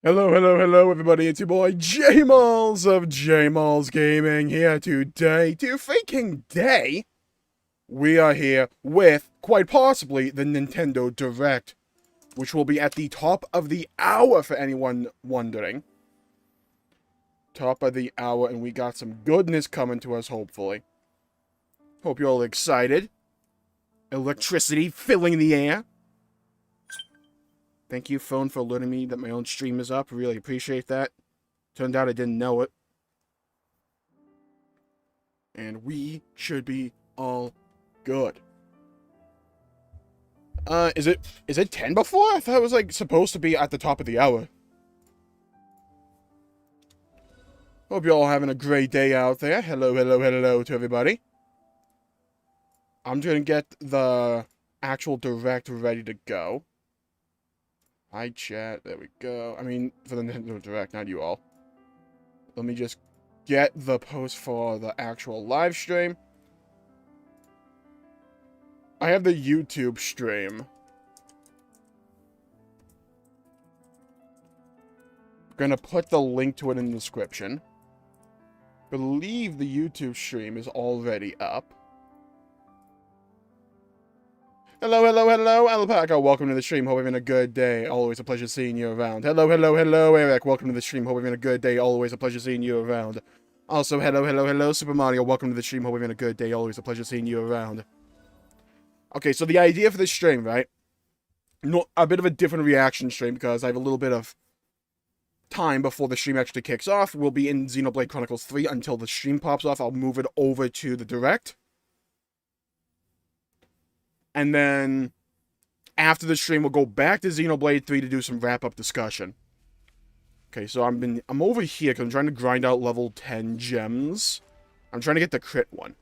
Hello, hello, hello, everybody. It's your boy, Jmulls of Jmulls Gaming here today. We are here with, quite possibly, the Nintendo Direct, which will be at the top of the hour for anyone wondering. Top of the hour, and we got some goodness coming to us, hopefully. Hope you're all excited. Electricity filling the air. Thank you, phone, for alerting me that my own stream is up. Really appreciate that. Turned out I didn't know it. And we should be all good. Is it 10 before? I thought it was, like, supposed to be at the top of the hour. Hope you're all having a great day out there. Hello, hello, hello to everybody. I'm gonna get the actual Direct ready to go. Hi, chat. There we go. I mean, for the Nintendo Direct, not you all. Let me just get the post for the actual live stream. I have the YouTube stream. I'm gonna put the link to it in the description. Believe the YouTube stream is already up. Hello, hello, hello, Alpaca. Welcome to the stream. Hope you're having a good day. Always a pleasure seeing you around. Hello, hello, hello, Eric. Welcome to the stream. Hope you're having a good day. Always a pleasure seeing you around. Also, hello, hello, hello, Super Mario. Welcome to the stream. Hope you're having a good day. Always a pleasure seeing you around. Okay, so the idea for this stream, right? Not a bit of a different reaction stream because I have a little bit of time before the stream actually kicks off. We'll be in Xenoblade Chronicles 3 until the stream pops off. I'll move it over to the Direct. And then, after the stream, we'll go back to Xenoblade 3 to do some wrap-up discussion. Okay, so I'm over here because I'm trying to grind out level 10 gems. I'm trying to get the crit one.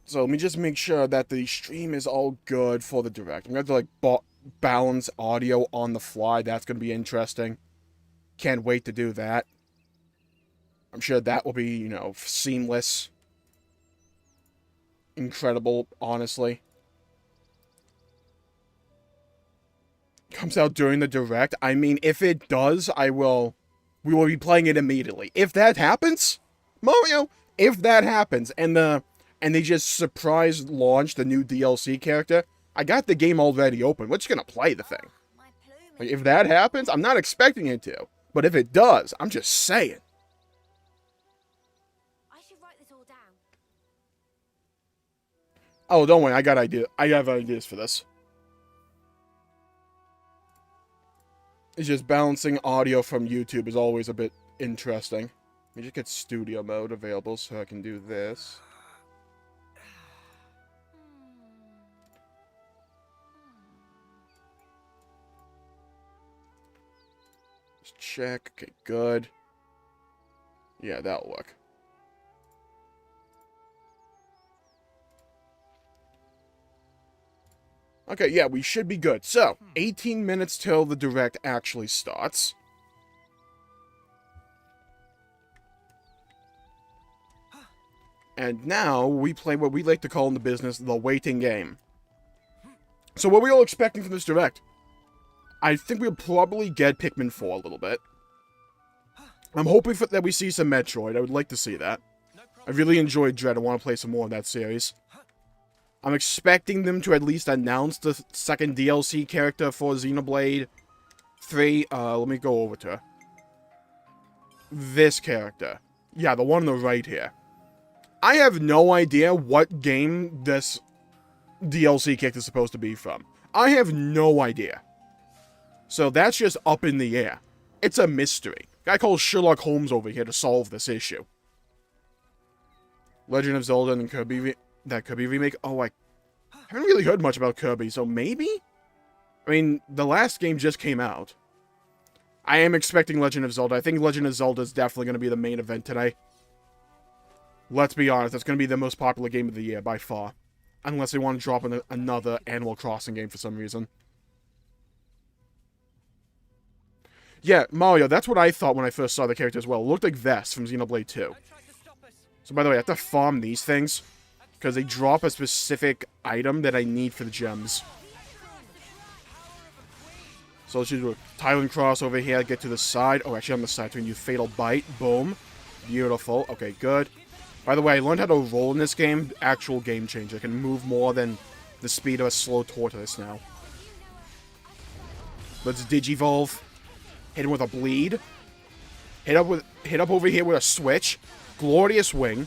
So let me just make sure that the stream is all good for the Direct. I'm going to have to, like, balance audio on the fly. That's going to be interesting. Can't wait to do that. I'm sure that will be, you know, seamless. Incredible, honestly. Comes out during the Direct. I mean, if it does, we will be playing it immediately. If that happens, Mario, if that happens, and they just surprise launch the new DLC character, I got the game already open. We're just gonna play the thing. Like, if that happens, I'm not expecting it to. But if it does, I'm just saying. Oh, don't worry, I got ideas. I have ideas for this. It's just balancing audio from YouTube is always a bit interesting. Let me just get studio mode available so I can do this. Just check. Okay, good. Yeah, that'll work. Okay, yeah, we should be good. So, 18 minutes till the Direct actually starts. And now, we play what we like to call in the business, the waiting game. So what are we all expecting from this Direct? I think we'll probably get Pikmin 4 a little bit. I'm hoping that we see some Metroid. I would like to see that. I really enjoyed Dread. I want to play some more of that series. I'm expecting them to at least announce the second DLC character for Xenoblade 3. Let me go over to this character. Yeah, the one on the right here. I have no idea what game this DLC character is supposed to be from. I have no idea. So that's just up in the air. It's a mystery. Guy called Sherlock Holmes over here to solve this issue. Legend of Zelda and Kirby... That Kirby remake? Oh, I haven't really heard much about Kirby, so maybe? I mean, the last game just came out. I am expecting Legend of Zelda. I think Legend of Zelda is definitely going to be the main event today. Let's be honest, that's going to be the most popular game of the year, by far. Unless they want to drop another Animal Crossing game for some reason. Yeah, Mario, that's what I thought when I first saw the character as well. It looked like Vest from Xenoblade 2. So, by the way, I have to farm these things. Because they drop a specific item that I need for the gems. So let's do a Thailand cross over here, get to the side. Oh, actually on the side, so we can do Fatal Bite. Boom. Beautiful. Okay, good. By the way, I learned how to roll in this game. Actual game changer. I can move more than the speed of a slow tortoise now. Let's Digivolve. Hit him with a bleed. Hit up over here with a switch. Glorious wing.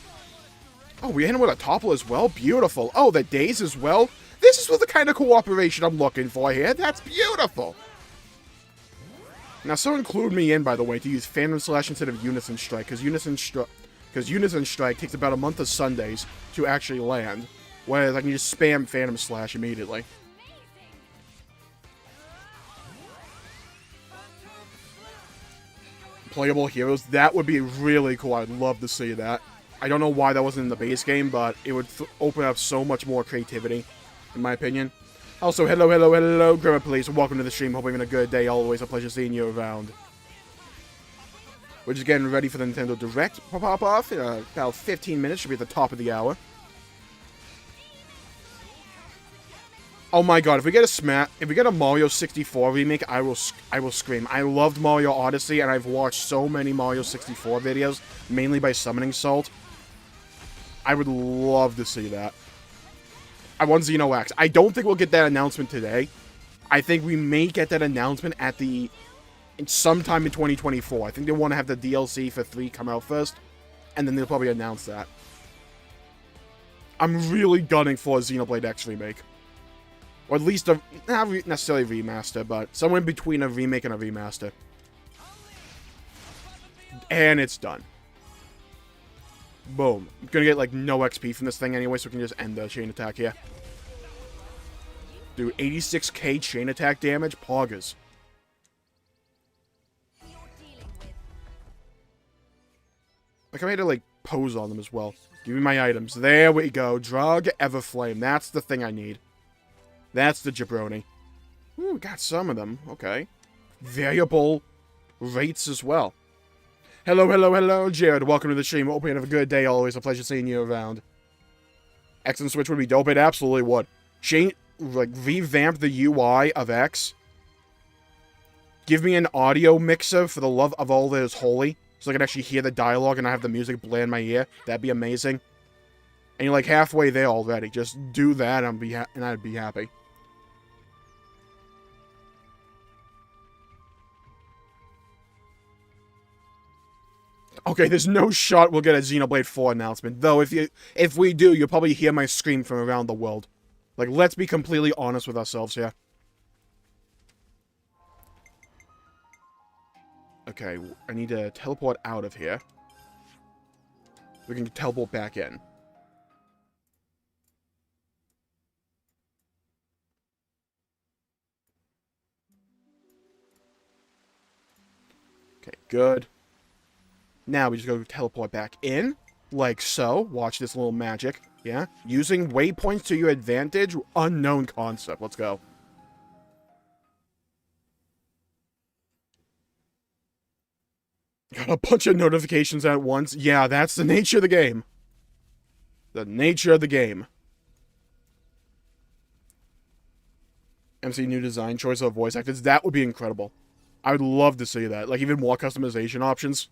Oh, we hit him with a topple as well. Beautiful. Oh, the daze as well. This is the kind of cooperation I'm looking for here. That's beautiful. Now, so include me in, by the way, to use Phantom Slash instead of Unison Strike, because Unison Strike takes about a month of Sundays to actually land, whereas I can just spam Phantom Slash immediately. Playable heroes, that would be really cool. I'd love to see that. I don't know why that wasn't in the base game, but it would open up so much more creativity, in my opinion. Also, hello, Grandma Police. Welcome to the stream. Hope you're having a good day. Always a pleasure seeing you around. We're just getting ready for the Nintendo Direct pop off in about 15 minutes. Should be at the top of the hour. Oh my god, if we get a Mario 64 remake, I will scream. I loved Mario Odyssey, and I've watched so many Mario 64 videos, mainly by Summoning Salt. I would love to see that. I want XenoX. I don't think we'll get that announcement today. I think we may get that announcement sometime in 2024. I think they want to have the DLC for 3 come out first, and then they'll probably announce that. I'm really gunning for a Xenoblade X remake. Or at least not necessarily a remaster, but somewhere in between a remake and a remaster. And it's done. Boom. I'm gonna get, like, no XP from this thing anyway, so we can just end the chain attack here. Do 86k chain attack damage? Poggers. Like, I had to, like, pose on them as well. Give me my items. There we go. Drug Everflame. That's the thing I need. That's the jabroni. Ooh, got some of them. Okay. Variable rates as well. Hello, Jared. Welcome to the stream. Hope you have a good day. Always a pleasure seeing you around. X and Switch would be dope. It absolutely would. Revamp the UI of X. Give me an audio mixer for the love of all that is holy, so I can actually hear the dialogue and I have the music play in my ear. That'd be amazing. And you're like halfway there already. Just do that and I'd be happy. Okay, there's no shot we'll get a Xenoblade 4 announcement. Though, if we do, you'll probably hear my scream from around the world. Like, let's be completely honest with ourselves here. Okay, I need to teleport out of here. We can teleport back in. Okay, good. Now we just go teleport back in, like so. Watch this little magic. Yeah? Using waypoints to your advantage? Unknown concept. Let's go. Got a bunch of notifications at once. Yeah, that's the nature of the game. The nature of the game. MC new design, choice of voice actors. That would be incredible. I would love to see that. Like, even more customization options.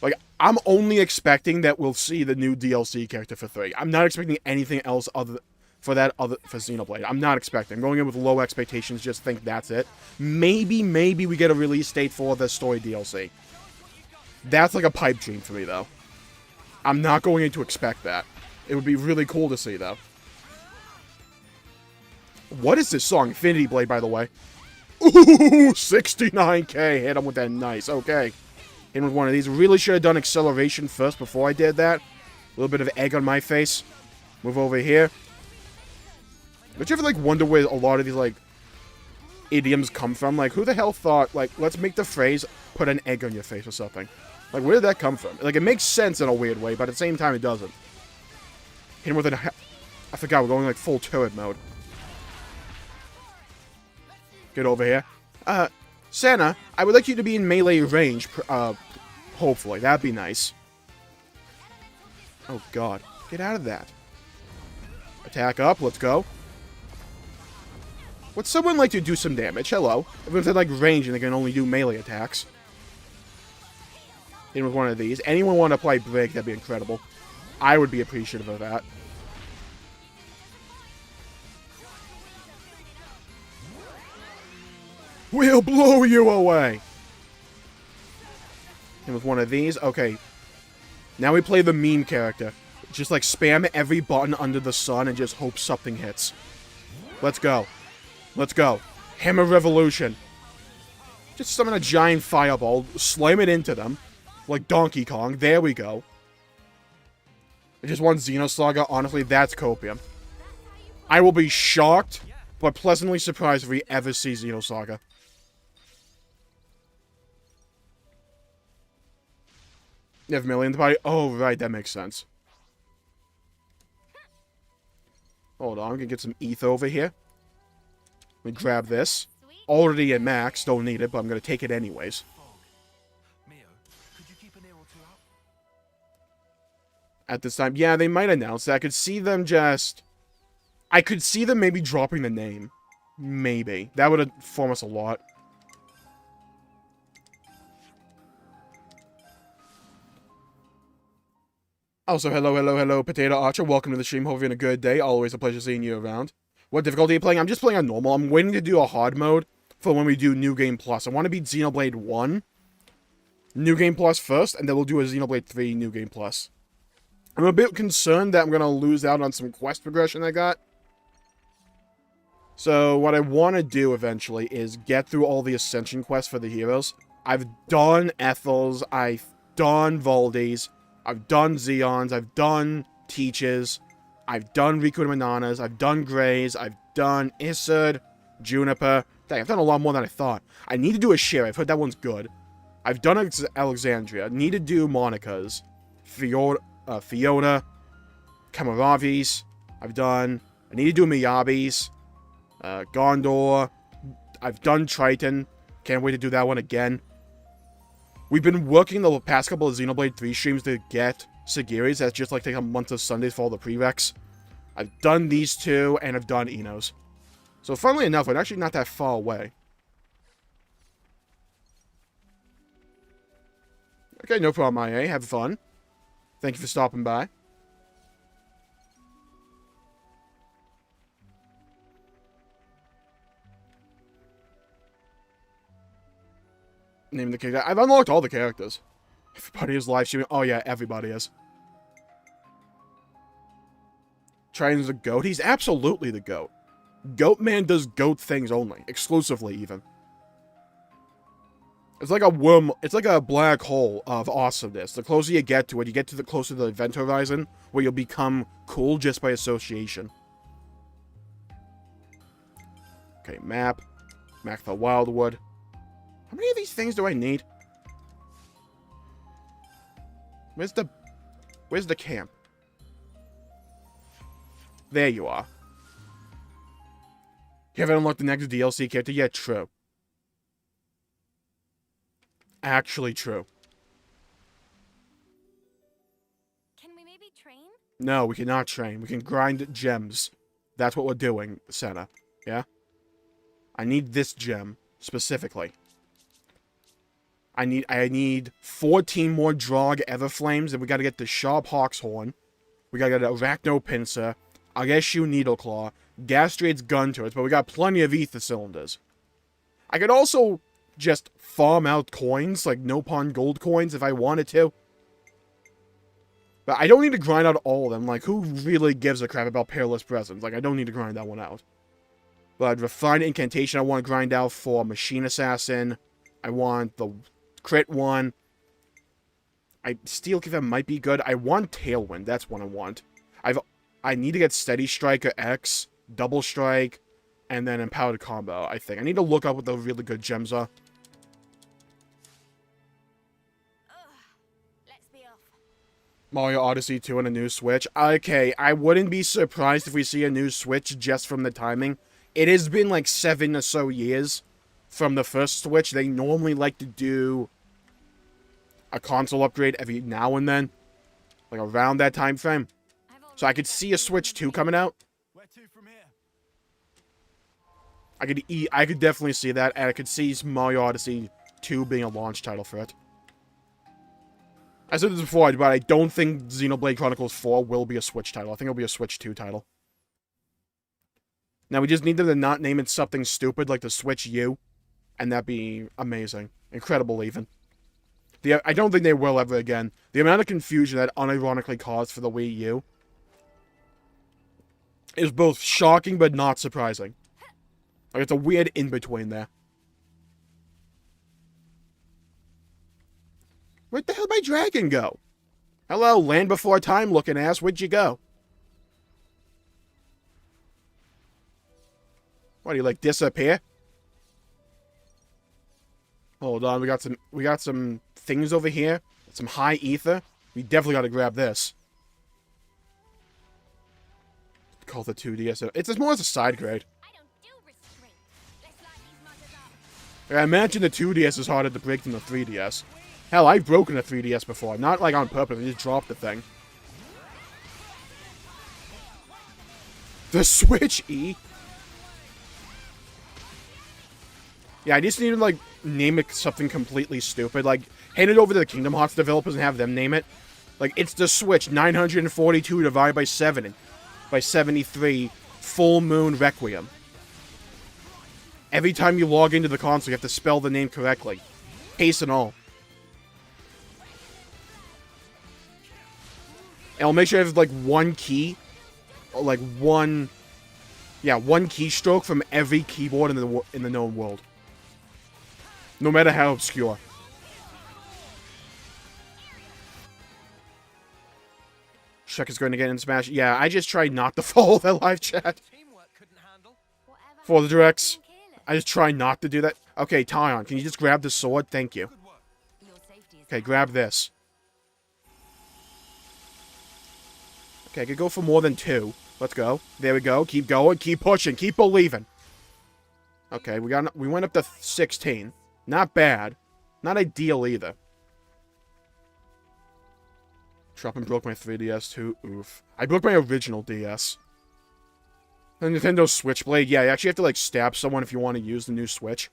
Like, I'm only expecting that we'll see the new DLC character for 3. I'm not expecting anything else for Xenoblade. I'm not expecting. I'm going in with low expectations, just think that's it. Maybe we get a release date for the story DLC. That's like a pipe dream for me, though. I'm not going in to expect that. It would be really cool to see, though. What is this song? Infinity Blade, by the way. Ooh, 69k. Hit him with that nice. Okay. Hit him with one of these. Really should have done acceleration first before I did that. A little bit of egg on my face. Move over here. Don't you ever, like, wonder where a lot of these, like, idioms come from? Like, who the hell thought, like, let's make the phrase, put an egg on your face or something? Like, where did that come from? Like, it makes sense in a weird way, but at the same time, it doesn't. Hit him with I forgot, we're going, like, full turret mode. Get over here. Santa, I would like you to be in melee range, hopefully. That'd be nice. Oh, God. Get out of that. Attack up. Let's go. Would someone like to do some damage? Hello. Everyone's at, like, range and they can only do melee attacks. In with one of these. Anyone want to play Break? That'd be incredible. I would be appreciative of that. We'll blow you away! And with one of these, okay. Now we play the meme character. Just like spam every button under the sun and just hope something hits. Let's go. Let's go. Hammer Revolution. Just summon a giant fireball, slam it into them. Like Donkey Kong. There we go. I just want Xenosaga. Honestly, that's copium. I will be shocked, but pleasantly surprised if we ever see Xenosaga. You have Millie in the party? Oh, right, that makes sense. Hold on, I'm gonna get some ETH over here. Let me grab this. Already at max, don't need it, but I'm gonna take it anyways. At this time, yeah, they might announce that. I could see them just... I could see them maybe dropping the name. Maybe. That would inform us a lot. Also, hello, Potato Archer. Welcome to the stream. Hope you're having a good day. Always a pleasure seeing you around. What difficulty are you playing? I'm just playing on normal. I'm waiting to do a hard mode for when we do New Game Plus. I want to beat Xenoblade 1, New Game Plus first, and then we'll do a Xenoblade 3 New Game Plus. I'm a bit concerned that I'm going to lose out on some quest progression I got. So, what I want to do eventually is get through all the Ascension quests for the heroes. I've done Ethel's, I've done Valdes, I've done Zeons, I've done Teaches, I've done Riku and Mananas, I've done Greys, I've done Isard, Juniper. Dang, I've done a lot more than I thought. I need to do a share. I've heard that one's good. I've done Alexandria. Need to do Monica's. Fiona, Kamaravi's. I've done... I need to do Miyabi's. Gondor. I've done Triton. Can't wait to do that one again. We've been working the past couple of Xenoblade 3 streams to get Sagiri's. That's just like take a month of Sundays for all the prereqs. I've done these two, and I've done Enos. So funnily enough, we're actually not that far away. Okay, no problem, IA. Have fun. Thank you for stopping by. Name the character. I've unlocked all the characters. Everybody is live streaming. Oh yeah, everybody is. Triton's the GOAT. He's absolutely the GOAT. Goat Man does GOAT things only. Exclusively, even. It's like a worm. It's like a black hole of awesomeness. The closer you get to it, you get to the closer to the event horizon, where you'll become cool just by association. Okay, map. Map for Wildwood. How many of these things do I need? Where's the camp? There you are. You haven't unlocked the next DLC character yet? True. Actually true. Can we maybe train? No, we cannot train. We can grind gems. That's what we're doing, Senna. Yeah? I need this gem, specifically. I need 14 more Drog Everflames, and we gotta get the Sharp Hawkshorn. We gotta get an Arachno Pincer, Ageshu Needleclaw, Gastrade's Gun Turrets, but we got plenty of Ether Cylinders. I could also just farm out coins, like Nopon Gold coins, if I wanted to. But I don't need to grind out all of them. Like, who really gives a crap about Peerless Presence? Like, I don't need to grind that one out. But Refined Incantation I want to grind out for Machine Assassin. I want the crit one. Steel Kiva might be good. I want Tailwind. That's what I want. I need to get Steady Striker X, Double Strike, and then Empowered Combo, I think. I need to look up what the really good gems are. Let's be off. Mario Odyssey 2 and a new Switch. Okay, I wouldn't be surprised if we see a new Switch just from the timing. It has been like 7 or so years from the first Switch. They normally like to do a console upgrade every now and then. Like around that time frame. So I could see a Switch 2 coming out. I could definitely see that, and I could see Mario Odyssey 2 being a launch title for it. I said this before, but I don't think Xenoblade Chronicles 4 will be a Switch title. I think it'll be a Switch 2 title. Now, we just need them to not name it something stupid like the Switch U, and that'd be amazing. Incredible, even. I don't think they will ever again. The amount of confusion that unironically caused for the Wii U is both shocking but not surprising. Like, it's a weird in-between there. Where'd the hell did my dragon go? Hello, Land Before Time looking ass. Where'd you go? What, do you, like, disappear? Hold on, we got some things over here. Some high ether. We definitely gotta grab this. Call the 2DS. It's more as a side grade. I imagine the 2DS is harder to break than the 3DS. Hell, I've broken a 3DS before. Not like on purpose, I just dropped the thing. The Switch E? Yeah, I just need to, like, name it something completely stupid. Like, hand it over to the Kingdom Hearts developers and have them name it. Like, it's the Switch 942 divided by 7 by 73 Full Moon Requiem. Every time you log into the console, you have to spell the name correctly. Case and all. And I'll make sure I have, like, one key. Or, like, one keystroke from every keyboard in the known world. No matter how obscure. Shrek is going to get in Smash. Yeah, I just tried not to follow that live chat. For the directs. I just try not to do that. Okay, Tyon, can you just grab the sword? Thank you. Okay, grab this. Okay, I could go for more than 2. Let's go. There we go. Keep going. Keep pushing. Keep believing. Okay, we went up to 16. Not bad. Not ideal either. Drop and broke my 3DS too. Oof. I broke my original DS. The Nintendo Switchblade. Yeah, you actually have to, like, stab someone if you want to use the new Switch.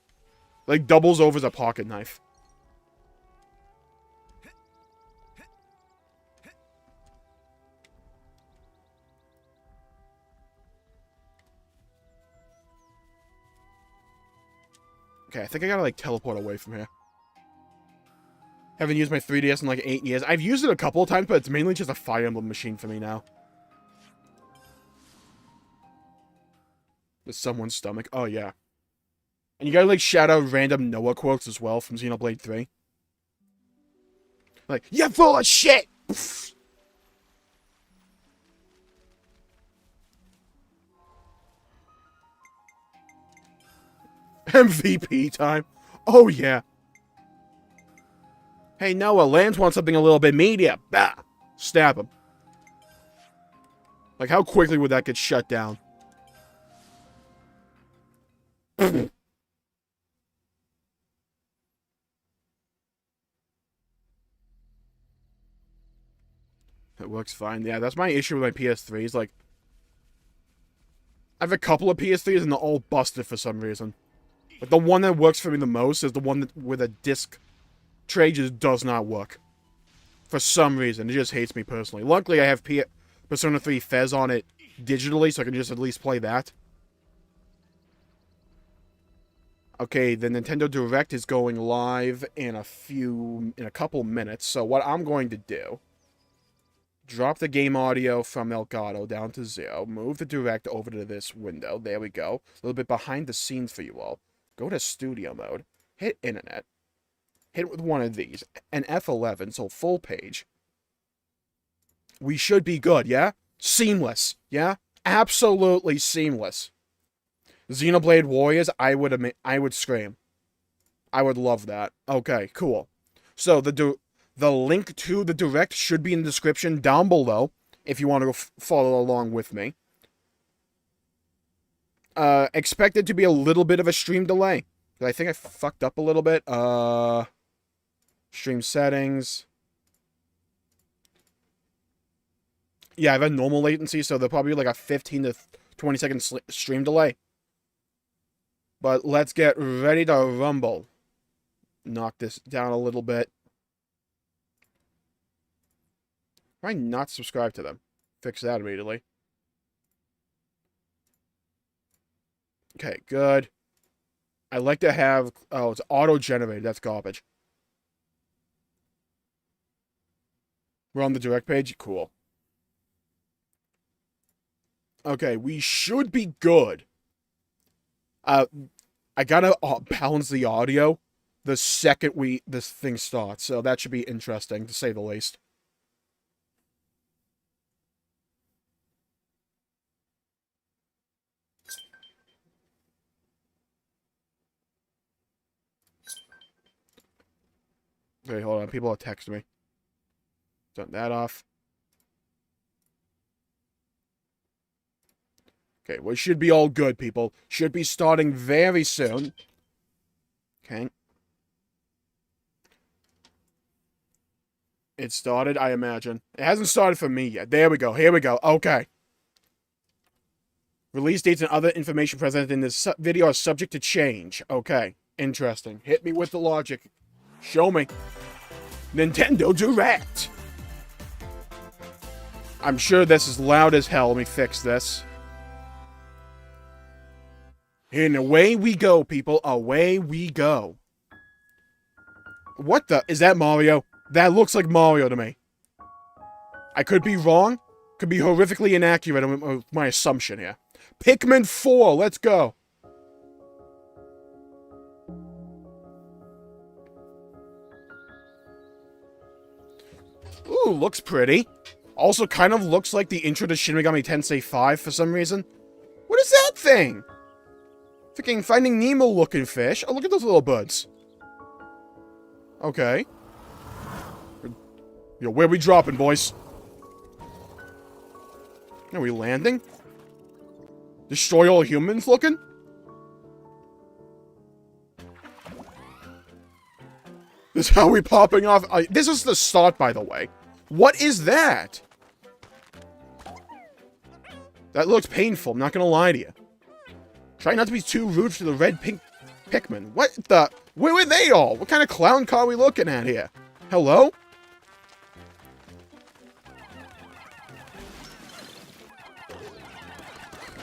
Like, doubles over as a pocket knife. Okay, I think I gotta, like, teleport away from here. Haven't used my 3DS in, like, 8 years. I've used it a couple of times, but it's mainly just a Fire Emblem machine for me now. With someone's stomach. Oh, yeah. And you gotta, like, shout out random Noah quotes as well from Xenoblade 3. Like, you're full of shit! MVP time. Oh, yeah. Hey, Noah, Lance wants something a little bit meatier. Bah! Stab him. Like, how quickly would that get shut down? It works fine. Yeah, that's my issue with my PS3s. Like, I have a couple of PS3s and they're all busted for some reason. But the one that works for me the most is the one that where the disc tray just does not work. For some reason. It just hates me personally. Luckily, I have Persona 3 Fez on it digitally, so I can just at least play that. Okay, the Nintendo Direct is going live in a couple minutes. So what I'm going to do, drop the game audio from Elgato down to 0, move the Direct over to this window. There we go. A little bit behind the scenes for you all. Go to studio mode, hit internet, hit it with one of these, and F11, so full page. We should be good, yeah? Seamless, yeah? Absolutely seamless. Xenoblade Warriors, I would scream. I would love that. Okay, cool. So the link to the Direct should be in the description down below if you want to go follow along with me. Expect it to be a little bit of a stream delay. I think I fucked up a little bit. Stream settings. Yeah, I have a normal latency, so there'll probably be like a 15 to 20 second stream delay. But let's get ready to rumble. Knock this down a little bit. Why not subscribe to them? Fix that immediately. Okay, good. I like to have... Oh, it's auto-generated. That's garbage. We're on the direct page? Cool. Okay, we should be good. I gotta balance the audio the second this thing starts, so that should be interesting, to say the least. Okay, hold on. People are texting me. Turn that off. Okay, well, it should be all good, people. Should be starting very soon. Okay. It started, I imagine. It hasn't started for me yet. There we go. Here we go. Okay. Release dates and other information presented in this video are subject to change. Okay. Interesting. Hit me with the logic. Show me. Nintendo Direct. I'm sure this is loud as hell. Let me fix this. And away we go, people. Away we go. What the? Is that Mario? That looks like Mario to me. I could be wrong. Could be horrifically inaccurate with my assumption here. Pikmin 4. Let's go. Ooh, looks pretty. Also kind of looks like the intro to Shin Megami Tensei 5 for some reason. What is that thing? Freaking Finding Nemo looking fish. Oh, look at those little buds. Okay. Yo, where we dropping, boys? Are we landing? Destroy all humans looking? This is how we popping off. This is the start, by the way. What is that? That looks painful, I'm not gonna lie to you. Try not to be too rude to the red-pink Pikmin. What the? Where were they all? What kind of clown car are we looking at here? Hello?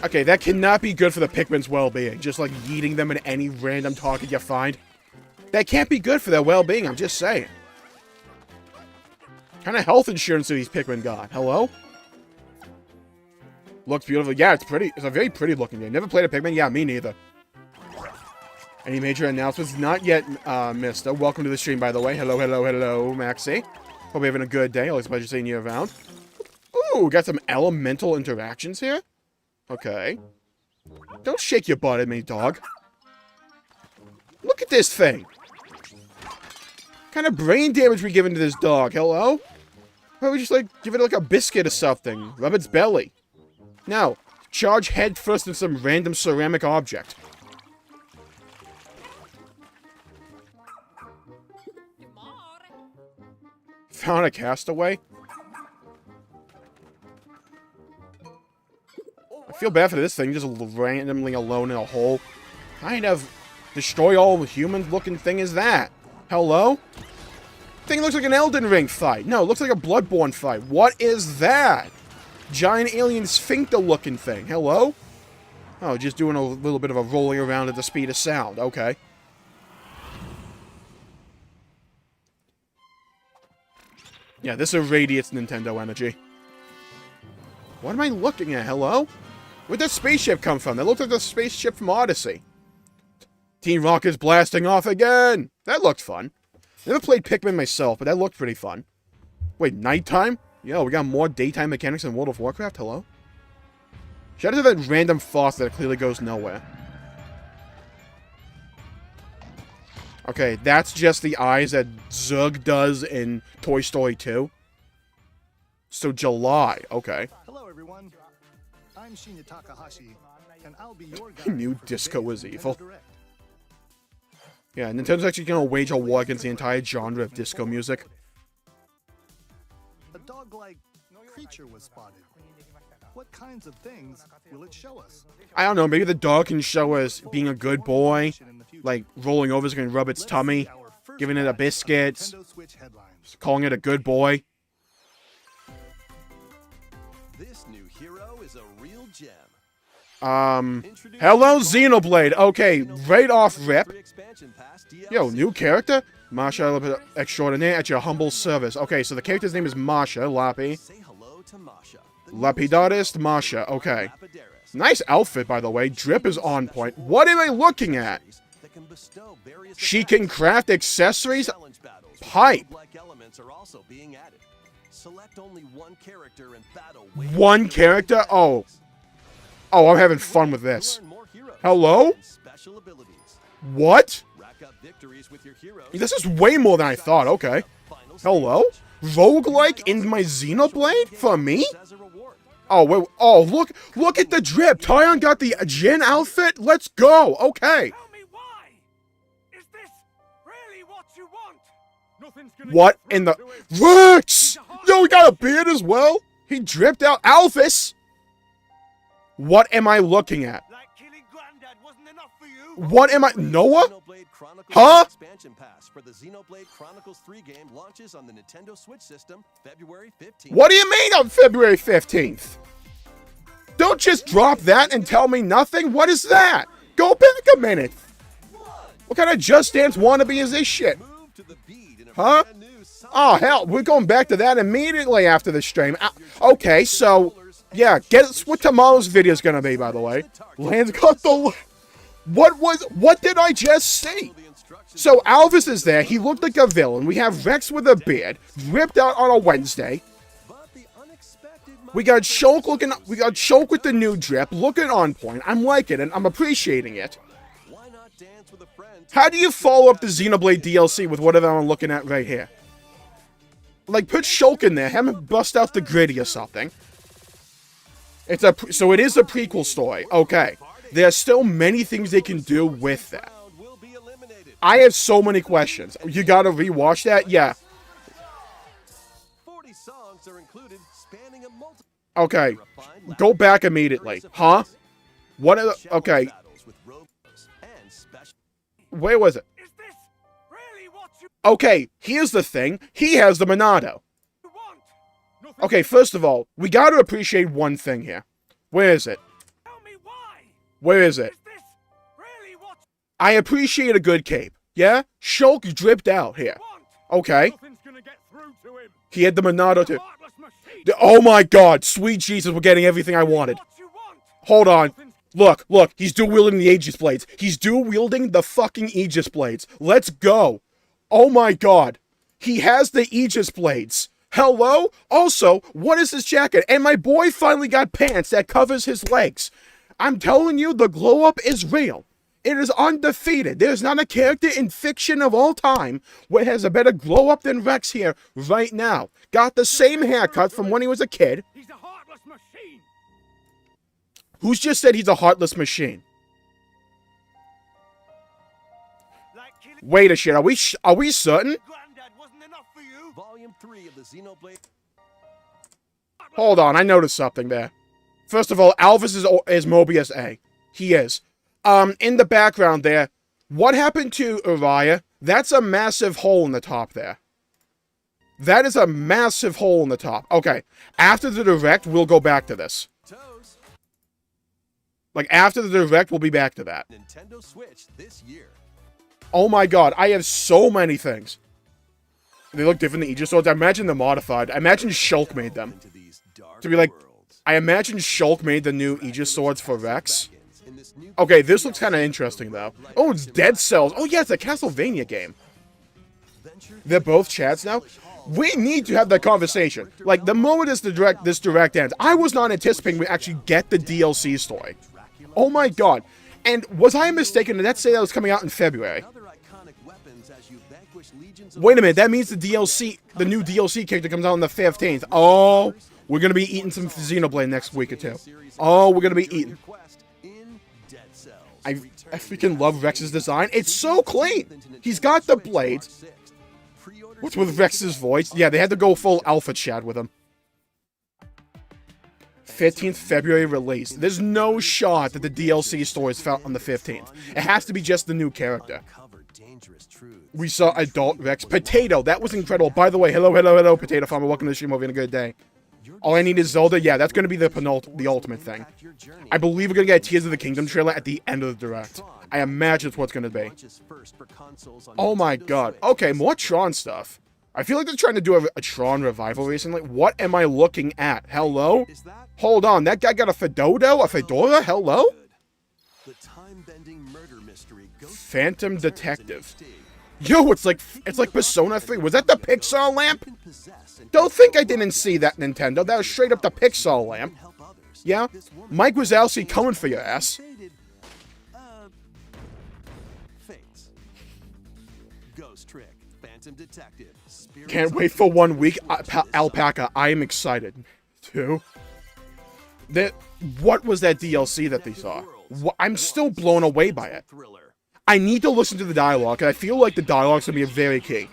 Okay, that cannot be good for the Pikmin's well-being. Just like yeeting them in any random target you find. That can't be good for their well-being, I'm just saying. What kind of health insurance do these Pikmin got? Hello? Looks beautiful. Yeah, it's pretty. It's a very pretty looking game. Never played a Pikmin? Yeah, me neither. Any major announcements? Not yet, mister. Welcome to the stream, by the way. Hello, hello, hello, Maxie. Hope you're having a good day. Always a pleasure seeing you around. Ooh, got some elemental interactions here. Okay. Don't shake your butt at me, dog. Look at this thing. What kind of brain damage we giving to this dog? Hello? Why don't we just, like, give it, like, a biscuit or something? Rub its belly. Now, charge head first into some random ceramic object. Found a castaway? I feel bad for this thing, just randomly alone in a hole. Kind of destroy all humans looking thing is that? Hello? Thing looks like an Elden Ring fight. No, it looks like a Bloodborne fight. What is that? Giant alien sphincter looking thing. Hello? Oh, just doing a little bit of a rolling around at the speed of sound. Okay. Yeah, this irradiates Nintendo energy. What am I looking at? Hello? Where'd that spaceship come from? That looked like the spaceship from Odyssey. Team Rocket's blasting off again! That looked fun. Never played Pikmin myself, but that looked pretty fun. Wait, nighttime? Yo, we got more daytime mechanics in World of Warcraft? Hello? Shout out to that random faucet that clearly goes nowhere. Okay, that's just the eyes that Zug does in Toy Story 2. So July, okay. Hello everyone. I'm Shinya Takahashi, and I'll be your I knew Disco was evil. Yeah, Nintendo's actually gonna wage a war against the entire genre of disco music. A dog-like creature was spotted. What kinds of things will it show us? I don't know, maybe the dog can show us being a good boy, like rolling over so it can rub its tummy, giving it a biscuit, Nintendo Switch headlines. calling it a good boy. This new hero is a real gem. Hello, Xenoblade. Okay, right off rip. Yo, new character? Masha Extraordinaire at your humble service. Okay, so the character's name is Masha, Lappy. Say hello to Masha. Lapidaris Masha, okay. Nice outfit, by the way. Drip is on point. What am I looking at? She can craft accessories? Pipe. Elements are also being added. Select only one character and battle. One character? Oh. Oh, I'm having fun with this. Hello? Special abilities. What? Rack up victories with your heroes. This is way more than I thought, okay. Hello? Roguelike in my Xenoblade? For me? As a reward. Oh, wait, oh, look at the drip. Tyon got the Jin outfit. Let's go. Okay. Tell me why! Is this really what you want? Nothing's gonna What get in the... through to him. Rex! Yo, he got a beard as well? He dripped out. Alphys! What am I looking at? Like killing Granddad wasn't enough for you? What am I... Noah? Xenoblade Chronicles Huh? Expansion Pass for the Xenoblade Chronicles 3 game launches on the Nintendo Switch system February 15th. What do you mean on February 15th? Don't just drop that and tell me nothing. What is that? Go back a minute. What kind of Just Dance wannabe is this shit? Move to the beat in a Huh? brand new song. Oh, hell, we're going back to that immediately after the stream. Okay, so, yeah, guess what tomorrow's video is going to be, by the way. Land's got the... What did I just see? The instructions So, Alphys is there. He looked like a villain. We have Rex with a beard, ripped out on a Wednesday. but the unexpected We got Shulk looking... We got Shulk with the new drip, looking on point. I'm liking it. I'm appreciating it. why not dance with a friend? How do you follow up the Xenoblade DLC with whatever I'm looking at right here? Like, put Shulk in there, have him bust out the gritty or something. So it is a prequel story. Okay. There are still many things they can do with that. Round will be eliminated. I have so many questions. You gotta rewatch that? Yeah. 40 songs are included, spanning a multi Okay. refined Go back immediately. Huh? What are the... Okay. battles with rogues and special. Where was it? Is this really what you Okay, here's the thing. He has the Monado. want? Nothing. Okay, first of all, we gotta appreciate one thing here. Where is it? Tell me why? Where is it? Is this really what I appreciate a good cape. Yeah? Shulk dripped out here. you want? Okay. Nothing's gonna get through to him. He had the Monado too. Heartless machine. Oh my god, sweet Jesus, we're getting everything I wanted. What you want? Hold on. Look, he's dual wielding the Aegis Blades. He's dual wielding the fucking Aegis Blades. Let's go. Oh my god. He has the Aegis Blades. Hello? Also, what is his jacket? And my boy finally got pants that covers his legs. I'm telling you, the glow up is real. It is undefeated. There's not a character in fiction of all time where has a better glow up than Rex here right now. Got the same haircut from when he was a kid. He's a heartless machine. Who's just said he's a heartless machine? Like killing Wait a shit, are we certain? Granddad wasn't enough for you. Volume 3 of the Xenoblade. Hold on, I noticed something there. First of all, Alphys is Mobius A. He is. In the background there, what happened to Uriah? That's a massive hole in the top there. That is a massive hole in the top. Okay, after the direct, we'll go back to this. Toes. Like, after the direct, we'll be back to that. Nintendo Switch this year. Oh my god, I have so many things. They look different than Aegis Swords. I imagine they're modified. I imagine Shulk made them. Into these dark To be like, worlds. I imagine Shulk made the new Aegis Swords for Rex. In this new Okay, this looks kind of interesting, though. Oh, it's Dead Cells. Oh, yeah, it's a Castlevania game. venture They're both chats now. We need to have that conversation. Like, the moment this direct ends, I was not anticipating we actually get the DLC story. Oh my god. And was I mistaken? Did that say that was coming out in February? other iconic weapons as you vanquish legions of Wait a minute, that means the DLC, the new DLC character comes out on the 15th. Oh, we're gonna be eating some Xenoblade next week or two. Oh, we're gonna be eating. quest in Dead Cells. I freaking love Rex's design. It's so clean. He's got the blades. What's with Rex's voice? Yeah, they had to go full alpha chat with him. 15th February release. There's no shot that the DLC story is found on the 15th. It has to be just the new character. We saw Adult Rex. Potato, that was incredible. By the way, hello, Potato Farmer. Welcome to the stream. Hope you're having a good day. All I need is Zelda. Yeah, that's going to be the ultimate thing. I believe we're going to get a Tears of the Kingdom trailer at the end of the Direct. I imagine it's what's going to be. Oh my god. Okay, more Tron stuff. I feel like they're trying to do a Tron revival recently. What am I looking at? Hello? Hold on, that guy got a fedora? Hello? Phantom Detective. Yo, it's like Persona 3. Was that the Pixar lamp? Don't think I didn't see that, Nintendo. That was straight up the Pixar lamp. Yeah? Mike Wazowski coming for your ass. Can't wait for 1 week. Alpaca, I am excited. Too. What was that DLC that they saw? I'm still blown away by it. I need to listen to the dialogue, and I feel like the dialogue's gonna be very key.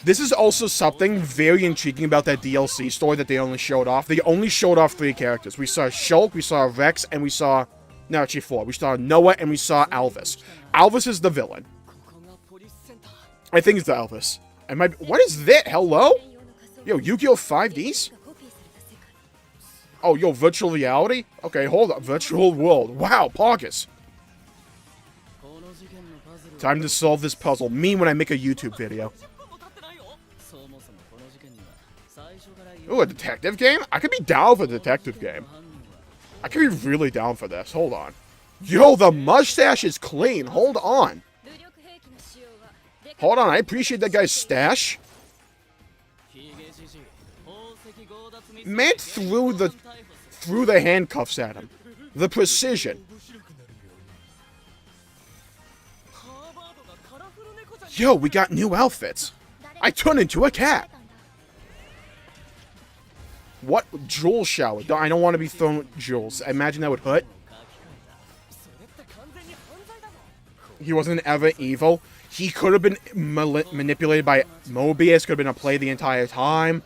This is also something very intriguing about that DLC story that they only showed off. They only showed off 3 characters. We saw Shulk, we saw Rex, and we saw... No, actually 4. We saw Noah, and we saw Alvis. Alvis is the villain. I think it's the Elvis. What is that? Hello? Yo, Yu-Gi-Oh! 5Ds? Oh, yo, virtual reality? Okay, hold up. Virtual world. Wow, Pogus. Time to solve this puzzle. Me when I make a YouTube video. Ooh, a detective game? I could be down for a detective game. I could be really down for this. Hold on. Yo, the mustache is clean. Hold on. Hold on, I appreciate that guy's stash. Man threw the handcuffs at him. The precision. Yo, we got new outfits. I turned into a cat. What? Jewel shower. I don't want to be thrown with jewels. I imagine that would hurt. He wasn't ever evil. He could have been manipulated by Mobius. Could have been a play the entire time.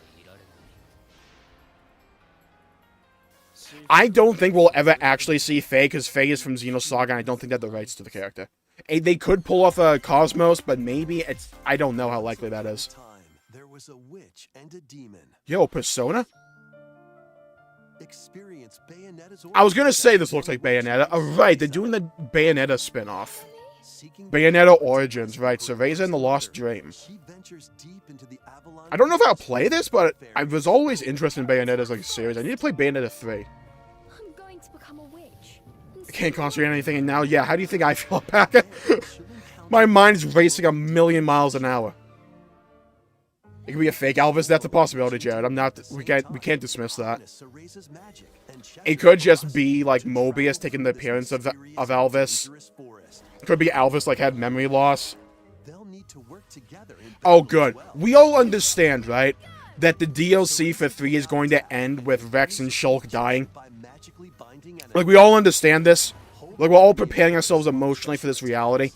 I don't think we'll ever actually see Faye, because Faye is from Xenosaga, and I don't think they have the rights to the character. They could pull off a Cosmos, but maybe it's... I don't know how likely that is. Yo, Persona? I was gonna say this looks like Bayonetta. Oh, right, they're doing the Bayonetta spin-off. Bayonetta Origins, right, Cereza and the Lost Dream. I don't know if I'll play this, but I was always interested in Bayonetta as like a series. I need to play Bayonetta 3. I'm going to become a witch. I can't concentrate on anything, and now, yeah, how do you think I feel about it? My mind is racing 1,000,000 miles an hour. It could be a fake Elvis. That's a possibility, Jared. We can't dismiss that. It could just be like Mobius taking the appearance of Elvis. It could be Elvis like had memory loss. Oh, good. We all understand, right, that the DLC for 3 is going to end with Rex and Shulk dying. Like, we all understand this. Like, we're all preparing ourselves emotionally for this reality.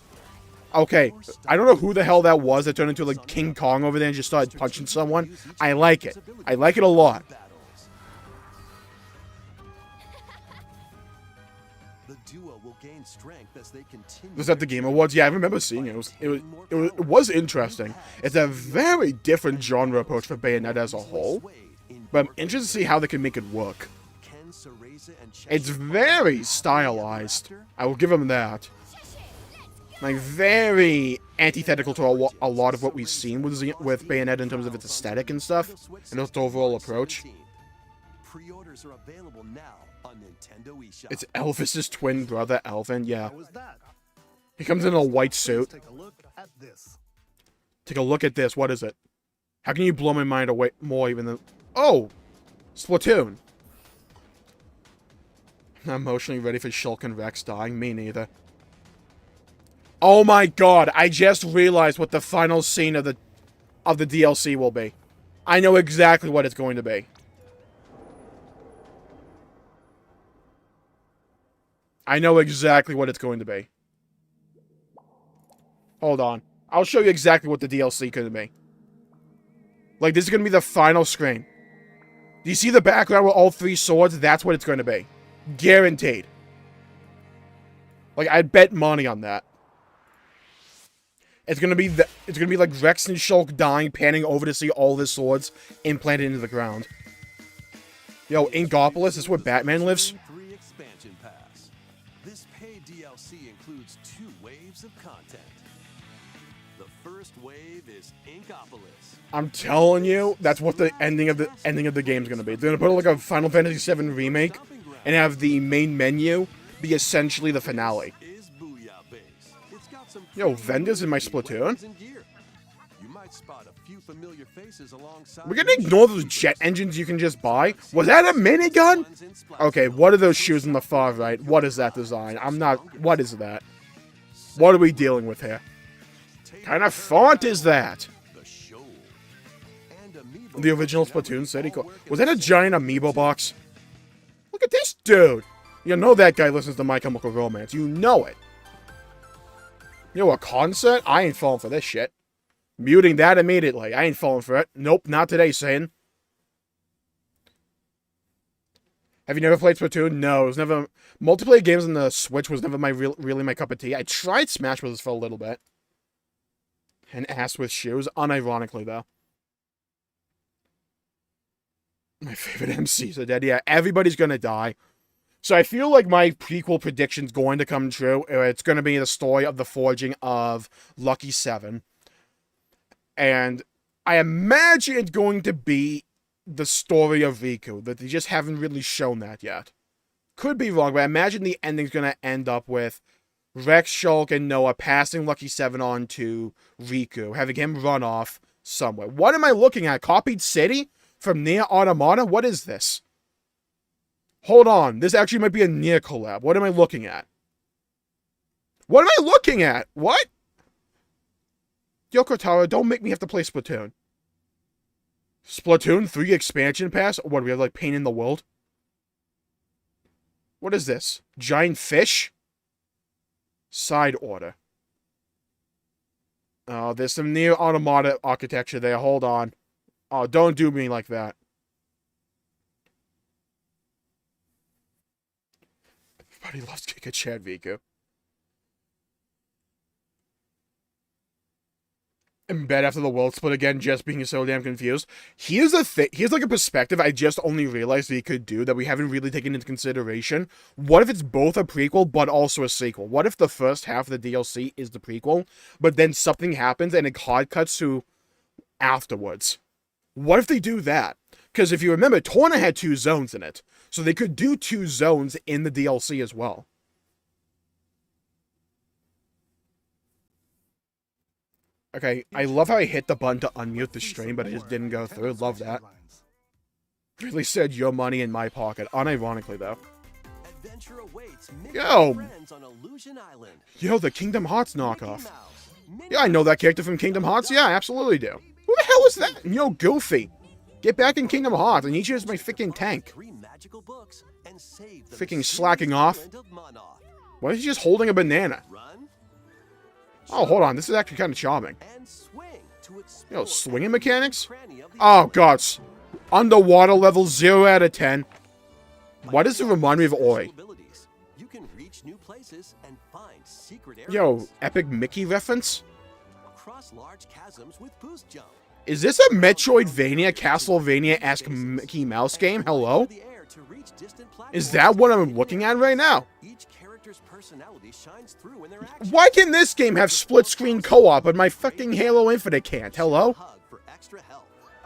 Okay, I don't know who the hell that was that turned into, like, King Kong over there and just started punching someone. I like it. I like it a lot. Was that the Game Awards? Yeah, I remember seeing it. It was interesting. It's a very different genre approach for Bayonetta as a whole. But I'm interested to see how they can make it work. It's very stylized. I will give them that. Like, very antithetical to a lot of what we've seen with Bayonetta in terms of its aesthetic and stuff, and its overall approach. Pre-orders are available now on Nintendo eShop. It's Elvis's twin brother, Elvin, yeah. He comes in a white suit. Take a look at this. Take a look at this. What is it? How can you blow my mind away more even than... Oh! Splatoon! I'm not emotionally ready for Shulk and Rex dying. Me neither. Oh my god, I just realized what the final scene of the DLC will be. I know exactly what it's going to be. I know exactly what it's going to be. Hold on. I'll show you exactly what the DLC could be. Like, this is going to be the final screen. Do you see the background with all 3 swords? That's what it's going to be. Guaranteed. Like, I'd bet money on that. It's gonna be like Rex and Shulk dying, panning over to see all of his swords implanted into the ground. Yo, Inkopolis is where Batman lives. 3 expansion pass. This paid DLC includes 2 waves of content. The first wave is Inkopolis. I'm telling you, that's what the ending of the game's gonna be. They're gonna put like a Final Fantasy VII remake and have the main menu be essentially the finale. Is Booyah Base. It's got some Yo, vendors in my Splatoon? weapons and gear. You might spot a few familiar faces alongside. We're gonna ignore those jet engines you can just buy. Was that a minigun? Okay, what are those shoes on the far right? What is that design? What is that? What are we dealing with here? What kind of font is that? The show. And Amiibo The original Splatoon city. Was that a giant amiibo box? Look at this dude. You know that guy listens to My Chemical Romance. You know it. Yo, a concert? I ain't falling for this shit. Muting that immediately. I ain't falling for it. Nope, not today, Satan. Have you never played Splatoon? No, it was never... Multiplayer games on the Switch was never really my cup of tea. I tried Smash Bros. For a little bit. And ass with shoes. Unironically, though. My favorite MCs are dead. Yeah, everybody's gonna die. So I feel like my prequel prediction's going to come true. It's going to be the story of the forging of Lucky 7. And I imagine it's going to be the story of Riku, that they just haven't really shown that yet. Could be wrong, but I imagine the ending's going to end up with Rex, Shulk, and Noah passing Lucky 7 on to Riku, having him run off somewhere. What am I looking at? Copied City from Nier Automata? What is this? Hold on, this actually might be a Nier collab. What am I looking at? What am I looking at? What? Yoko Taro, don't make me have to play Splatoon. Splatoon 3 expansion pass? What, do we have like Pain in the World? What is this? Giant fish? Side order. Oh, there's some Nier Automata architecture there. Hold on. Oh, don't do me like that. Everybody loves Giga Chad Viku. In bed after the world split again, just being so damn confused. Here's a thing. Here's like a perspective I just only realized we could do that we haven't really taken into consideration. What if it's both a prequel but also a sequel? What if the first half of the DLC is the prequel, but then something happens and it hard cuts to afterwards? What if they do that? Because if you remember, Torna had 2 zones in it. So they could do 2 zones in the DLC as well. Okay, I love how I hit the button to unmute the stream, but it just didn't go through. Love that. Really said your money in my pocket. Unironically, though. Adventure awaits Yo! friends on Illusion Island. Yo, the Kingdom Hearts knockoff. Yeah, I know that character from Kingdom Hearts. Yeah, I absolutely do. Who the hell is that? Yo, Goofy. Get back in Kingdom Hearts. I need you as my freaking tank. Freaking slacking off. Why is he just holding a banana? Oh, hold on. This is actually kind of charming. Yo, swinging mechanics? Oh, God. Underwater level 0 out of 10. Why does it remind me of Oi? Yo, epic Mickey reference? Is this a Metroidvania, Castlevania-esque Mickey Mouse game? Hello? Is that what I'm looking at right now? Why can this game have split-screen co-op, but my fucking Halo Infinite can't? Hello?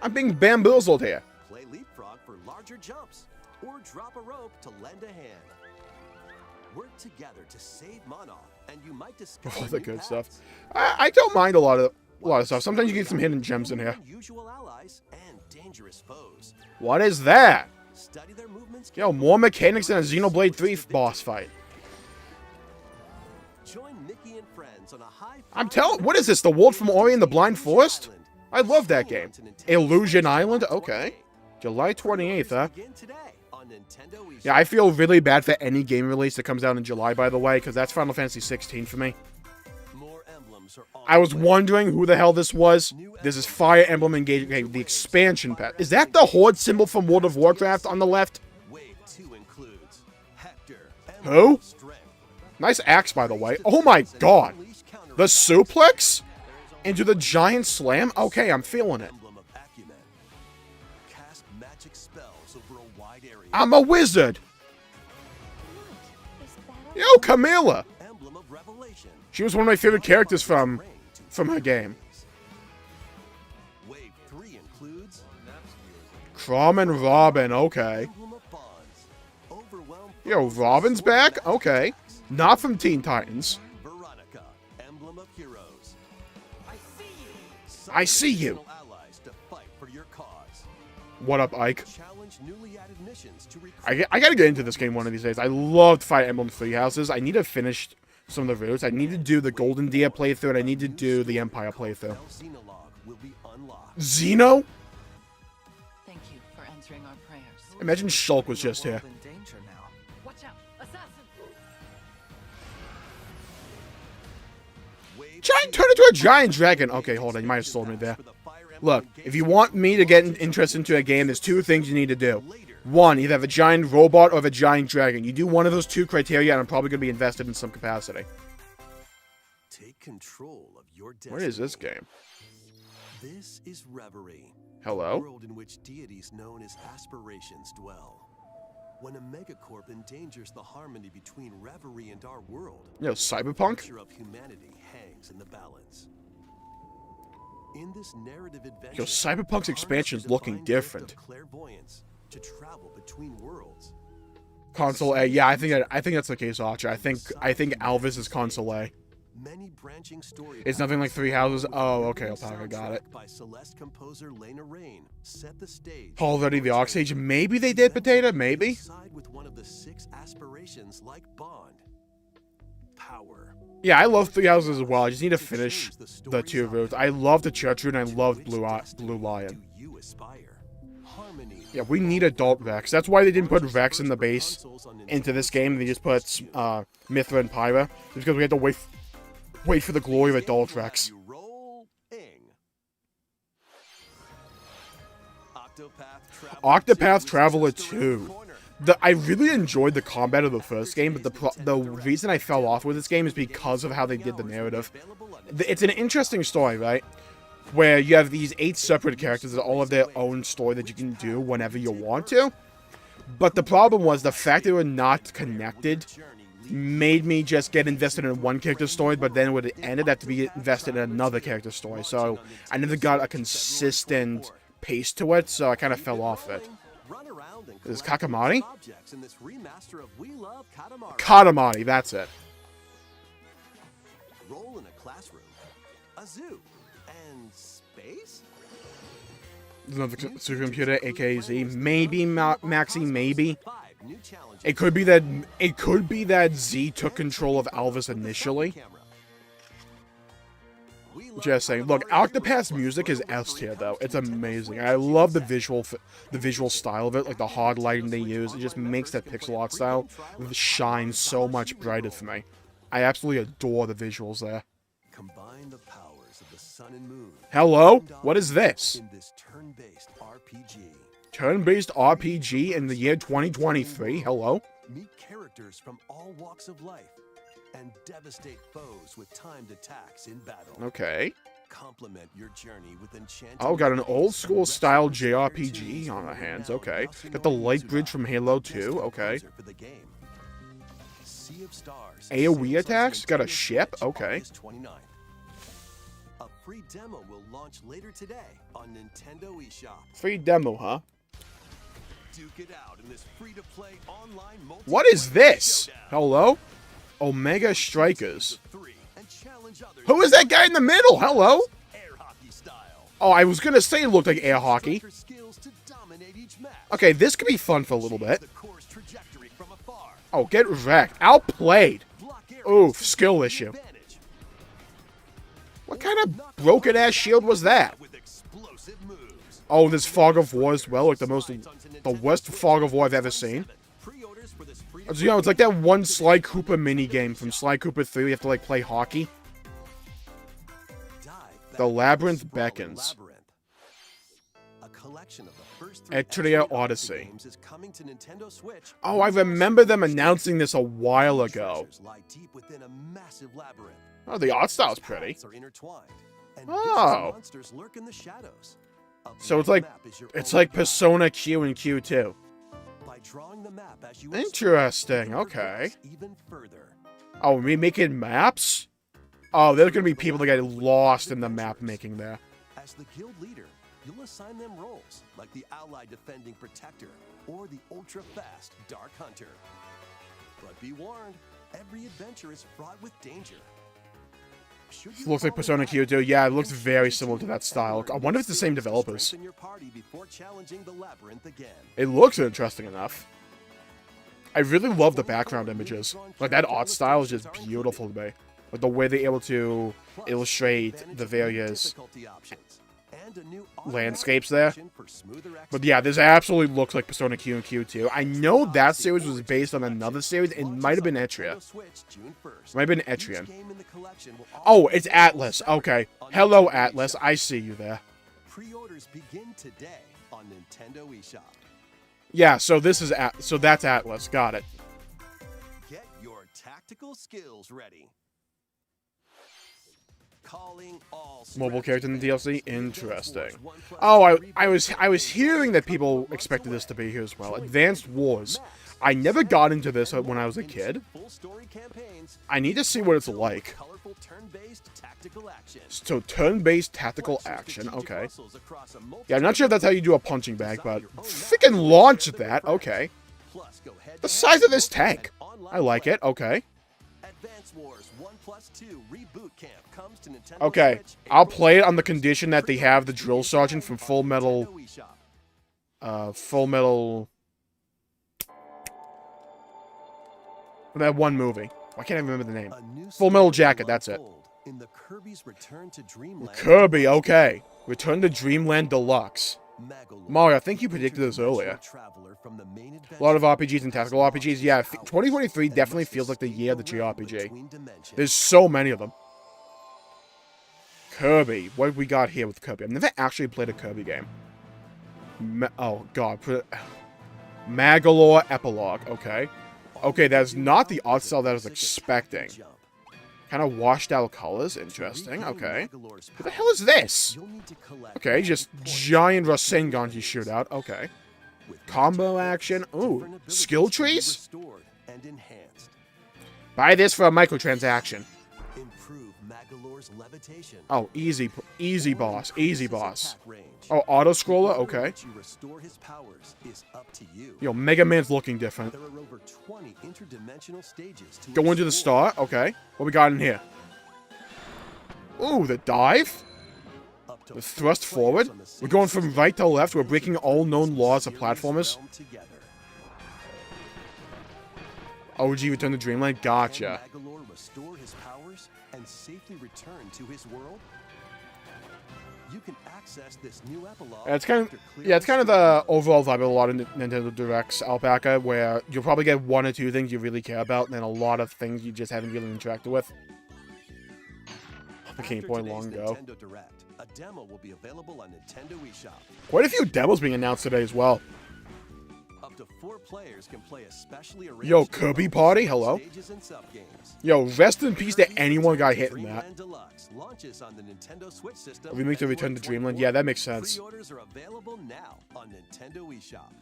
I'm being bamboozled here. Play leapfrog for larger jumps, or drop a rope to lend a hand. Work together to save Monarch, and you might discover all the good stuff. I don't mind a lot of stuff. Sometimes you get some hidden gems in here. Unusual allies and dangerous foes. What is that? Study their movements. Yo, more mechanics than a Xenoblade 3 boss fight. Join Mickey and friends on a high. I'm telling. What is this? The Wolf from Ori and the Blind Forest? I love that game. Illusion Island. Okay. July 28th, huh? Yeah, I feel really bad for any game release that comes out in July, by the way, because that's Final Fantasy 16 for me. More emblem emblems are on I was the way. wondering who the hell this was. This is Fire Emblem Engagement. Okay, the expansion pack. Is that the Horde symbol from World of Warcraft on the left? Wave 2 includes Hector, Who? Emblem of Strength, Nice axe, by the way. Oh my god. The suplex? Into the giant slam? Okay, I'm feeling it. Emblem of Acumen. Cast magic spells over a wide area. I'm a wizard. What? Is that Yo, Camilla. Emblem of Revelation. She was one of my favorite characters from her game. Wave 3 includes Crom and Robin, okay. Emblem of Bonds. Overwhelm Yo, foes Robin's with back? sword Okay. attacks. Not from Teen Titans. Veronica, Emblem of Heroes. I see you. Summon additional allies to fight for your cause. What up, Ike? Challenge newly added missions to recruit. I gotta get into this game one of these days. I loved Fire Emblem Three Houses. I need to finish some of the routes. I need to do the Golden Deer playthrough, and I need to do the Empire playthrough. Xenologue will be unlocked. Xeno? Thank you for answering our prayers. Imagine Shulk was just here. In danger now. Watch out! Assassin! Wave Giant turn into a giant dragon. Okay, hold on. You might have sold me there. for the Fire Emblem Look, if you engagement want me to get interest into a game, there's two things you need to do. One, either have a giant robot or have a giant dragon. You do one of those two criteria, and I'm probably going to be invested in some capacity. Take control of your destiny. What is this game? This is Reverie. A Hello? world in which deities known as aspirations dwell. When a megacorp endangers the harmony between Reverie and our world, Yo, Cyberpunk? the future of humanity hangs in the balance. In this narrative adventure, Yo, Cyberpunk's expansion's harness the looking divine gift different. of clairvoyance to travel between worlds. Console A. Yeah, I think that's the case, Archer. I think Alvis is console A. Many branching story It's nothing like paths, Three Houses. Oh, okay, with Alpaca, got it. soundtrack by Celeste composer Lena Rain set the stage. Already the Oxage. Maybe they did Potato. Maybe. Side with one of the 6 aspirations like Bond. Power. Yeah, I love Three Houses as well. I just need to finish the two routes. I love the Church Route and I love Blue Lion. Do you aspire? Harmony. Yeah, we need adult Rex. That's why they didn't put Rex in the base into this game. They just put Mithra and Pyra. Just because we had to wait for the glory of adult Rex. You roll ing. Octopath Traveler 2. I really enjoyed the combat of the first game, but the reason I fell off with this game is because of how they did the narrative. It's an interesting story, right? Where you have these 8 separate characters that all have their own story that you can do whenever you want to. But the problem was the fact they were not connected made me just get invested in one character's story, but then when it ended, I had to be invested in another character's story. So I never got a consistent pace to it, so I kind of fell off it. Is this Kakamari? Katamari, that's it. Role in a classroom, a zoo, and space? There's another supercomputer, aka Z. Maybe Maxi, maybe. It could be that Z took control of Alvis initially. Just saying. Look, Octopath's music is S tier though. It's amazing. I love the visual style of it, like the hard lighting they use. It just makes that pixel art style shine so much brighter for me. I absolutely adore the visuals there. Combine the powers of the sun and moon. Hello? What is this? In this turn-based RPG. Turn-based RPG in the year 2023? Hello? Meet characters from all walks of life and devastate foes with timed attacks in battle. Okay. Complement your journey with enchanting. Oh, got an old school style JRPG on our hands. Okay. Got the light bridge from Halo 2. Okay. For the game. Sea of Stars. AoE attacks? Got a ship? Okay. August 29th. A free demo will launch later today on Nintendo eShop. Free demo, huh? Duke it out in this free-to-play online multiplayer What is this? showdown. Hello? Omega Strikers. Three, and challenge others Who is that guy in the middle? Hello? air hockey style. Oh, I was gonna say it looked like air hockey. Striker skills to dominate each match. Okay, this could be fun for a little bit. The course trajectory from afar. Oh, get wrecked. Outplayed. Block areas Oof, to skill your issue. advantage. What kind of broken ass shield was that? With explosive moves. Oh, this Fog of War as well, like the worst Fog of War I've ever seen. Pre-orders for this free You know, it's like that one Sly Cooper mini game from Sly Cooper 3. You have to like play hockey. The Labyrinth Beckons. A collection of the first 3 Etria X-Men Odyssey. games is coming to Nintendo Switch. Oh, I remember them announcing this a while ago. Treasures lie deep within a massive labyrinth. Oh, the art style's pretty. Paths are intertwined, and Oh. vicious monsters lurk in the shadows. A So it's blank like map is your it's only like guide. Persona Q and Q2. By drawing the map as you Interesting, explore, you can okay. progress even further. Oh, we making maps? Oh, there's gonna be people that get lost in the map making there. As the guild leader, you'll assign them roles, like the ally defending protector or the ultra-fast dark hunter. But be warned, every adventure is fraught with danger. Should you Looks like fall Persona in battle, Q2. Yeah, it looks use very your similar to that and style. learn I wonder if it's the same skills to developers. strengthen your party before challenging the labyrinth again. It looks interesting enough. I really love the background images. Like, that art style is just beautiful to me. Like, the way they're able to Plus, illustrate advantage the of new various difficulty options and a new landscapes automatic there. function for smoother But yeah, this absolutely looks like Persona Q and Q2. I know that Odyssey series was Origins based on another series. It launches might have been on Etria. Nintendo Switch June 1st. Might have been Each Etrian. game in the collection will Oh, also it's be available Atlas. separately Okay. on Hello, Nintendo Atlas. eShop. I see you there. Pre-orders begin today on Nintendo eShop. Yeah, so this is so that's Atlas. Got it. Get your tactical skills ready. Calling all Mobile Scratch character in the fans. DLC. Advance Interesting. Wars 1+2 Oh, I reboot was hearing that people expected this to be here as well. Advanced Wars. I never got into this when I was a kid. Full story campaigns. I need to see what it's like. Colorful turn-based tactical action. So turn-based tactical Plus, use action. strategic Okay. puzzles across a Yeah, I'm not sure if that's how you do a punching bag, Design but your own freaking map launch and share that. them with Okay. Plus, go head The to size head of this with tank. an online I like play. it. Okay. Advance Wars 1+2 Reboot Camp comes to Nintendo Okay. Switch I'll April play it on the 7th. condition that they have the drill sergeant from Full Metal. Nintendo eShop. Full Metal. That one movie. Why can't I remember the name? A new Full Metal story Jacket, will that's it. unfold in the Kirby's Return to Dreamland. Kirby, okay. Return to Dreamland Deluxe. Magalore, Mario, I think you predicted this earlier. traveler from the main A lot of adventure RPGs and tactical RPGs. Yeah, 2023 and definitely must feels like the escape year of the the realm JRPG. between dimensions. There's so many of them. Kirby. What have we got here with Kirby? I've never actually played a Kirby game. Oh, God. Magalore Epilogue. Okay. Okay, that's not the art style that I was expecting. Kind of washed out colors. Interesting. Okay. Who the hell is this? Okay, just giant Rasengan you shoot out. Okay. Combo action. Ooh, skill trees? Buy this for a microtransaction. Improve Magalore's levitation. Oh, easy boss. Easy boss. Attack range. Oh, auto-scroller? The order in Okay. which you restore his powers is up to you. Yo, Mega Man's looking different. There are over 20 interdimensional stages to Go into the explore. star. Okay. What we got in here? Ooh, the dive? Up to The 4 thrust players forward? on the We're same going from system right to left. We're can breaking all known laws of experience platformers. realm together. OG Return to Dreamland. Gotcha. Can Magalore restore his powers and safely return to his world? You can access this new epilogue. It's kind of, after yeah, it's kind of clearing the overall vibe of a lot of Nintendo Directs, Alpaca, where you'll probably get one or two things you really care about, and then a lot of things you just haven't really interacted with. The Game After Boy today's long ago. Nintendo Direct, a demo will be available on Nintendo eShop. Quite a few demos being announced today as well. Up to 4 players can play a specially arranged Yo, Kirby demo, Party? Hello? stages and sub-games. Yo, rest in peace to Kirby's anyone got Return hit to in that. Dreamland Deluxe launches on the Nintendo Switch system. A remake to Return to Dreamland? Yeah, that makes sense. Pre-orders are available now on Nintendo eShop.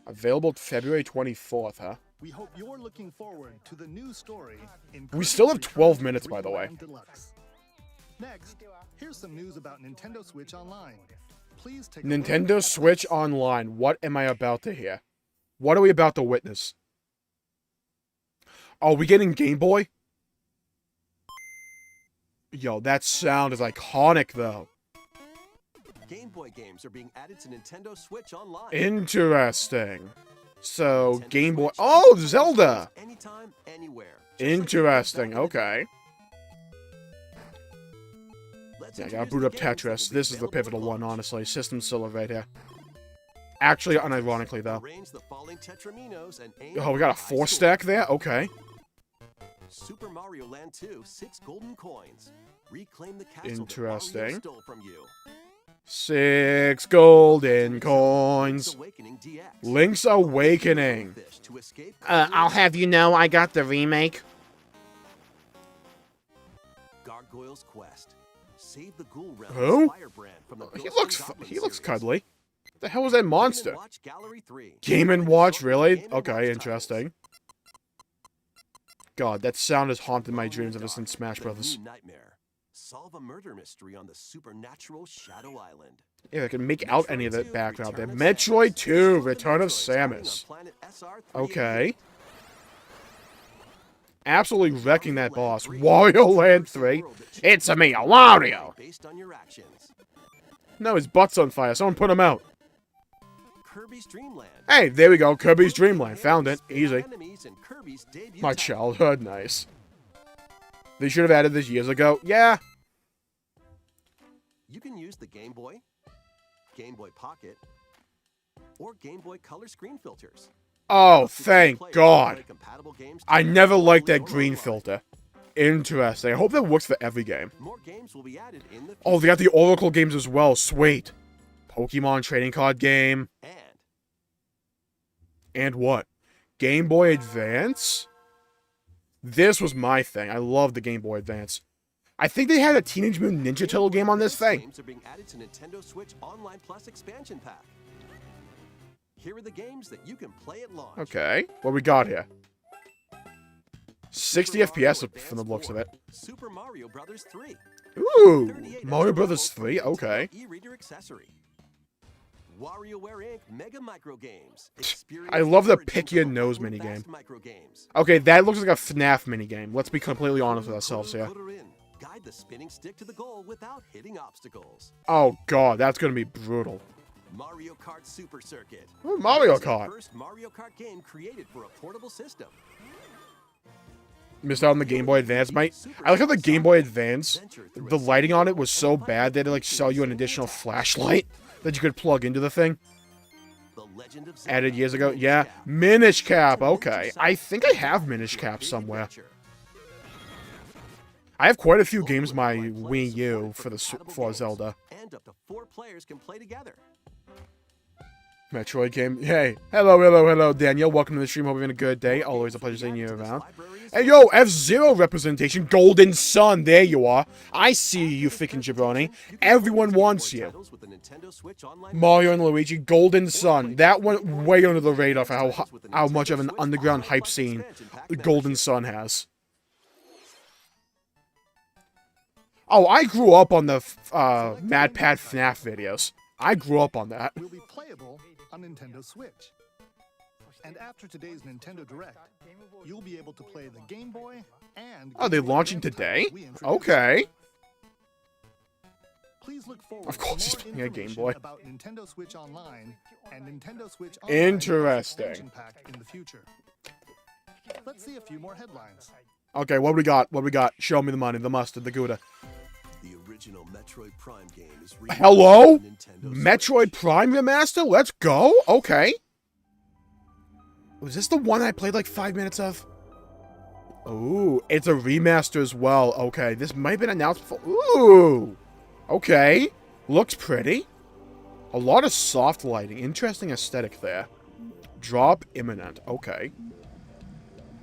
Available February 24th, huh? We hope you're looking forward to the new story in We still have Kirby's 12 Return to minutes, by the way. Dreamland Deluxe. Next, here's some news about Nintendo Switch Online. Please take a look Nintendo at Switch Online. What am I about to hear? What are we about to witness? Oh, we getting Game Boy? Yo, that sound is iconic, though. Game Boy games are being added to Nintendo Switch Online. Interesting. So, Nintendo Game Boy... Switch Oh, can play Zelda! games anytime, anywhere. Just like Interesting, Zelda. okay. Let's Yeah, I gotta introduce boot the up games that will Tetris. be This is the available pivotal at one, launch. honestly. System Seller right here. Actually, unironically, though. Arrange the falling Tetraminos and aim Oh, we got a for high 4-stack scores. there? Okay. Super Mario Land 2, 6 golden coins. Reclaim the castle that Interesting. Mario stole from you. 6 golden coins. Awakening DX. Link's Awakening. Fish to escape I'll have you know I got the remake. Gargoyle's Quest. Save the ghoul realm Who? Firebrand from the He Ghosts looks and Goblins he looks series. cuddly. What the hell was that monster? Game & Watch Gallery 3. Game & Watch, really? Game & Okay, Watch interesting. God, that sound has haunted my dreams ever since Smash The Brothers. New Nightmare. Solve a murder mystery on the supernatural Shadow Island. Yeah, I can make out any of that Metroid 2, background there. Return of Metroid Samus. 2, Solve the Return of Metroid starting Samus. on planet SR388. Okay. Absolutely wrecking that boss. Wario Land 3. It's a me, a Wario! Based on your actions. No, his butt's on fire. Someone put him out. Kirby's Dream Land. Hey, there we go. Kirby's Dream Land. Found it. Easy. Enemies in Kirby's debut My title. childhood. Nice. They should have added this years ago. Yeah. You can use the Game Boy, Game Boy Pocket, or Game Boy Color screen filters. Oh, Up to 2 thank players God. play compatible games I together never liked only that green online. filter. Interesting. I hope that works for every game. More games will be added in the Oh, they got the Oracle games as well. Sweet. Pokemon trading card game. And what? Game Boy Advance? This was my thing. I love the Game Boy Advance. I think they had a Teenage Mutant Ninja Turtle game on this thing. Games are being added to Nintendo Switch Online Plus expansion pack. Here are the games that you can play at launch. Okay. What we got here? 60 Super Mario FPS Advance from the looks of 4, it. Super Mario Brothers 3. Ooh. 38 Mario extra Brothers levels for 3? retail Okay. E-reader accessory. WarioWare Inc. Mega Micro Games. I love the Experience pick your origin nose from minigame. Fast Micro Games. Okay, that looks like a FNAF minigame. Let's be completely honest with ourselves here. Coder in. Guide the spinning stick to the goal without hitting obstacles. Oh god, that's gonna be brutal. Mario Kart Super Circuit. Ooh, Mario This is the Kart. First Mario Kart game created for a portable system. Missed out on the Game Boy Advance, mate. I like how the Game Boy Advance, the lighting on it was so bad they had to like sell you an additional flashlight that you could plug into the thing. The Legend of Zelda Added years ago. Minish Yeah, Cap. Minish Cap. It's a Okay, miniature I size think I have version Minish of Cap creative somewhere. adventure. I have quite a few games Mobile my Wi-Fi play Wii U supported for the compatible for games, Zelda. And up to 4 players can play together. Metroid game. Hey, hello, Daniel. Welcome to the stream. Hope you're having a good day. Always a pleasure seeing you around. Hey, yo, F-Zero representation. Golden Sun. There you are. I see you, freaking jabroni. Everyone wants you. Mario and Luigi, Golden Sun. That went way under the radar for how much of an underground hype scene the Golden Sun has. Oh, I grew up on the Mad Pat FNAF videos. I grew up on that. Will be playable on Nintendo Switch. And after today's Nintendo Direct, you'll be able to play the Game Boy and Are they Game Boy launching Advance today? titles we introduced. Okay. Please look forward Of course to he's more playing a Game information Boy. about Nintendo Switch Online and Nintendo Switch Online Interesting. expansion pack in the future. Let's see a few more headlines. Okay, what we got? What we got? Show me the money, the mustard, the Gouda. The original Metroid Prime game is Hello? on Nintendo Metroid Switch. Prime Remaster? Let's go? Okay. Was this the one I played like 5 minutes of? Ooh, it's a remaster as well. Okay, this might have been announced before. Ooh. Okay. Looks pretty. A lot of soft lighting. Interesting aesthetic there. Drop imminent. Okay.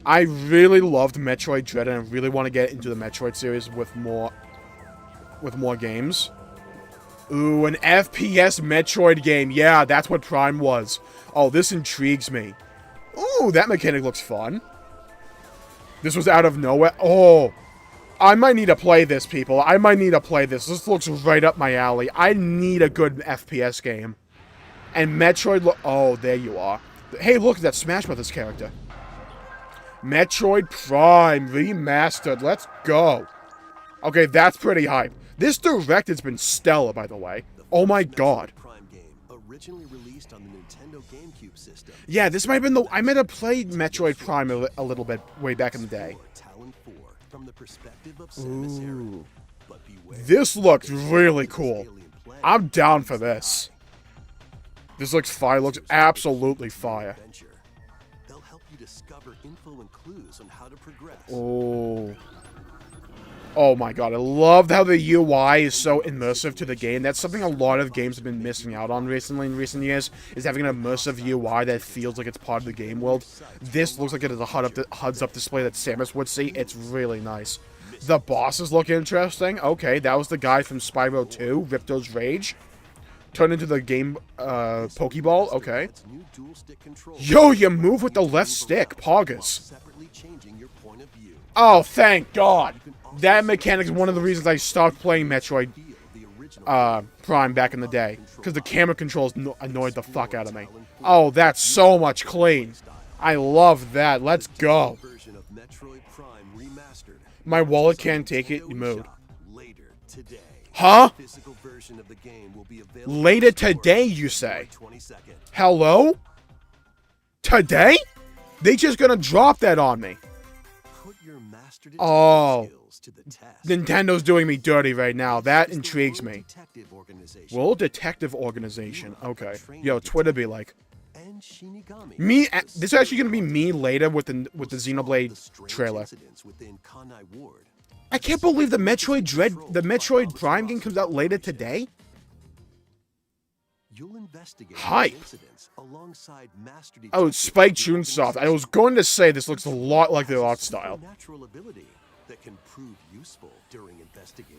I really loved Metroid Dread, and I really want to get into the Metroid series with more games. Ooh, an FPS Metroid game. Yeah, that's what Prime was. Oh, this intrigues me. Ooh, that mechanic looks fun. This was out of nowhere. Oh, I might need to play this, people. I might need to play this. This looks right up my alley. I need a good FPS game. And Metroid... Oh, there you are. Hey, look at that Smash Brothers character. Metroid Prime Remastered. Let's go. Okay, that's pretty hype. This Direct has been stellar, by the way. Oh my god. Prime game, originally released on the Nintendo GameCube system. Yeah, this might have been the... I might have played Metroid Prime a little bit way back in the day. Talon 4, from the perspective of Samus Aran. Ooh. But beware, This looks really cool. alien planet I'm down is for this. high. This looks fire. Looks absolutely fire. Adventure. They'll help you discover info and clues on how to progress. Oh. Oh my god, I love how the UI is so immersive to the game. That's something a lot of games have been missing out on recently in recent years, is having an immersive UI that feels like it's part of the game world. This looks like it is a HUDs-up display that Samus would see. It's really nice. The bosses look interesting. Okay, that was the guy from Spyro 2, Ripto's Rage. Turned into the game, Pokeball. Okay. Yo, you move with the left stick. Poggers. Oh, thank God. That mechanic is one of the reasons I stopped playing Metroid Prime back in the day. Because the camera controls annoyed the fuck out of me. Oh, that's so much clean. I love that. Let's go. My wallet can't take it. Mode. Huh? Later today, you say? Hello? Today? They just gonna drop that on me. Oh. Nintendo doing me dirty right now. That intrigues me. World Detective Organization. Okay. Yo, Twitter be like, me. This is actually gonna be me later with the Xenoblade trailer. I can't believe the Metroid Prime game comes out later today. Hype. Oh, it's Spike Chunsoft. I was going to say this looks a lot like their art style.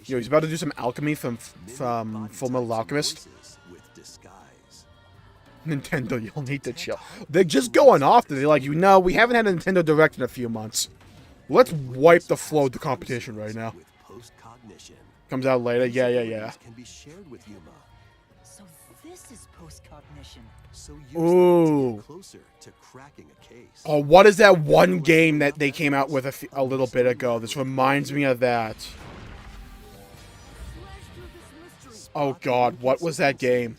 Yo, he's about to do some alchemy from Fullmetal Alchemist. Nintendo, you'll need to chill. They're just going off. They're like, you know, we haven't had a Nintendo Direct in a few months. Let's wipe the flow of the competition right now. Comes out later. Yeah. So this is post-cognition. Ooh. Oh, what is that one game that they came out with a little bit ago? This reminds me of that. Oh God, what was that game?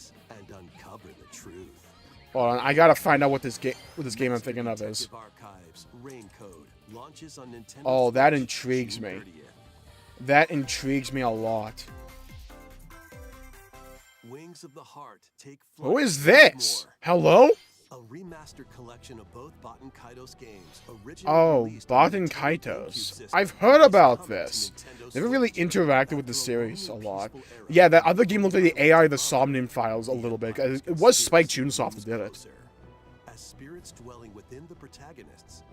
Hold on, I gotta find out what this game I'm thinking of is. Oh, that intrigues me. That intrigues me a lot. Wings of the Heart take Who is this? Hello? A remastered collection of both Baten Kaitos games. Oh, Baten Kaitos. I've heard about this. Never really interacted with the series a lot. Yeah, that other game looked like the AI of the Somnium Files a little bit. It was Spike Chunsoft that did it. As spirits dwelling within the protagonists.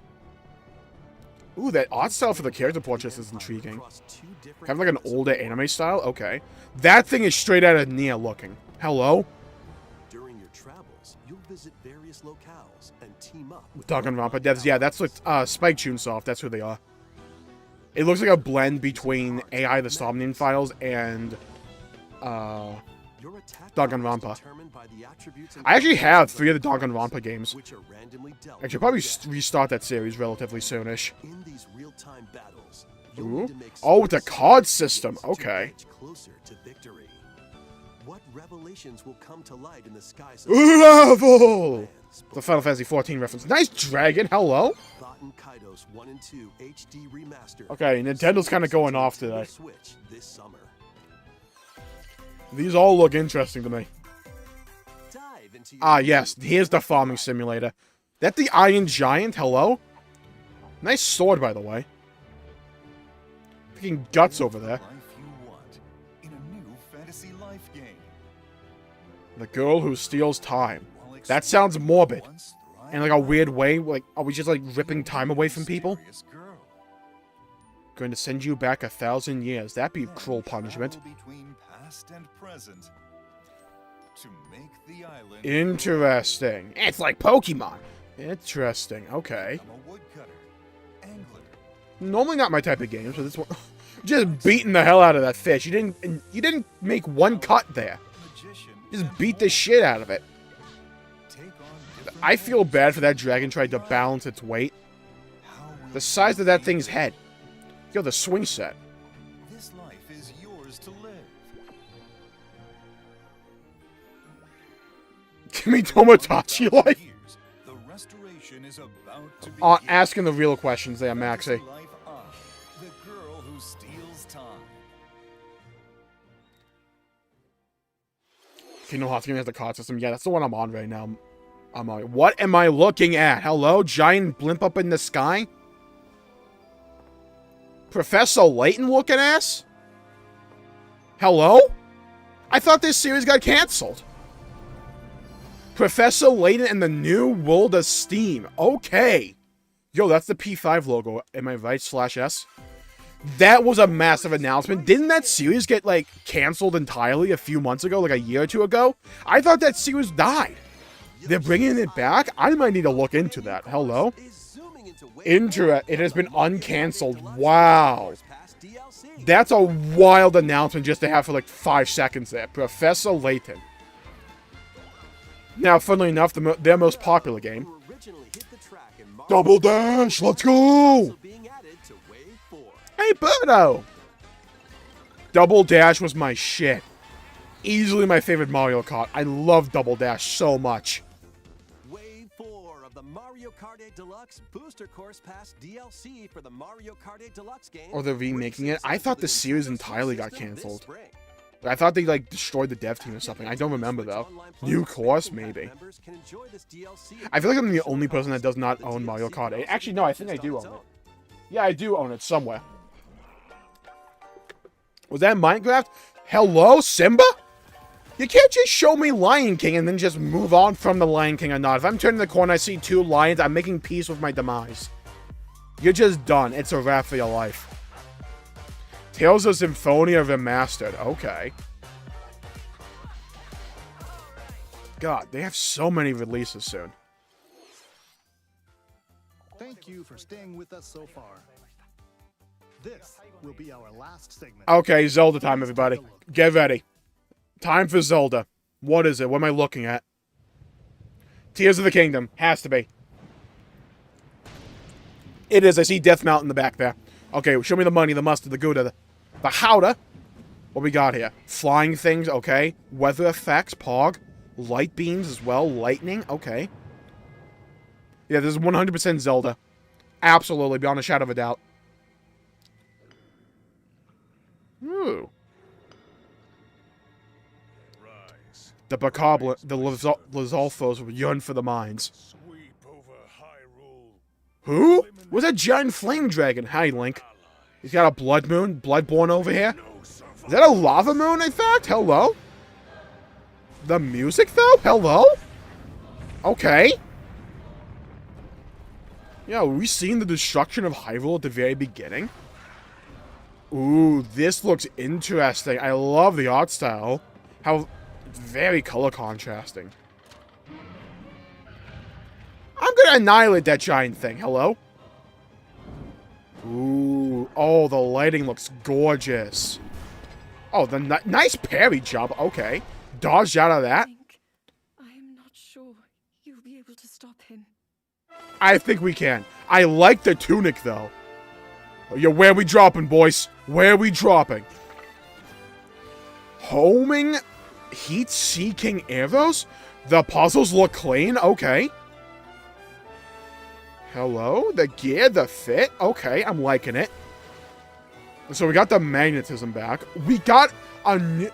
Ooh, that art style for the character portraits is intriguing. Kind of like an older anime style? Okay. That thing is straight out of Nia looking. Hello? During your travels, you'll visit various locales and team up with Danganronpa devs. Yeah, that's like Spike Chunsoft. That's who they are. It looks like a blend between AI the Somnium Files and Danganronpa. I actually have 3 of the Danganronpa games. I should probably restart that series relatively soonish. Ooh. Oh, with the card system. Okay. What revelations will come to light in the skies? Level! The Final Fantasy XIV reference. Nice dragon. Hello? Okay, Nintendo's kind of going off today. These all look interesting to me. Ah, yes. Here's the farming simulator. That the Iron Giant? Hello? Nice sword, by the way. Freaking guts over there. The girl who steals time. That sounds morbid. In like a weird way. Like, are we just like ripping time away from people? Going to send you back 1,000 years. That'd be a cruel punishment. Interesting. It's like Pokemon. Interesting. Okay. Normally not my type of game, so this one just beating the hell out of that fish. You didn't make one cut there. Just beat the shit out of it. I feel bad for that dragon trying to balance its weight. The size of that thing's head. Yo, the swing set. This life is yours to live. Give me Tomodachi life. The restoration is about to begin. Asking the real questions there, Maxie. The girl who steals time. Kingdom Hearts game has the card system. Yeah, that's the one I'm on right now. I'm on. What am I looking at? Hello? Giant blimp up in the sky? Professor Layton looking ass? Hello? I thought this series got cancelled. Professor Layton and the new World of Steam. Okay. Yo, that's the P5 logo. Am I right? /S? That was a massive announcement. Didn't that series get, like, cancelled entirely a few months ago? Like, a year or two ago? I thought that series died. They're bringing it back? I might need to look into that. Hello? It has been uncancelled. Wow. That's a wild announcement just to have for, like, 5 seconds there. Professor Layton. Now, funnily enough, their most popular game. Double Dash! Let's go! Hey, Birdo! Double Dash was my shit. Easily my favorite Mario Kart. I love Double Dash so much. Wave 4 of the Mario Kart 8 Deluxe Booster Course Pass DLC for the Mario Kart 8 Deluxe game. Or they're remaking it. I thought the series entirely got cancelled. I thought they, like, destroyed the dev team or something. I don't remember, though. New course? Maybe. I feel like I'm the only person that does not own Mario Kart 8. Actually, no, I think I do own it. Yeah, I do own it somewhere. Was that Minecraft? Hello, Simba? You can't just show me Lion King and then just move on from the Lion King or not. If I'm turning the corner, I see 2 lions, I'm making peace with my demise. You're just done. It's a wrap for your life. Tales of Symphonia Remastered. Okay. God, they have so many releases soon. Thank you for staying with us so far. This will be our last segment. Okay, Zelda time, everybody. Get ready. Time for Zelda. What is it? What am I looking at? Tears of the Kingdom. Has to be. It is. I see Death Mountain in the back there. Okay, show me the money, the mustard, the gouda, the howdah. What we got here? Flying things, okay. Weather effects, Pog. Light beams as well, lightning, okay. Yeah, this is 100% Zelda. Absolutely, beyond a shadow of a doubt. Ooh. The Bacabla, the Lizalfos yearn for the mines. Who? Was that giant flame dragon? Hi, Link. He's got a blood moon, Bloodborne over here. Is that a lava moon, in fact? Hello? The music, though? Hello? Okay. Yeah, we seen the destruction of Hyrule at the very beginning? Ooh, this looks interesting. I love the art style. How very color contrasting. I'm gonna annihilate that giant thing. Hello? Ooh. Oh, the lighting looks gorgeous. Oh, the nice parry jump. Okay. Dodged out of that. I am not sure you'll be able to stop him. I think we can. I like the tunic, though. Oh, yeah, where we dropping, boys? Where we dropping? Homing heat-seeking arrows? The puzzles look clean? Okay. Hello? The gear, the fit? Okay, I'm liking it. So we got the magnetism back. We got a new...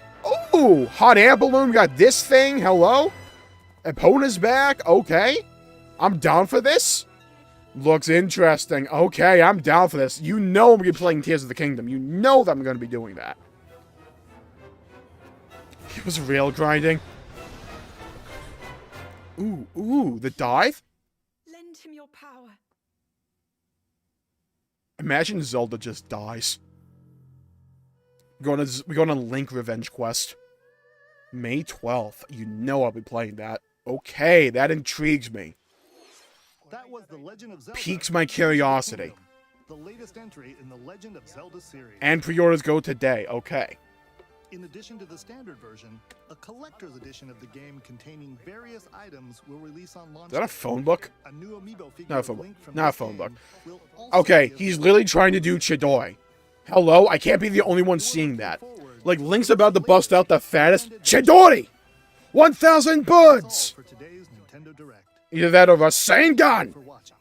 Ooh! Hot air balloon. We got this thing. Hello? Epona's back. Okay. I'm down for this. Looks interesting. Okay, I'm down for this. You know I'm going to be playing Tears of the Kingdom. You know that I'm going to be doing that. It was rail grinding. Ooh, the dive? Lend him your power. Imagine Zelda just dies. We're going on Link Revenge Quest. May 12th. You know I'll be playing that. Okay, that intrigues me. That was the Legend of Zelda. Piques my curiosity. The latest entry in the Legend of Zelda series. And pre-orders go today. Okay. In addition to the standard version, a collector's edition of the game containing various items will release on launch. Is that a phone book? A new amiibo figure Not a phone book. Link from Not a this phone book. game will also Okay, be he's available. literally trying to do Chidori. Hello? I can't be the only one seeing that. Like, Link's about to bust out the fattest Chidori! 1,000 birds! For today's Nintendo Direct. Either that or a Rasengan! For watching.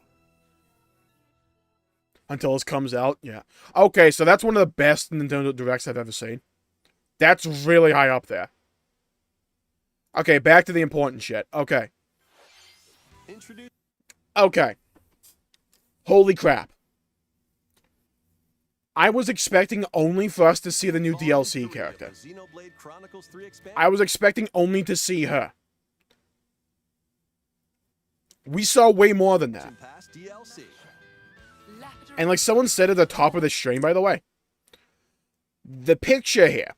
Until this comes out, yeah. Okay, so that's one of the best Nintendo Directs I've ever seen. That's really high up there. Okay, back to the important shit. Okay. Okay. Holy crap. I was expecting only for us to see the new DLC character. I was expecting only to see her. We saw way more than that. And like someone said at the top of the stream, by the way, the picture here,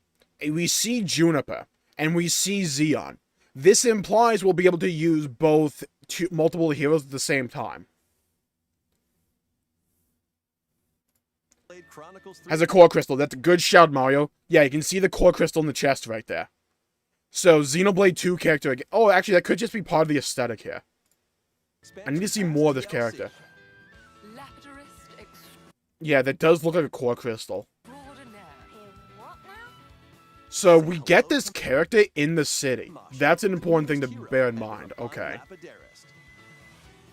we see Juniper and we see Xeon. This implies we'll be able to use both multiple heroes at the same time. Has a core crystal. That's a good shout, Mario. Yeah, you can see the core crystal in the chest right there. So, Xenoblade 2 character again. Oh, actually, that could just be part of the aesthetic here. I need to see more of this character. Yeah, that does look like a core crystal. So, we get this character in the city. That's an important thing to bear in mind. Okay.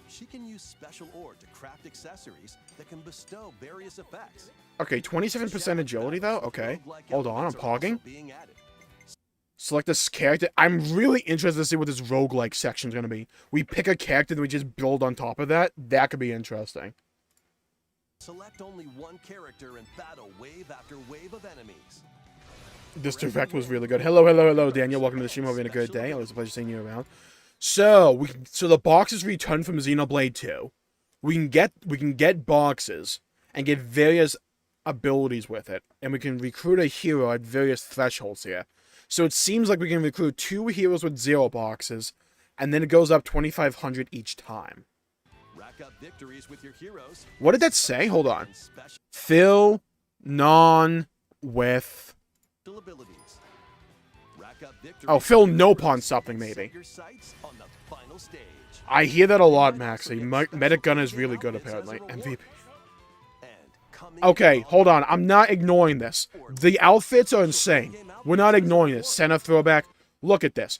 She can use special ore to craft accessories that can bestow various effects. Okay, 27% agility though? Okay. Hold on, I'm pausing. Select this character. I'm really interested to see what this roguelike section is going to be. We pick a character and we just build on top of that. That could be interesting. Select only one character and battle wave after wave of enemies. This direct was really good. Hello, hello, hello, Daniel. Welcome to the stream. Hope you're having a good day. Always a pleasure seeing you around. So the boxes return from Xenoblade 2. We can get boxes and get various abilities with it, and we can recruit a hero at various thresholds here. So it seems like we can recruit 2 heroes with 0 boxes, and then it goes up 2,500 each time. Rack up victories with your heroes. What did that say? Hold on. Fill non with. Oh, fill nope on something maybe. I hear that a lot, Maxie. Medic Gunner is really good apparently. MVP. Okay, hold on. I'm not ignoring this. The outfits are insane. We're not ignoring this. Center throwback. Look at this.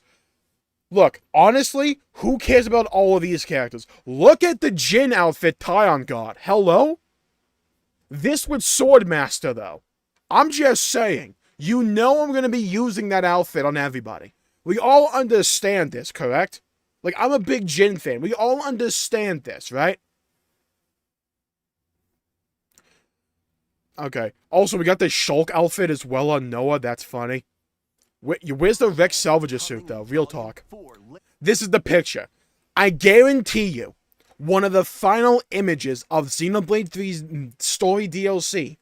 Look, honestly, who cares about all of these characters? Look at the Jin outfit Tyon got. Hello? This with Swordmaster, though. I'm just saying. You know I'm going to be using that outfit on everybody. We all understand this, correct? Like, I'm a big Jin fan. We all understand this, right? Okay. Also, we got the Shulk outfit as well on Noah. That's funny. Where's the Rex Salvager suit, though? Real talk. This is the picture. I guarantee you, one of the final images of Xenoblade 3's story DLC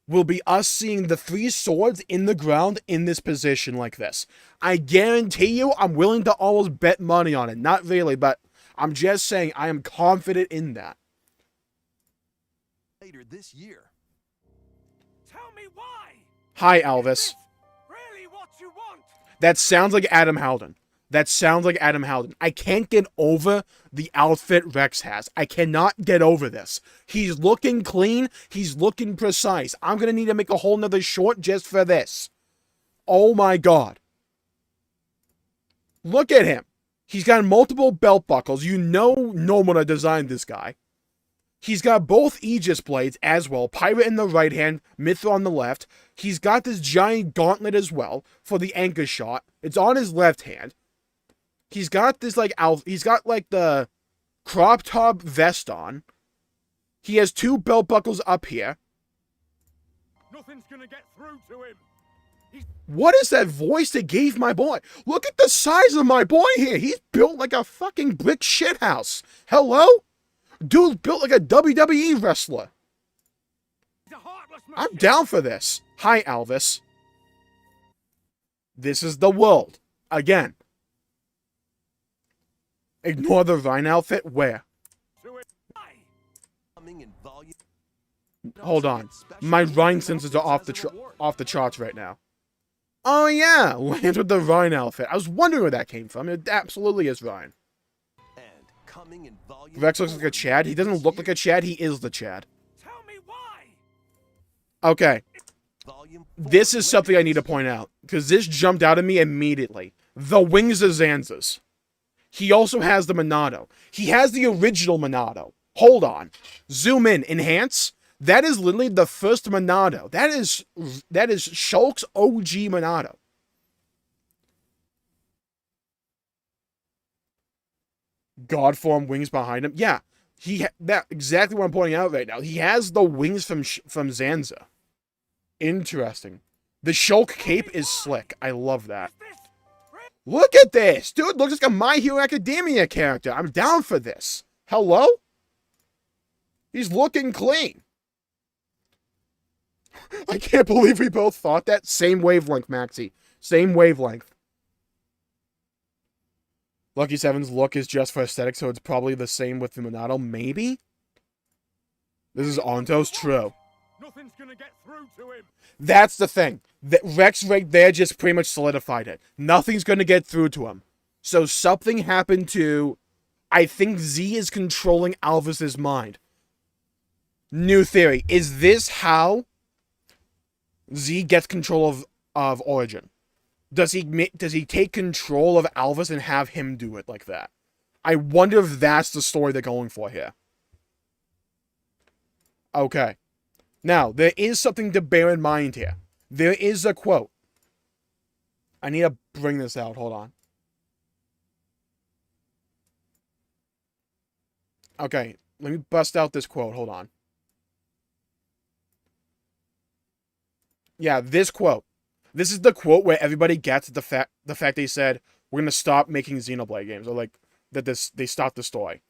will be us seeing the 3 swords in the ground in this position like this. I guarantee you, I'm willing to almost bet money on it. Not really, but I'm just saying I am confident in that. Later this year. Tell me why. Hi, Elvis. Really what you want? That sounds like Adam Howden. That sounds like Adam Howden. I can't get over the outfit Rex has. I cannot get over this. He's looking clean. He's looking precise. I'm going to need to make a whole nother short just for this. Oh my god. Look at him. He's got multiple belt buckles. You know Nomura designed this guy. He's got both Aegis blades as well. Pirate in the right hand, Mithra on the left. He's got this giant gauntlet as well for the anchor shot. It's on his left hand. He's got this he's got like the crop top vest on. He has 2 belt buckles up here. Nothing's gonna get through to him. What is that voice they gave my boy? Look at the size of my boy here. He's built like a fucking brick shithouse. Hello? Dude built like a WWE wrestler. I'm down for this. Hi, Elvis. This is the world. Again. Ignore the Rhine outfit. Where? Hold on. My Rhine senses are off the charts right now. Oh yeah, lands with the Rhine outfit. I was wondering where that came from. It absolutely is Rhine. Rex looks like a Chad. He doesn't look like a Chad. He is the Chad. Tell me why. Okay. This is something I need to point out, because this jumped out at me immediately. The wings of Zanzas. He also has the Monado. He has the original Monado. Hold on. Zoom in. Enhance. That is literally the first Monado. That is Shulk's OG Monado. Godform wings behind him. Yeah. That exactly what I'm pointing out right now. He has the wings from Zanza. Interesting. The Shulk cape is slick. I love that. Look at this! Dude, looks like a My Hero Academia character. I'm down for this. Hello? He's looking clean. I can't believe we both thought that. Same wavelength, Maxie. Same wavelength. Lucky Seven's look is just for aesthetics, so it's probably the same with the Monado. Maybe? This is Onto's true. Nothing's gonna get through to him. That's the thing. Rex right there just pretty much solidified it. Nothing's going to get through to him. So something happened to... I think Z is controlling Alvis's mind. New theory. Is this how Z gets control of Origin? Does he take control of Alvis and have him do it like that? I wonder if that's the story they're going for here. Okay. Now, there is something to bear in mind here. There is a quote. I need to bring this out. Hold on. Okay, let me bust out this quote. Hold on. Yeah, this quote. This is the quote where everybody gets the fact they said, we're going to stop making Xenoblade games. Or like, that they stopped the story.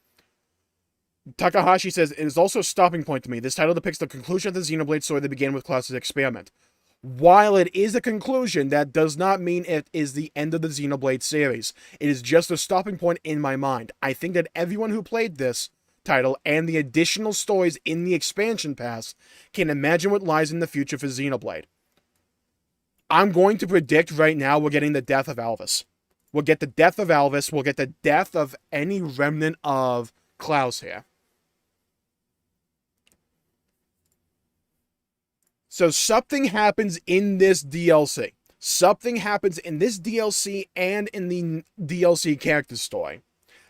Takahashi says, it is also a stopping point to me. This title depicts the conclusion of the Xenoblade story that began with Klaus's experiment. While it is a conclusion, that does not mean it is the end of the Xenoblade series. It is just a stopping point in my mind. I think that everyone who played this title and the additional stories in the expansion pass can imagine what lies in the future for Xenoblade. I'm going to predict right now we're getting the death of Alvis. We'll get the death of Alvis. We'll get the death of any remnant of Klaus here. So something happens in this DLC. Something happens in this DLC and in the DLC character story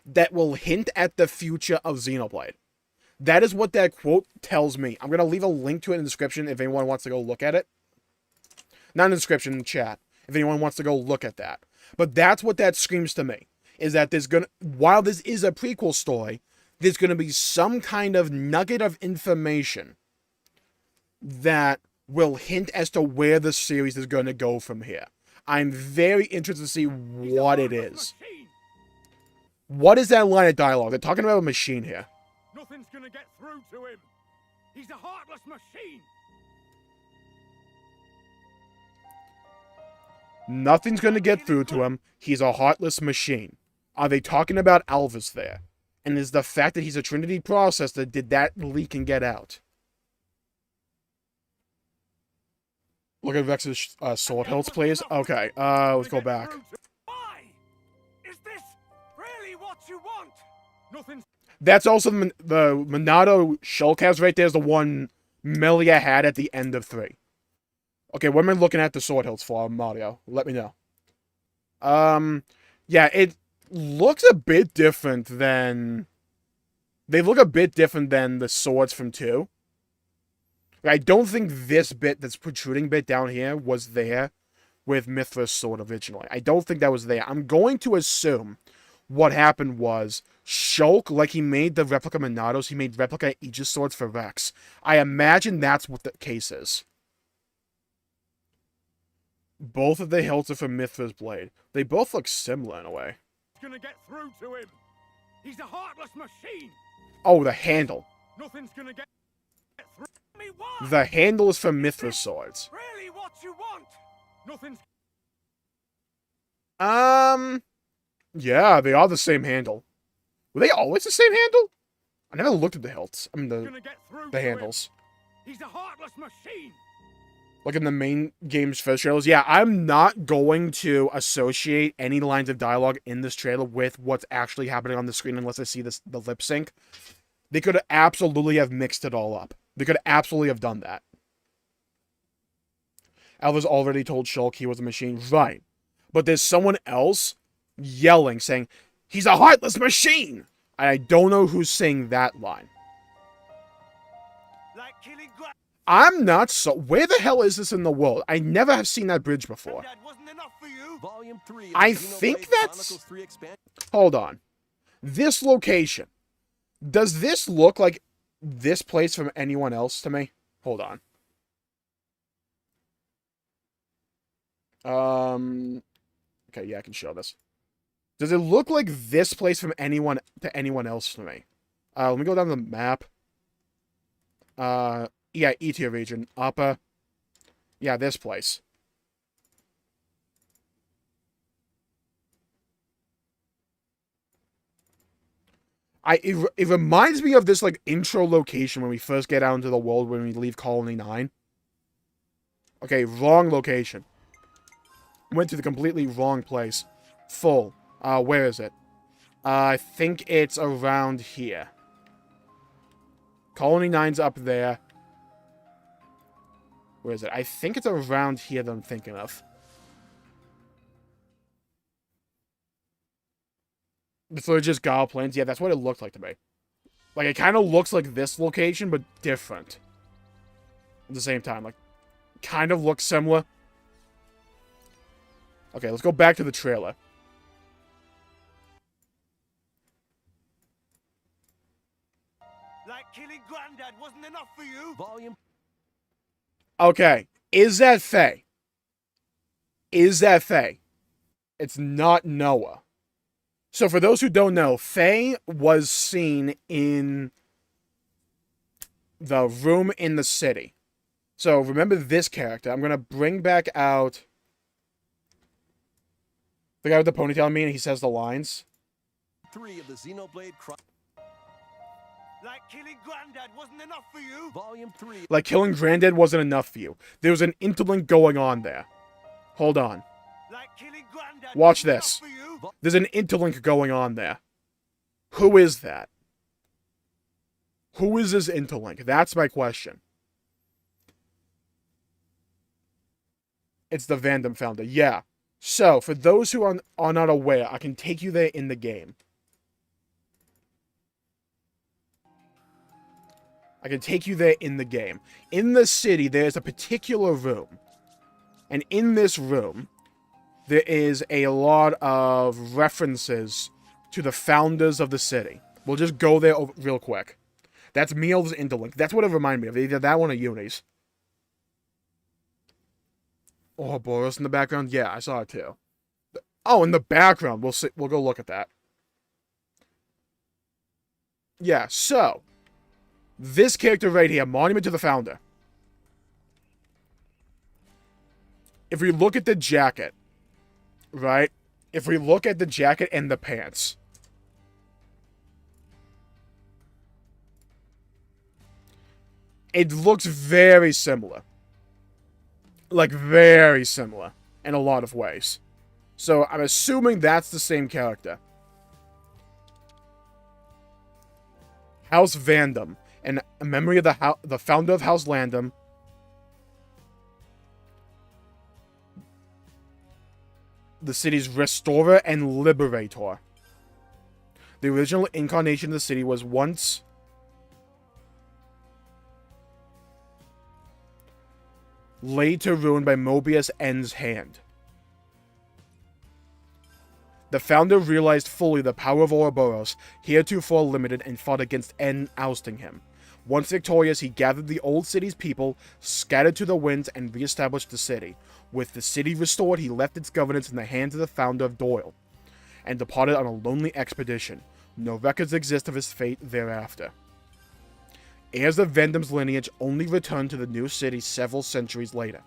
that will hint at the future of Xenoblade. That is what that quote tells me. I'm going to leave a link to it in the description if anyone wants to go look at it. Not in the description, in the chat. If anyone wants to go look at that. But that's what that screams to me. Is that while this is a prequel story, there's going to be some kind of nugget of information that will hint as to where the series is going to go from here. I'm very interested to see what it is. What is that line of dialogue? They're talking about a machine here. Nothing's gonna get through to him. He's a heartless machine. Nothing's going to get through to him. He's a heartless machine. Are they talking about Alvis there? And is the fact that he's a Trinity processor, did that leak and get out? Look at Vex's sword hilts, please. Okay, let's go back. Why? Is this really what you want? Nothing's... That's also the Monado Shulk has right there is the one Melia had at the end of 3. Okay, what am I looking at the sword hilts for, Mario? Let me know. Yeah, it looks a bit different than... They look a bit different than the swords from 2. I don't think this bit, this protruding bit down here, was there with Mithra's sword originally. I don't think that was there. I'm going to assume what happened was Shulk, like he made the replica Monados, he made replica Aegis swords for Rex. I imagine that's what the case is. Both of the hilts are from Mithra's blade. They both look similar in a way. Gonna get through to him. He's a heartless machine. Oh, the handle. Nothing's gonna get through. The handle is from Mithra's swords. Really what you want? Nothing's... Yeah, they are the same handle. Were they always the same handle? I never looked at the hilts. I mean, the handles. He's a heartless machine. Like in the main game's first trailers. Yeah, I'm not going to associate any lines of dialogue in this trailer with what's actually happening on the screen unless I see the lip sync. They could absolutely have mixed it all up. They could absolutely have done that. Alvis already told Shulk he was a machine. Right. But there's someone else yelling, saying, he's a heartless machine! And I don't know who's saying that line. Like killing I'm not so... Where the hell is this in the world? I never have seen that bridge before. Volume 3 I think that's... Hold on. This location. Does this look like this place from anyone else to me? Hold on. Okay, yeah, I can show this. Does it look like this place from anyone to anyone else to me? Let me go down the map. Yeah, E tier region. Upper. Yeah, this place. It reminds me of this, like, intro location when we first get out into the world when we leave Colony 9. Okay, wrong location. Went to the completely wrong place. Full. Where is it? I think it's around here. Colony 9's up there. Where is it? I think it's around here that I'm thinking of. It's literally just Gao Plains. Yeah, that's what it looked like to me. Like, it kind of looks like this location, but different. At the same time. Like, kind of looks similar. Okay, let's go back to the trailer. Like killing Granddad wasn't enough for you? Volume. Okay, is that Faye? Is that Faye? It's not Noah. So for those who don't know, Faye was seen in the room in the city. So remember this character. I'm going to bring back out the guy with the ponytail on me, and he says the lines. 3 of the XENOBLADE Like killing Granddad wasn't enough for you? Volume 3. Like killing Granddad wasn't enough for you. There was an interlink going on there. Hold on. Like killing Granddad Watch wasn't this. enough for you? There's an interlink going on there. Who is that? Who is this interlink? That's my question. It's the Vandom founder. Yeah. So, for those who are not aware, I can take you there in the game. I can take you there in the game. In the city, there's a particular room. And in this room, there is a lot of references to the founders of the city. We'll just go there real quick. That's Meal's interlink. That's what it reminded me of. Either that one or Uni's. Oh, Boros in the background? Yeah, I saw it too. Oh, in the background. We'll see. We'll go look at that. Yeah, so. This character right here, Monument to the Founder. If we look at the jacket, right? If we look at the jacket and the pants. It looks very similar. Like, very similar. In a lot of ways. So, I'm assuming that's the same character. House Vandom. And a memory of the founder of House Landom. The city's restorer and liberator. The original incarnation of the city was once laid to ruin by Mobius N's hand. The founder realized fully the power of Ouroboros, heretofore limited, and fought against N, ousting him. Once victorious, he gathered the old city's people, scattered to the winds, and re-established the city. With the city restored, he left its governance in the hands of the founder of Doyle, and departed on a lonely expedition. No records exist of his fate thereafter. Heirs of Vendom's lineage only returned to the new city several centuries later.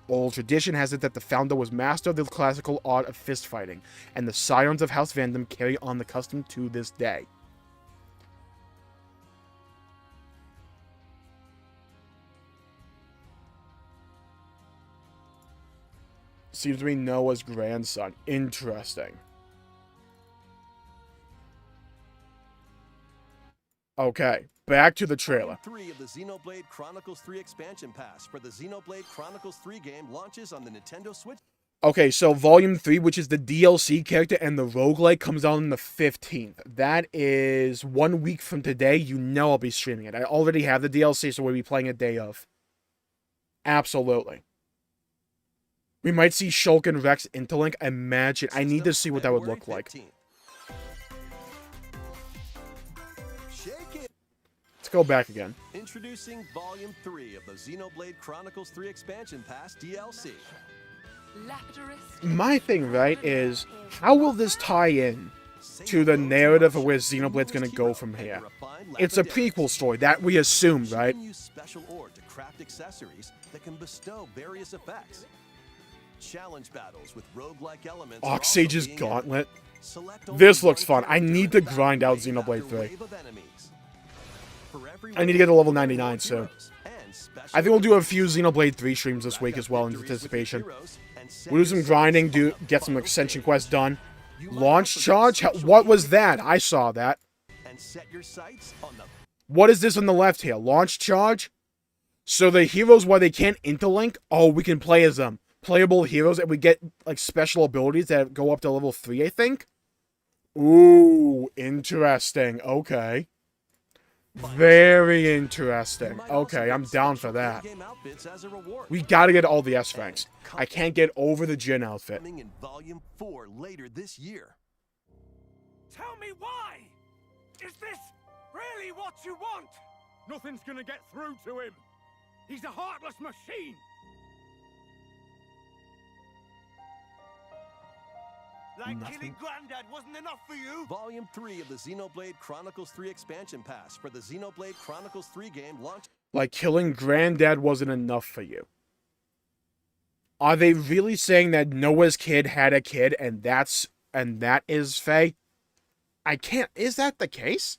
Oral tradition has it that the founder was master of the classical art of fistfighting, and the scions of House Vandom carry on the custom to this day. Seems to be Noah's grandson. Interesting. Okay, back to the trailer. 3 of the XENOBLADE Chronicles 3 expansion pass for the XENOBLADE Chronicles 3 game launches on the Nintendo Switch. Okay, so Volume 3, which is the DLC character and the roguelike, comes out on the 15th. That is 1 week from today. You know I'll be streaming it. I already have the DLC, so we'll be playing it day of. Absolutely. We might see Shulk and Rex interlink. Imagine. I need to see what that would look like. Shake it. Let's go back again. Introducing Volume 3 of the XENOBLADE Chronicles 3 expansion pass DLC. Lapidorist. My thing, right, is how will this tie in to the narrative of where Xenoblade's gonna go from here? It's a prequel story, that we assume, right? You can use special ore to craft accessories that can bestow various effects. Challenge battles with roguelike elements. are also Oxage's being Gauntlet. added. Select This only looks one fun. I character need to and grind out wave Xenoblade after 3. wave of enemies. For every I need to wave, get to level there are 99 more soon. heroes and special I think we'll do a abilities. few Xenoblade 3 streams this Rack week up as well in victories with your anticipation. heroes and set We'll do some your grinding, sights on the get some final Ascension stage. quests done. You might Launch also get charge? special What was gear that? I saw that. and set your sights on the What is this on the left here? Launch charge? So the heroes, why they can't interlink? Oh, we can play as them. Playable heroes, and we get, like, special abilities that go up to level 3, I think? Ooh, interesting. Okay. Very interesting. Okay, I'm down for that. We gotta get all the S ranks. I can't get over the Jin outfit. Coming in Volume 4 later this year. Tell me why! Is this really what you want? Nothing's gonna get through to him. He's a heartless machine. Like Nothing. killing Granddad wasn't enough for you? Volume 3 of the Xenoblade Chronicles 3 expansion pass for the Xenoblade Chronicles 3 game launch. Like, killing Granddad wasn't enough for you. Are they really saying that Noah's kid had a kid and that is Faye? I can't. Is that the case?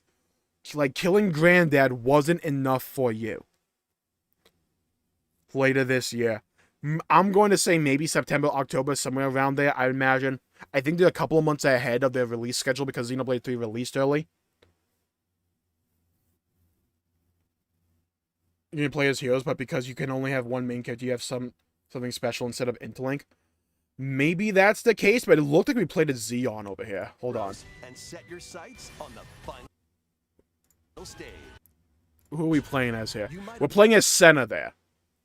Like, killing Granddad wasn't enough for you. Later this year. I'm going to say maybe September, October, somewhere around there, I imagine. I think they're a couple of months ahead of their release schedule because Xenoblade 3 released early. You can play as heroes, but because you can only have one main character, you have something special instead of interlink. Maybe that's the case, but it looked like we played as Zeon over here. Hold on. And set your sights on the final stage. Who are we playing as here? We're playing as Senna there.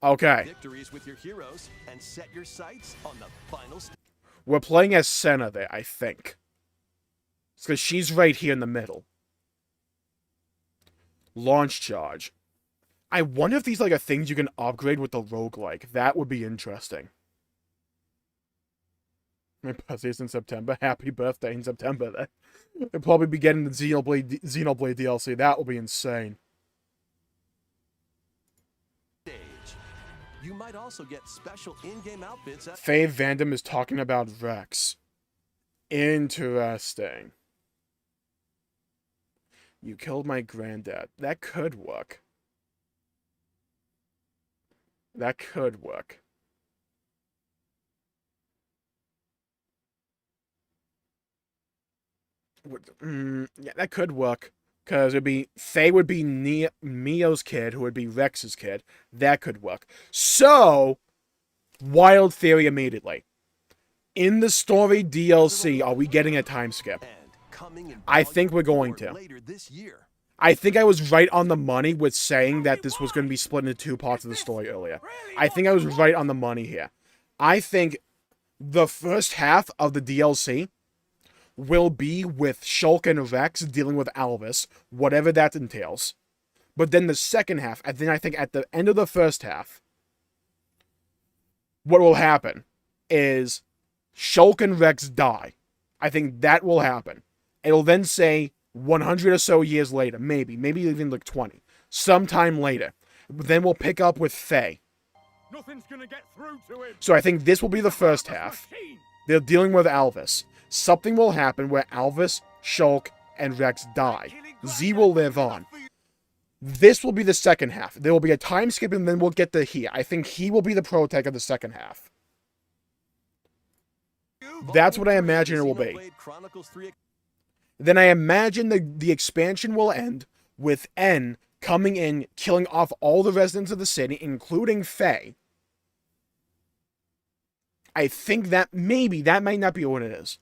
Okay. Victories with your heroes and set your sights on the final stage. We're playing as Senna there, I think. It's because she's right here in the middle. Launch charge. I wonder if these are things you can upgrade with the roguelike. That would be interesting. My birthday's in September. Happy birthday in September then. They'll probably be getting the Xenoblade DLC. That will be insane. You might also get special in-game outfits at Faye Vandam is talking about Rex. Interesting. You killed my granddad. That could work. That could work. Yeah, that could work. Because it'd be Faye would be Mio's kid, who would be Rex's kid. That could work. So, wild theory immediately. In the story DLC, are we getting a time skip? I think we're going to. later this year. I think I was right on the money with saying that this was going to be split into two parts of the story earlier. I think I was right on the money here. I think the first half of the DLC will be with Shulk and Rex dealing with Alvis, whatever that entails. But then the second half, and then I think at the end of the first half, what will happen is Shulk and Rex die. I think that will happen. It'll then say 100 or so years later, maybe even like 20, sometime later. Then we'll pick up with Faye. Nothing's gonna get through to him. So I think this will be the first half. They're dealing with Alvis. Something will happen where Alvis, Shulk, and Rex die. Z will live on. This will be the second half. There will be a time skip and then we'll get to he. I think he will be the protag of the second half. That's what I imagine it will be. Then I imagine the expansion will end with N coming in, killing off all the residents of the city, including Faye. I think that maybe that might not be what it is.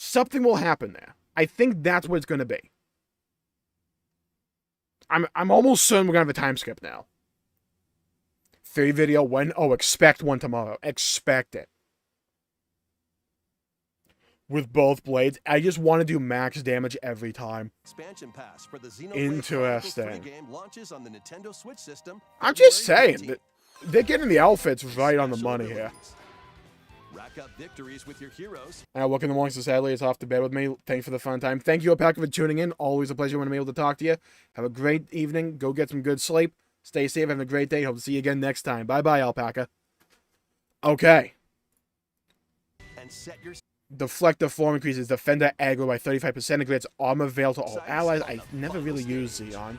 Something will happen there. I think that's what it's going to be. I'm almost certain we're going to have a time skip now. 3 video when? Oh, expect one tomorrow. Expect it. With both blades, I just want to do max damage every time. Expansion pass for the Xenoblade Interesting. Chronicles 3 game launches on the Nintendo Switch system. I'm just February saying 15th. that they're getting the outfits right on the money here. Rack up victories with your heroes. Welcome in the morning, so sadly it's off to bed with me. Thanks for the fun time. Thank you, Alpaca, for tuning in. Always a pleasure when I'm able to talk to you. Have a great evening. Go get some good sleep. Stay safe. Have a great day. Hope to see you again next time. Bye-bye, Alpaca. Okay. And set your Deflector form increases defender aggro by 35% and grants armor veil to all allies. I never really used Xeon.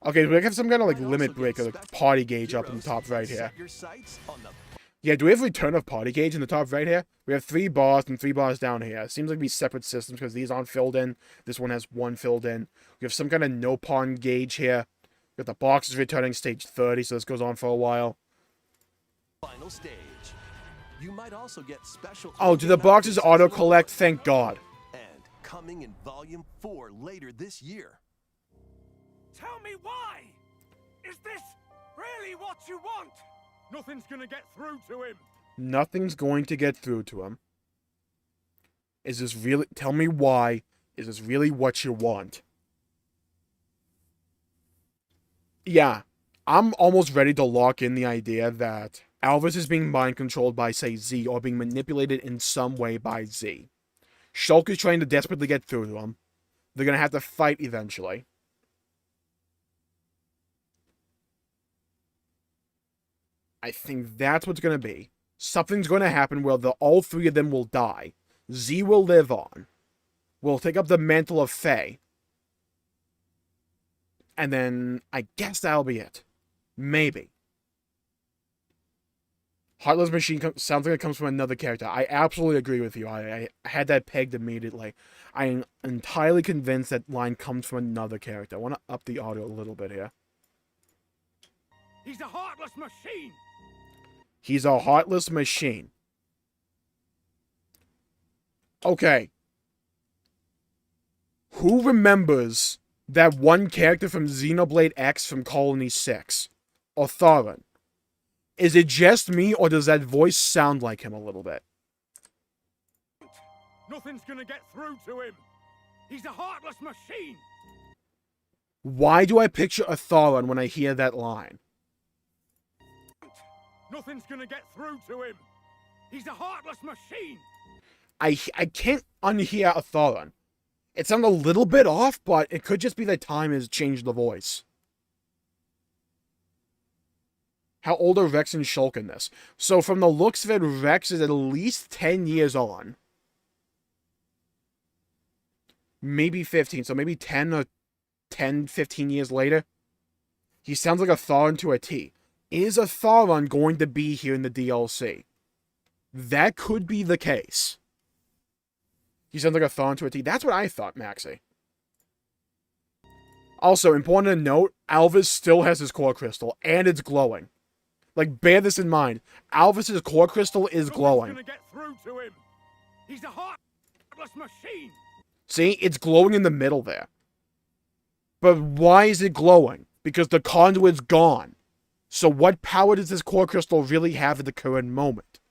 Okay, we have some kind of like limit breaker, like party gauge up in the top right here. Yeah, do we have return of party gauge in the top right here? We have 3 bars and 3 bars down here. It seems like these separate systems because these aren't filled in. This one has 1 filled in. We have some kind of no pawn gauge here. We got the boxes returning stage 30, so this goes on for a while. Final stage. You might also get special. Oh, do the boxes auto collect? Thank God. And coming in volume 4 later this year. Tell me why! Is this really what you want? Nothing's gonna get through to him. Nothing's going to get through to him. Is this really... Tell me why. Is this really what you want? Yeah. I'm almost ready to lock in the idea that Alvis is being mind-controlled by, say, Z, or being manipulated in some way by Z. Shulk is trying to desperately get through to him. They're going to have to fight eventually. I think that's what's going to be. Something's going to happen where all 3 of them will die. Z will live on. Will take up the mantle of Faye. And then, I guess that'll be it. Maybe. Heartless Machine sounds like it comes from another character. I absolutely agree with you. I had that pegged immediately. I am entirely convinced that line comes from another character. I want to up the audio a little bit here. He's a heartless machine! He's a heartless machine. Okay. Who remembers that one character from Xenoblade X from Colony 6? Otharan. Is it just me, or does that voice sound like him a little bit? Nothing's gonna get through to him. He's a heartless machine. Why do I picture Otharan when I hear that line? Nothing's gonna get through to him. He's a heartless machine. I can't unhear Otharan. It sounds a little bit off, but it could just be that time has changed the voice. How old are Rex and Shulk in this? So from the looks of it, Rex is at least 10 years on. Maybe 15, so maybe 10, 15 years later. He sounds like Otharan to a T. Is Otharan going to be here in the DLC? That could be the case. He sounds like Otharan to a T. That's what I thought, Maxie. Also, important to note, Alvis still has his core crystal, and it's glowing. Like, bear this in mind. Alvis's core crystal is glowing. Gonna get through to him. He's a heartless machine. See? It's glowing in the middle there. But why is it glowing? Because the conduit's gone. So what power does this core crystal really have at the current moment?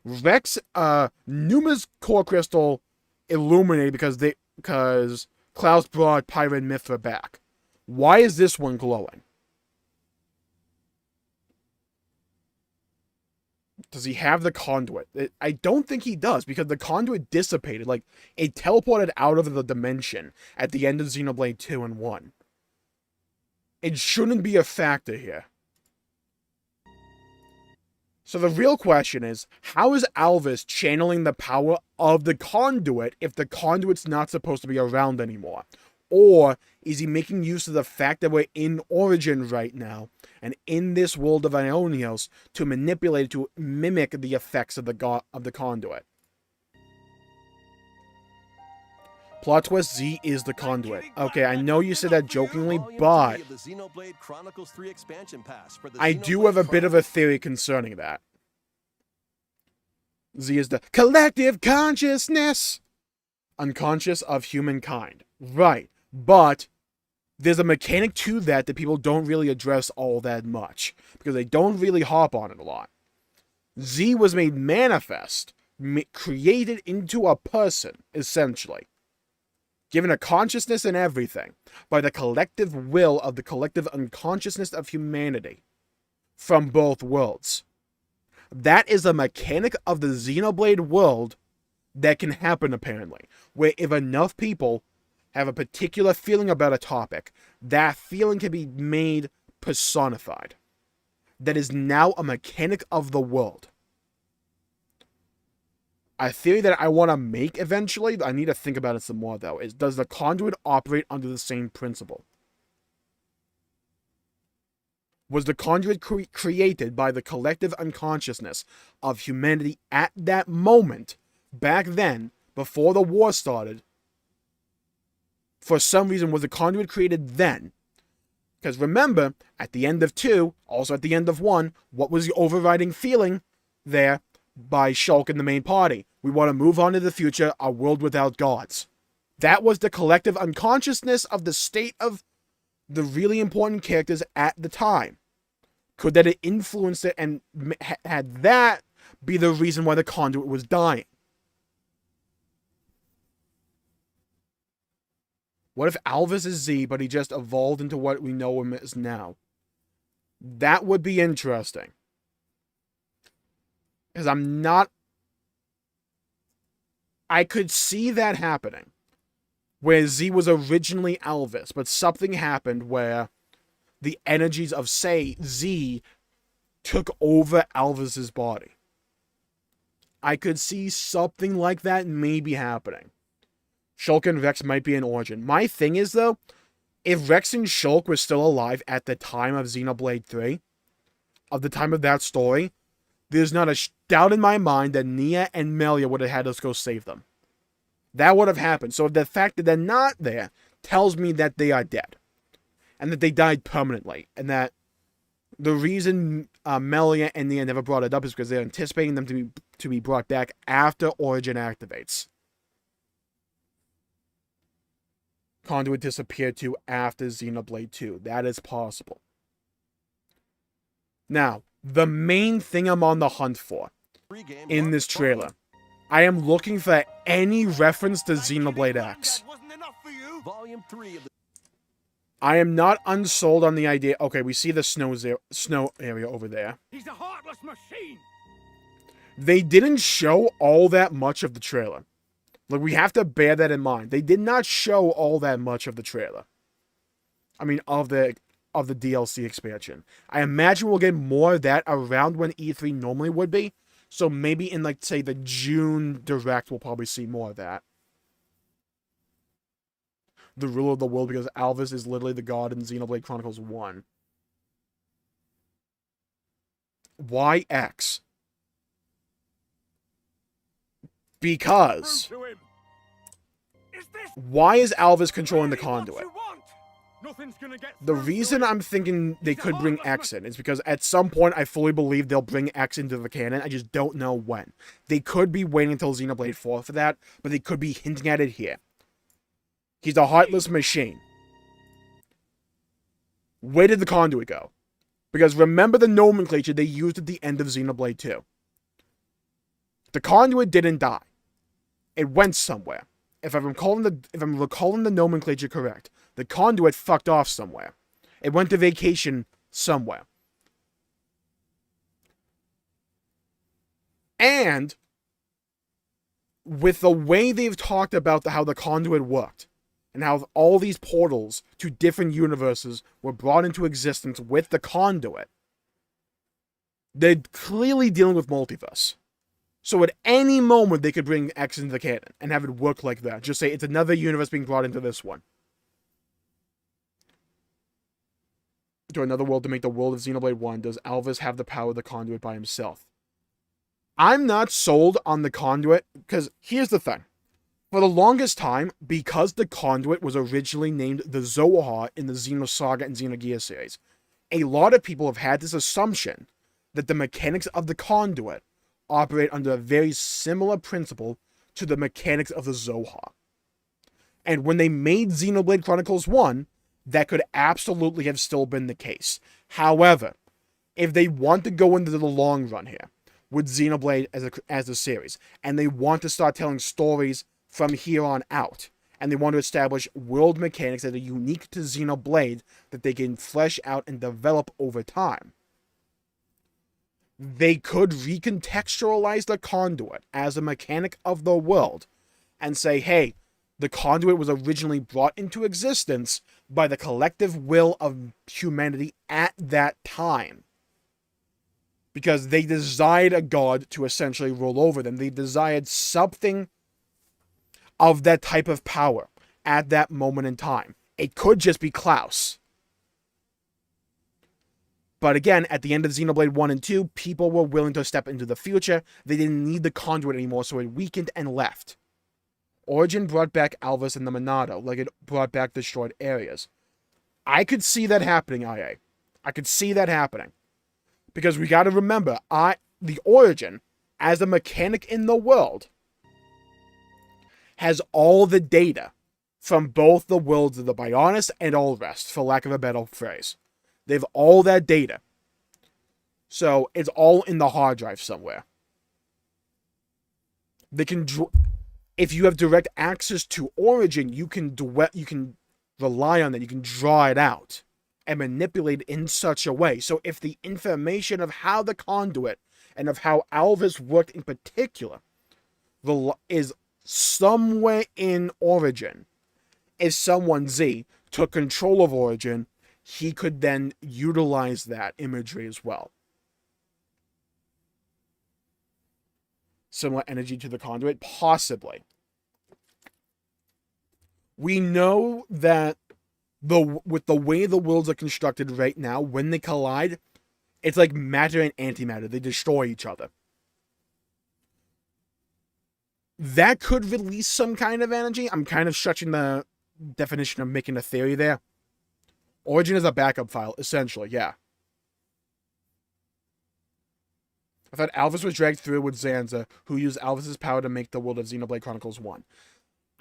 Numa's core crystal illuminated because Klaus brought Pyra and Mithra back. Why is this one glowing? Does he have the conduit? I don't think he does, because the conduit dissipated. Like, it teleported out of the dimension at the end of Xenoblade 2 and 1. It shouldn't be a factor here. So the real question is, how is Alvis channeling the power of the conduit if the conduit's not supposed to be around anymore? Or is he making use of the fact that we're in Origin right now, and in this world of Ionios, to manipulate it to mimic the effects of the conduit? Plot twist, Z is the conduit. Okay, I know you said that jokingly, but I do have a bit of a theory concerning that. Z is the collective consciousness! Unconscious of humankind. Right, but there's a mechanic to that people don't really address all that much, because they don't really hop on it a lot. Z was made manifest, created into a person, essentially. Given a consciousness and everything, by the collective will of the collective unconsciousness of humanity, from both worlds. That is a mechanic of the Xenoblade world that can happen, apparently. Where if enough people have a particular feeling about a topic, that feeling can be made personified. That is now a mechanic of the world. A theory that I want to make eventually, I need to think about it some more though, is does the conduit operate under the same principle? Was the conduit created by the collective unconsciousness of humanity at that moment, back then, before the war started? For some reason, was the conduit created then? Because remember, at the end of 2, also at the end of 1, what was the overriding feeling there by Shulk and the main party? We want to move on to the future, a world without gods. That was the collective unconsciousness of the state of the really important characters at the time. Could that have influenced it and had that be the reason why the conduit was dying? What if Alvis is Z, but he just evolved into what we know him as now? That would be interesting. Because I could see that happening. Where Z was originally Alvis, but something happened where the energies of, say, Z took over Alvis's body. I could see something like that maybe happening. Shulk and Rex might be an origin. My thing is, though, if Rex and Shulk were still alive at the time of Xenoblade 3, of the time of that story, there's not a doubt in my mind that Nia and Melia would have had us go save them. That would have happened. So the fact that they're not there tells me that they are dead. And that they died permanently. And that the reason Melia and Nia never brought it up is because they're anticipating them to be brought back after Origin activates. Conduit disappeared too after Xenoblade 2. That is possible. Now, the main thing I'm on the hunt for in this trailer, I am looking for any reference to Xenoblade X. I am not unsold on the idea. Okay, we see the snow area over there. He's a heartless machine. They didn't show all that much of the trailer. Like, we have to bear that in mind. They did not show all that much of the trailer. I mean, of the DLC expansion. I imagine we'll get more of that around when E3 normally would be. So maybe in, like, say, the June Direct, we'll probably see more of that. The ruler of the world, because Alvis is literally the god in Xenoblade Chronicles 1. Why X? Because why is Alvis controlling the conduit? The reason I'm thinking they could bring X in is because at some point I fully believe they'll bring X into the canon. I just don't know when. They could be waiting until Xenoblade 4 for that, but they could be hinting at it here. He's a heartless machine. Where did the conduit go? Because remember the nomenclature they used at the end of Xenoblade 2. The conduit didn't die. It went somewhere. If I'm recalling the nomenclature correct, the conduit fucked off somewhere. It went to vacation somewhere. And with the way they've talked about how the conduit worked, and how all these portals to different universes were brought into existence with the conduit, they're clearly dealing with multiverse. So at any moment, they could bring X into the canon and have it work like that. Just say it's another universe being brought into this one. To another world to make the world of Xenoblade 1, does Alvis have the power of the conduit by himself? I'm not sold on the conduit, because here's the thing. For the longest time, because the conduit was originally named the Zohar in the Xenosaga and Xenogears series, a lot of people have had this assumption that the mechanics of the conduit operate under a very similar principle to the mechanics of the Zohar. And when they made Xenoblade Chronicles 1, that could absolutely have still been the case. However, if they want to go into the long run here with Xenoblade as a series, and they want to start telling stories from here on out, and they want to establish world mechanics that are unique to Xenoblade that they can flesh out and develop over time, they could recontextualize the conduit as a mechanic of the world and say, hey, the conduit was originally brought into existence by the collective will of humanity at that time. Because they desired a god to essentially rule over them. They desired something of that type of power at that moment in time. It could just be Klaus. But again, at the end of Xenoblade 1 and 2, people were willing to step into the future. They didn't need the conduit anymore, so it weakened and left. Origin brought back Alvis and the Monado, like it brought back destroyed areas. I could see that happening, IA. I could see that happening. Because we gotta remember, the Origin, as a mechanic in the world, has all the data from both the worlds of the Bionis and all rest, for lack of a better phrase. They have all that data. So, it's all in the hard drive somewhere. They can... If you have direct access to Origin, you can rely on that. You can draw it out and manipulate it in such a way. So if the information of how the conduit and of how Alvis worked in particular is somewhere in Origin, if someone, Z, took control of Origin, he could then utilize that imagery as well. Similar energy to the conduit? Possibly. We know that with the way the worlds are constructed right now, when they collide, it's like matter and antimatter. They destroy each other. That could release some kind of energy. I'm kind of stretching the definition of making a theory there. Origin is a backup file, essentially, yeah. I thought Alvis was dragged through with Zanza, who used Alvis' power to make the world of Xenoblade Chronicles 1.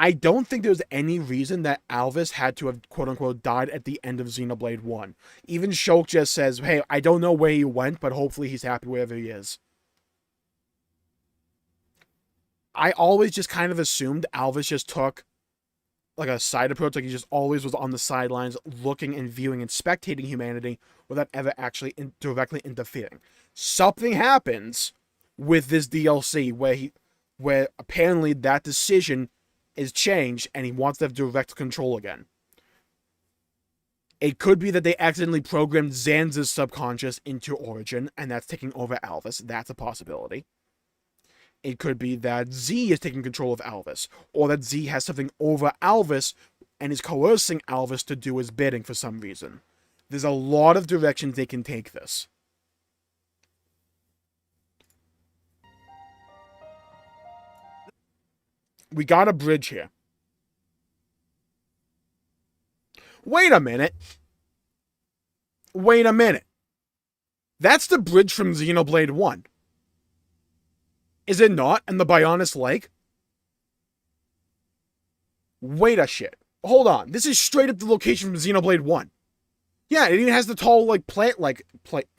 I don't think there's any reason that Alvis had to have, quote-unquote, died at the end of Xenoblade 1. Even Shulk just says, hey, I don't know where he went, but hopefully he's happy wherever he is. I always just kind of assumed Alvis just took, like, a side approach, like he just always was on the sidelines, looking and viewing and spectating humanity without ever actually directly interfering. Something happens with this DLC where apparently that decision is changed and he wants to have direct control again. It could be that they accidentally programmed Zanza's subconscious into Origin and that's taking over Alvis. That's a possibility. It could be that Z is taking control of Alvis, or that Z has something over Alvis and is coercing Alvis to do his bidding for some reason. There's a lot of directions they can take this. We got a bridge here. Wait a minute. Wait a minute. That's the bridge from Xenoblade 1. Is it not? And the Bionis Lake? Wait a shit. Hold on. This is straight up the location from Xenoblade 1. Yeah, it even has the tall, like, plant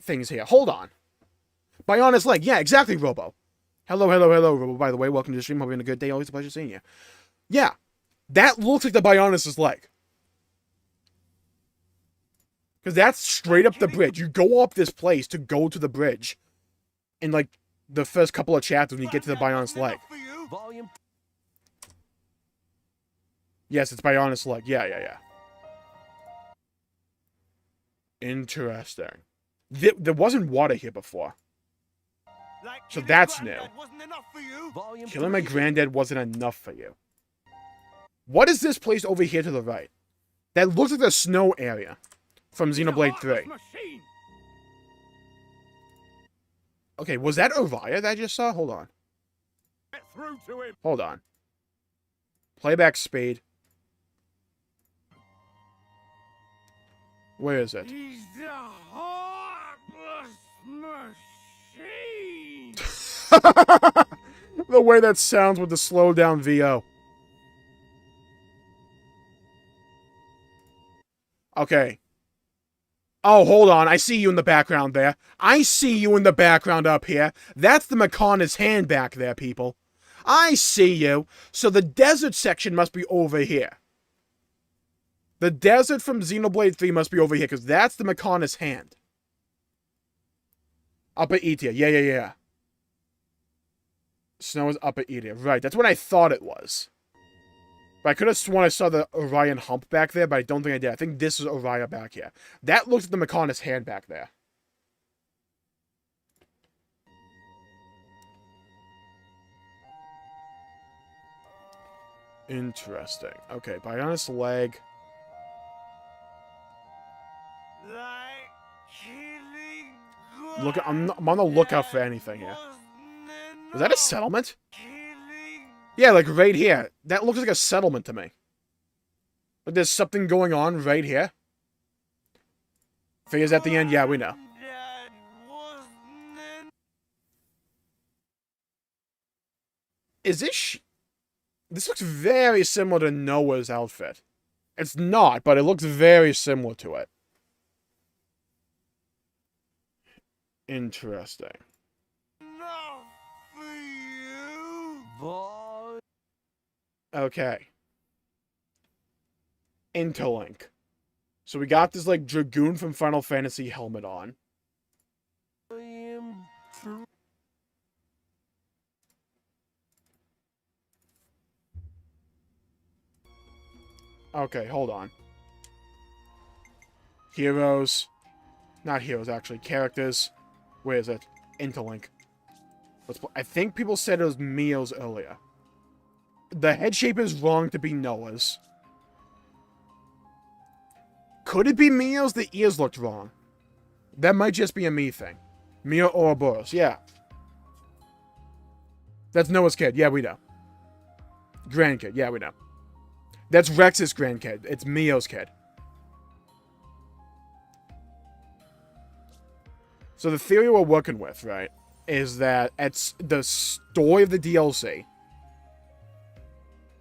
things here. Hold on. Bionis Lake. Yeah, exactly, Robo. Hello, Robo, by the way. Welcome to the stream. Hope you're having a good day. Always a pleasure seeing you. Yeah. That looks like the Bionis' leg. Because that's straight up the bridge. You go up this place to go to the bridge. In, like, the first couple of chapters when you get to the Bionis Lake. Yes, it's Bionis Lake. Yeah. Interesting. There wasn't water here before. So that's new. Killing my granddad wasn't enough for you. What is this place over here to the right? That looks like the snow area from Xenoblade 3. Okay, was that Uriah that I just saw? Hold on. Hold on. Playback speed. Where is it? He's the heartless machine. The way that sounds with the slow down VO. Okay. Oh, hold on. I see you in the background there. I see you in the background up here. That's the Makana's hand back there, people. I see you. So the desert section must be over here. The desert from Xenoblade 3 must be over here, because that's the Makana's hand. Upper E tier. Yeah, yeah, yeah. Snow is upper E tier. Right, that's what I thought it was. But I could have sworn I saw the Orion hump back there, but I don't think I did. I think this is Orion back here. That looks like the Mechonis hand back there. Interesting. Okay, Bionis leg. Look, I'm on the lookout for anything here. Is that a settlement? Yeah, like right here. That looks like a settlement to me. But there's something going on right here. Figures at the end, yeah, we know. Is this... This looks very similar to Noah's outfit. It's not, but it looks very similar to it. Interesting. Okay. Interlink. So we got this, like, Dragoon from Final Fantasy helmet on. Okay, hold on. Heroes. Not heroes, actually. Characters. Where is it? Interlink. I think people said it was Mio's earlier. The head shape is wrong to be Noah's. Could it be Mio's? The ears looked wrong. That might just be a me thing. Mio Ouroboros, yeah. That's Noah's kid, yeah, we know. Grandkid, yeah, we know. That's Rex's grandkid. It's Mio's kid. So the theory we're working with, right, is that it's the story of the DLC.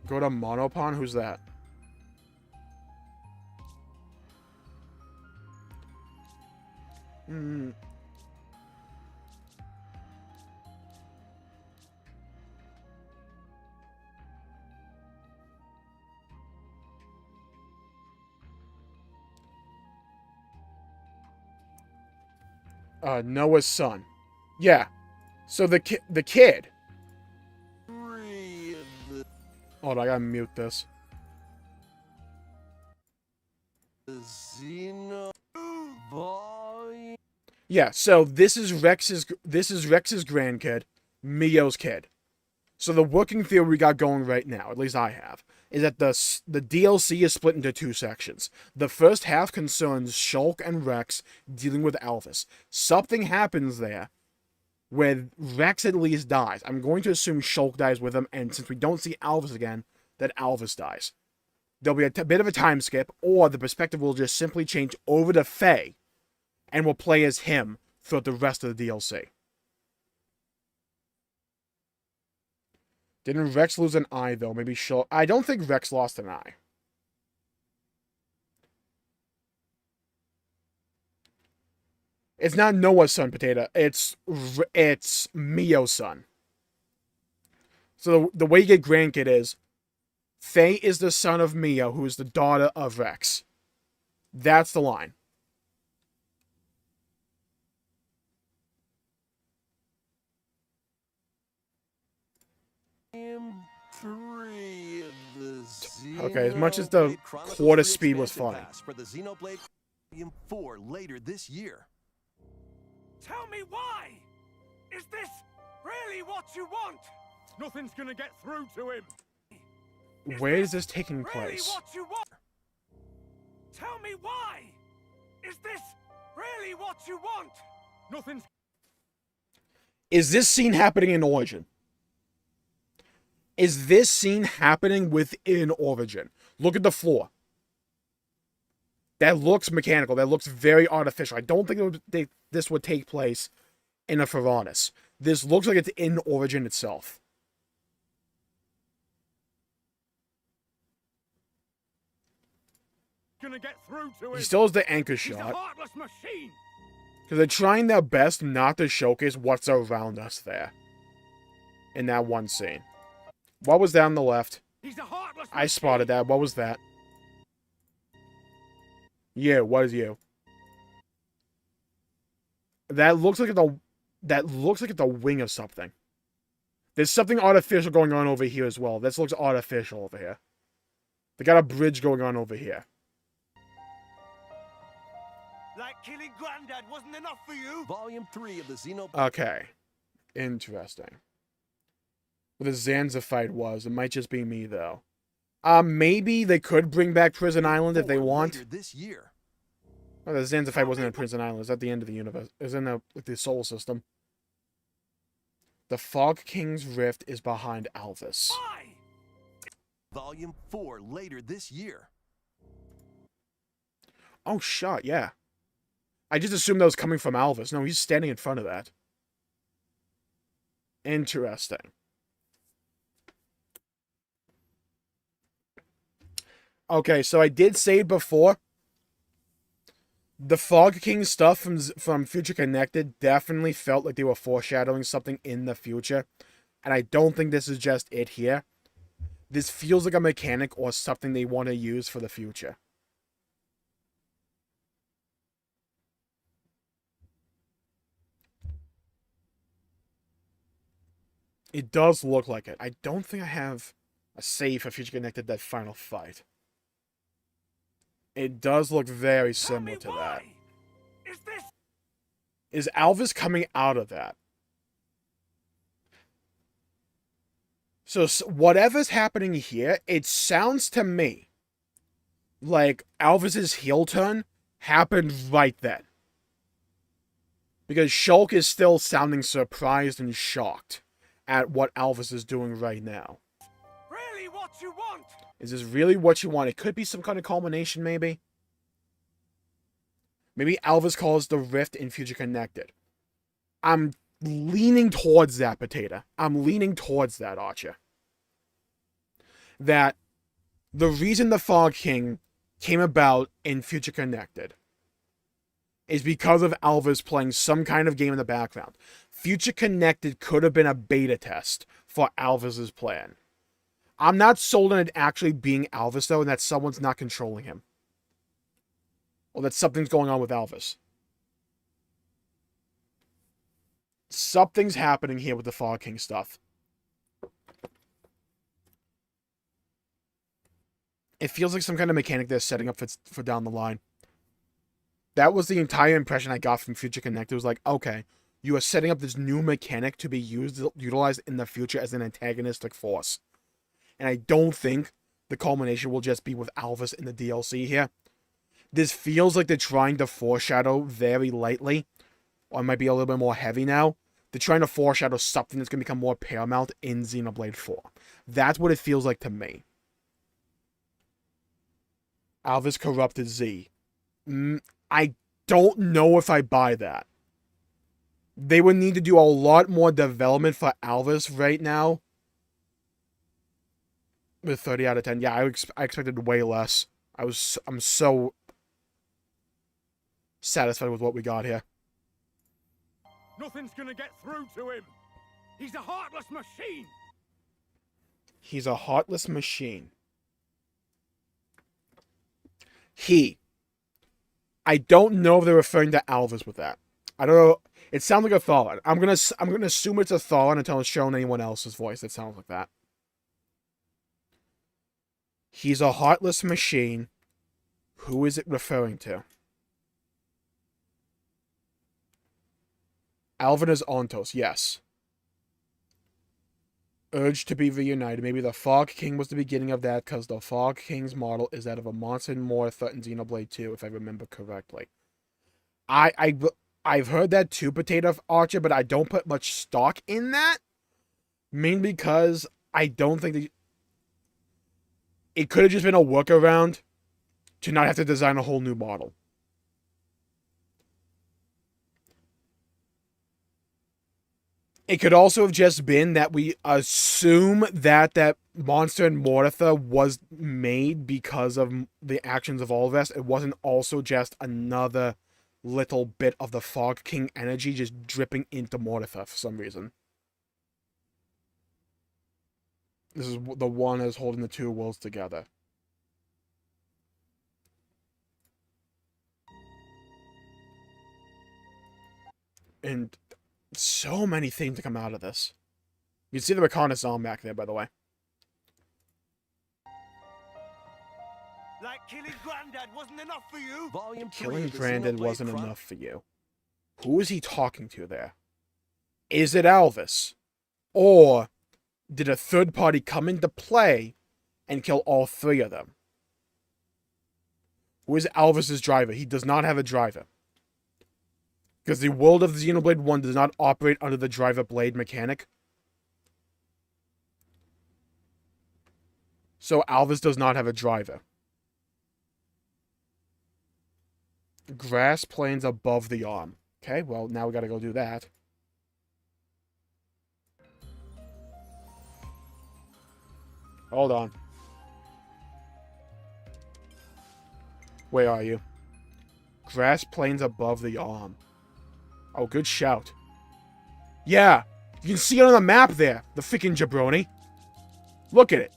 Go to Monopon? Who's that? Noah's son. Yeah. So the kid. Hold on, I gotta mute this. Yeah, so this is Rex's grandkid, Mio's kid. So the working theory we got going right now, at least I have, is that the DLC is split into two sections. The first half concerns Shulk and Rex dealing with Alphys. Something happens there where Rex at least dies. I'm going to assume Shulk dies with him, and since we don't see Alphys again, that Alphys dies. There'll be a bit of a time skip, or the perspective will just simply change over to Faye, and will play as him throughout the rest of the DLC. Didn't Rex lose an eye, though? Maybe Shulk... I don't think Rex lost an eye. It's not Noah's son, Potato. It's Mio's son. So the way you get grandkid is... Faye is the son of Mio, who is the daughter of Rex. That's the line. Okay, as much as the quarter speed was funny. For the XENOBLADE 4 later this year. Tell me why! Is this really what you want? Nothing's gonna get through to him. Where is this taking really place? What you want? Tell me why! Is this really what you want? Nothing's... Is this scene happening in Origin? Is this scene happening within Origin? Look at the floor. That looks mechanical. That looks very artificial. I don't think this would take place in a Ferranis. This looks like it's in Origin itself. Gonna get through to him. He still has the anchor He's a shot. heartless machine. Because they're trying their best not to showcase what's around us there. In that one scene. What was that on the left? He's a heartless I spotted that. What was that? You. What is you? That looks like that looks like it's a wing of something. There's something artificial going on over here as well. This looks artificial over here. They got a bridge going on over here. Like killing Granddad wasn't enough for you? Volume 3 of the XENOBLADE. Okay. Interesting. What the Zanza fight was. It might just be me, though. Maybe they could bring back Prison Island if they want. Later this year. Oh, the Zanza fight wasn't in Prison Island. It was at the end of the universe. It was in the solar system. The Fog King's Rift is behind Alvis. Why? Volume 4 later this year. Oh, shot, yeah. I just assumed that was coming from Alvis. No, he's standing in front of that. Interesting. Okay, so I did say before, the Fog King stuff from Future Connected definitely felt like they were foreshadowing something in the future. And I don't think this is just it here. This feels like a mechanic or something they want to use for the future. It does look like it. I don't think I have a save for Future Connected that final fight. It does look very similar to that. Is Alvis coming out of that? So whatever's happening here, it sounds to me like Alvis's heel turn happened right then. Because Shulk is still sounding surprised and shocked at what Alvis is doing right now. Really what you want? Is this really what you want? It could be some kind of culmination, maybe. Maybe Alvis calls the rift in Future Connected. I'm leaning towards that, Potato. I'm leaning towards that, Archer. That the reason the Fog King came about in Future Connected is because of Alvis playing some kind of game in the background. Future Connected could have been a beta test for Alvis's plan. I'm not sold on it actually being Alvis, though, and that someone's not controlling him. Or that something's going on with Alvis. Something's happening here with the Fog King stuff. It feels like some kind of mechanic they're setting up for down the line. That was the entire impression I got from Future Connected. It was like, okay, you are setting up this new mechanic to be utilized in the future as an antagonistic force. And I don't think the culmination will just be with Alvis in the DLC here. This feels like they're trying to foreshadow very lightly, or it might be a little bit more heavy now. They're trying to foreshadow something that's going to become more paramount in Xenoblade 4. That's what it feels like to me. Alvis corrupted Z. I don't know if I buy that. They would need to do a lot more development for Alvis right now. With 30 out of 10. Yeah, I expected way less. I'm so satisfied with what we got here. Nothing's gonna get through to him. He's a heartless machine. He's a heartless machine. I don't know if they're referring to Alvis with that. I don't know. It sounds like a Thalan. I'm gonna assume it's a Thalan until it's shown anyone else's voice that sounds like that. He's a heartless machine. Who is it referring to? Alvin is Ontos, yes. Urged to be reunited. Maybe the Fog King was the beginning of that, because the Fog King's model is that of a monster and Mortha in Xenoblade 2, if I remember correctly. I've heard that too, Potato Archer, but I don't put much stock in that. Mainly because I don't think it could have just been a workaround to not have to design a whole new model. It could also have just been that we assume that Monster and Mortha was made because of the actions of Ulvest. It wasn't also just another little bit of the Fog King energy just dripping into Mortha for some reason. This is the one that's holding the two worlds together. And So many things to come out of this. You can see the reconnaissance on back there, by the way. Like killing Grandad wasn't enough for you? Volume 3 Killing of the Brandon Xenoblade wasn't Chron- enough for you. Who is he talking to there? Is it Alvis? Or did a third party come into play and kill all three of them? Who is Alvis's driver? He does not have a driver. Because the world of the Xenoblade 1 does not operate under the driver blade mechanic. So Alvis does not have a driver. Grass planes above the arm. Okay, well, now we gotta go do that. Hold on. Where are you? Grass planes above the arm. Oh, good shout. Yeah, you can see it on the map there. The freaking jabroni. Look at it.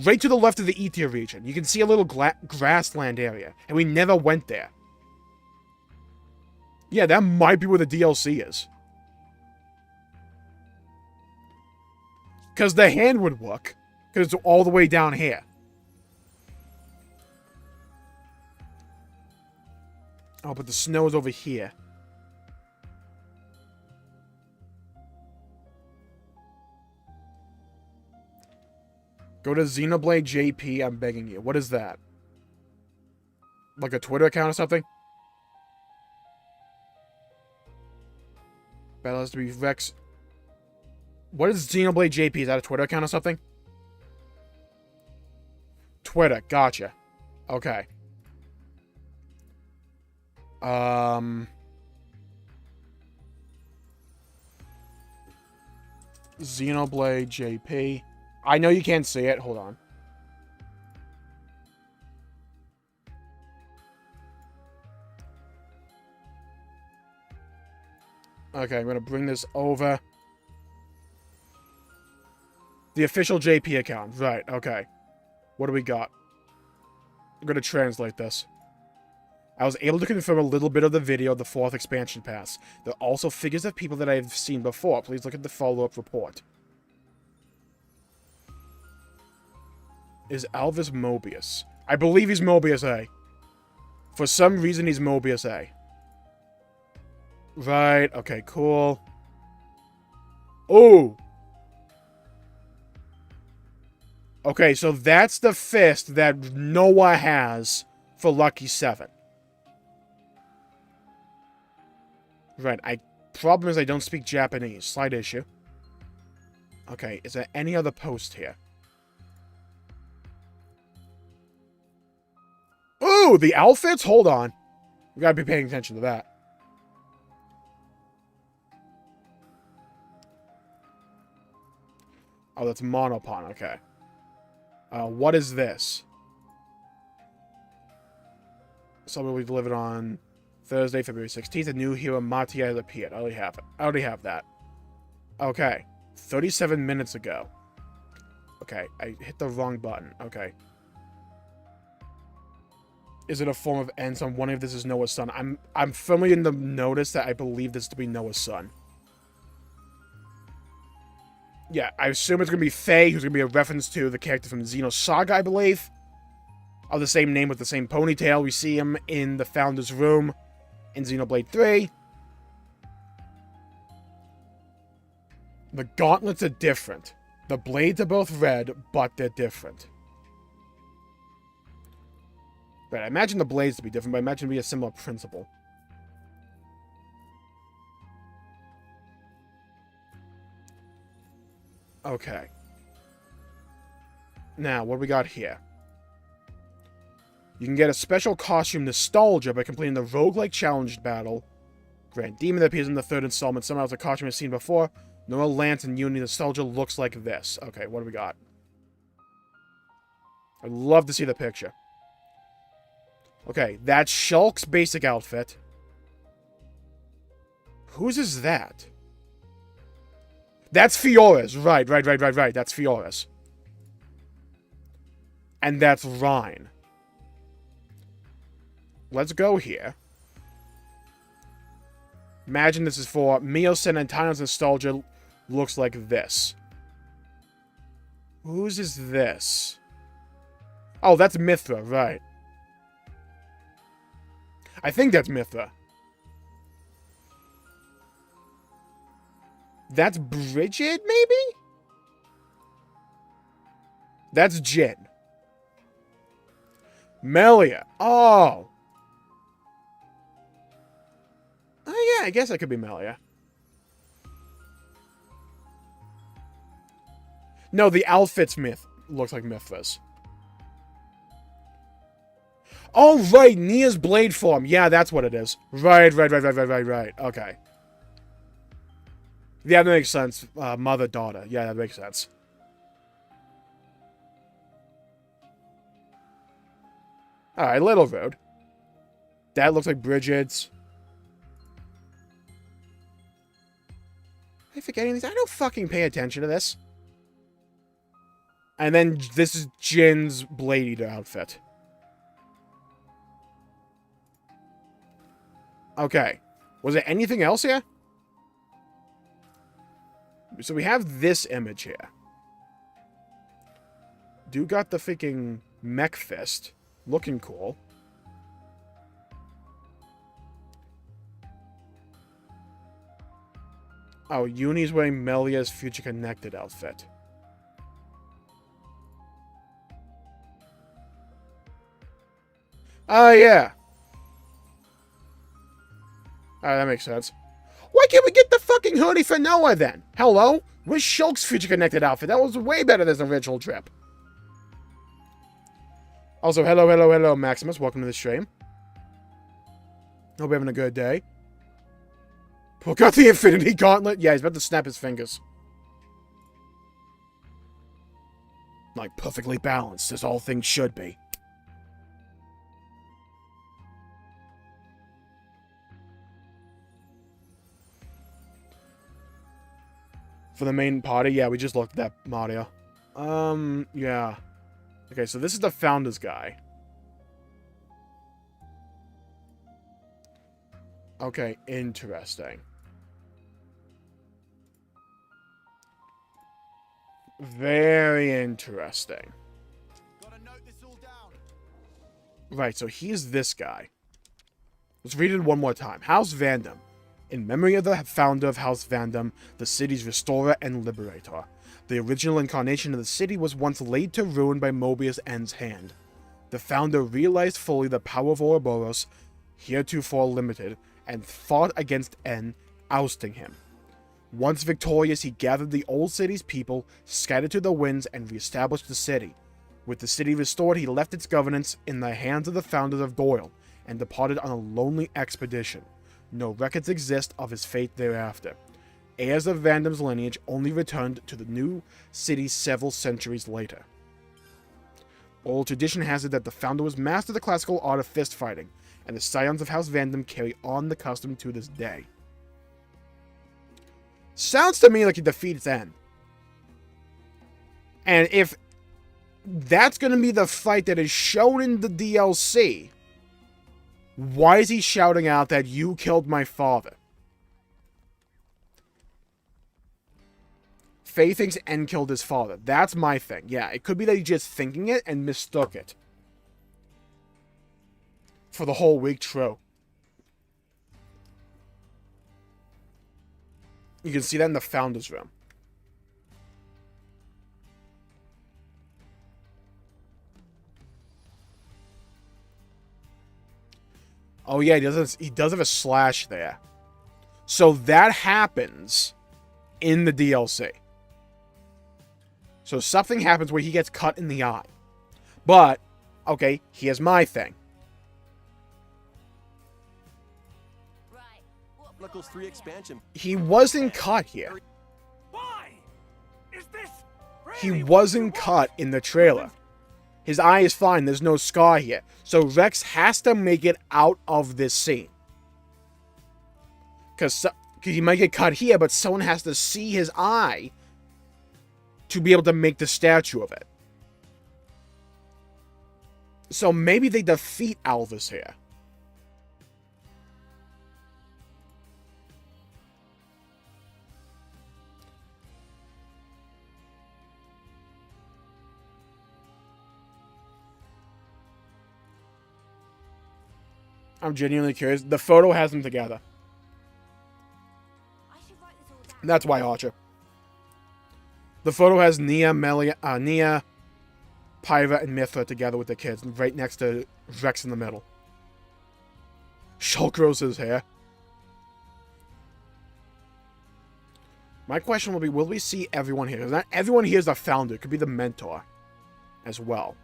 Right to the left of the Ether region. You can see a little grassland area. And we never went there. Yeah, that might be where the DLC is. Because the hand would work. Because it's all the way down here. Oh, but the snow's over here. Go to Xenoblade JP, I'm begging you. What is that? Like a Twitter account or something? Battle has to be Vex. What is Xenoblade JP? Is that a Twitter account or something? Twitter, gotcha. Okay. Xenoblade JP. I know you can't see it. Hold on. Okay, I'm going to bring this over. The official JP account. Right, okay. What do we got? I'm going to translate this. I was able to confirm a little bit of the video of the 4th expansion pass. There are also figures of people that I've seen before. Please look at the follow-up report. Is Alvis Mobius? I believe he's Mobius A. For some reason, he's Mobius A. Right, okay, cool. Oh! Okay, so that's the fist that Noah has for Lucky 7. Right, problem is I don't speak Japanese. Slight issue. Okay, is there any other post here? Ooh, the outfits? Hold on. We gotta be paying attention to that. Oh, that's Monopon, okay. What is this? Something we delivered on Thursday, February 16th. A new hero, Matia, has appeared. I already have it. I already have that. Okay. 37 minutes ago. Okay, I hit the wrong button. Okay. Is it a form of N? So I'm wondering if this is Noah's son. I'm firmly in the notice that I believe this to be Noah's son. Yeah, I assume it's going to be Faye, who's going to be a reference to the character from Xenosaga, I believe. Of the same name with the same ponytail. We see him in the Founder's Room in Xenoblade 3. The gauntlets are different. The blades are both red, but they're different. Right, I imagine the blades to be different, but I imagine it to be a similar principle. Okay. Now, what do we got here? You can get a special costume Nostalgia by completing the roguelike challenge battle. Grand Demon that appears in the 3rd installment. Somehow it's a costume I've seen before. Noah Lance and Unity Nostalgia looks like this. Okay, what do we got? I'd love to see the picture. Okay, that's Shulk's basic outfit. Whose is that? That's Fiora's. Right. That's Fiora's. And that's Rhine. Let's go here. Imagine this is for Miocene and Tino's nostalgia. Looks like this. Whose is this? Oh, that's Mithra, right. I think that's Mithra. That's Bridget, maybe? That's Jin. Melia. Oh. Oh, yeah, I guess that could be Melia. No, the outfit's looks like Mithra's. Oh, right, Nia's blade form. Yeah, that's what it is. Right. Okay. Yeah, that makes sense. Mother-daughter. Yeah, that makes sense. Alright, Little Road. That looks like Bridget's. Am I forgetting these? I don't fucking pay attention to this. And then this is Jin's Blade Eater outfit. Okay. Was there anything else here? So we have this image here. Dude got the freaking mech fist. Looking cool. Oh, Uni's wearing Melia's Future Connected outfit. Oh, yeah. Alright, that makes sense. Why can't we get the fucking hoodie for Noah then? Hello? Where's Shulk's Future Connected outfit? That was way better than the original trip. Also, hello, Maximus. Welcome to the stream. Hope you're having a good day. Pull out the Infinity Gauntlet. Yeah, he's about to snap his fingers. Like, perfectly balanced, as all things should be. For the main party, yeah, we just looked at that, Mario. Yeah. Okay, so this is the Founders guy. Okay, interesting. Very interesting. Gotta note this all down. Right, so he's this guy. Let's read it one more time. House Vandom. In memory of the founder of House Vandom, the city's restorer and liberator. The original incarnation of the city was once laid to ruin by Mobius N's hand. The founder realized fully the power of Ouroboros, heretofore limited, and fought against N, ousting him. Once victorious, he gathered the old city's people, scattered to the winds, and reestablished the city. With the city restored, he left its governance in the hands of the founders of Doyle, and departed on a lonely expedition. No records exist of his fate thereafter. Heirs of Vandom's lineage only returned to the new city several centuries later. Oral tradition has it that the founder was master of the classical art of fist fighting, and the scions of House Vandom carry on the custom to this day. Sounds to me like he defeats N. And if that's going to be the fight that is shown in the DLC, why is he shouting out that you killed my father? Faye thinks N killed his father. That's my thing. Yeah, it could be that he's just thinking it and mistook it. For the whole week, true. You can see that in the Founders Room. Oh yeah, he does have a slash there. So that happens in the DLC. So something happens where he gets cut in the eye. But, okay, here's my thing. Knuckles 3 expansion. He wasn't cut here. Why? Is this He really wasn't what you cut in the trailer. His eye is fine. There's no scar here. So Rex has to make it out of this scene. Because he might get cut here, but someone has to see his eye to be able to make the statue of it. So maybe they defeat Alvis here. I'm genuinely curious. The photo has them together. That's why, Archer. The photo has Nia, Nia, Pyra, and Mithra together with the kids, right next to Rex in the middle. Shulk grows his hair. My question will be, will we see everyone here? Because not everyone here is the founder. It could be the mentor as well.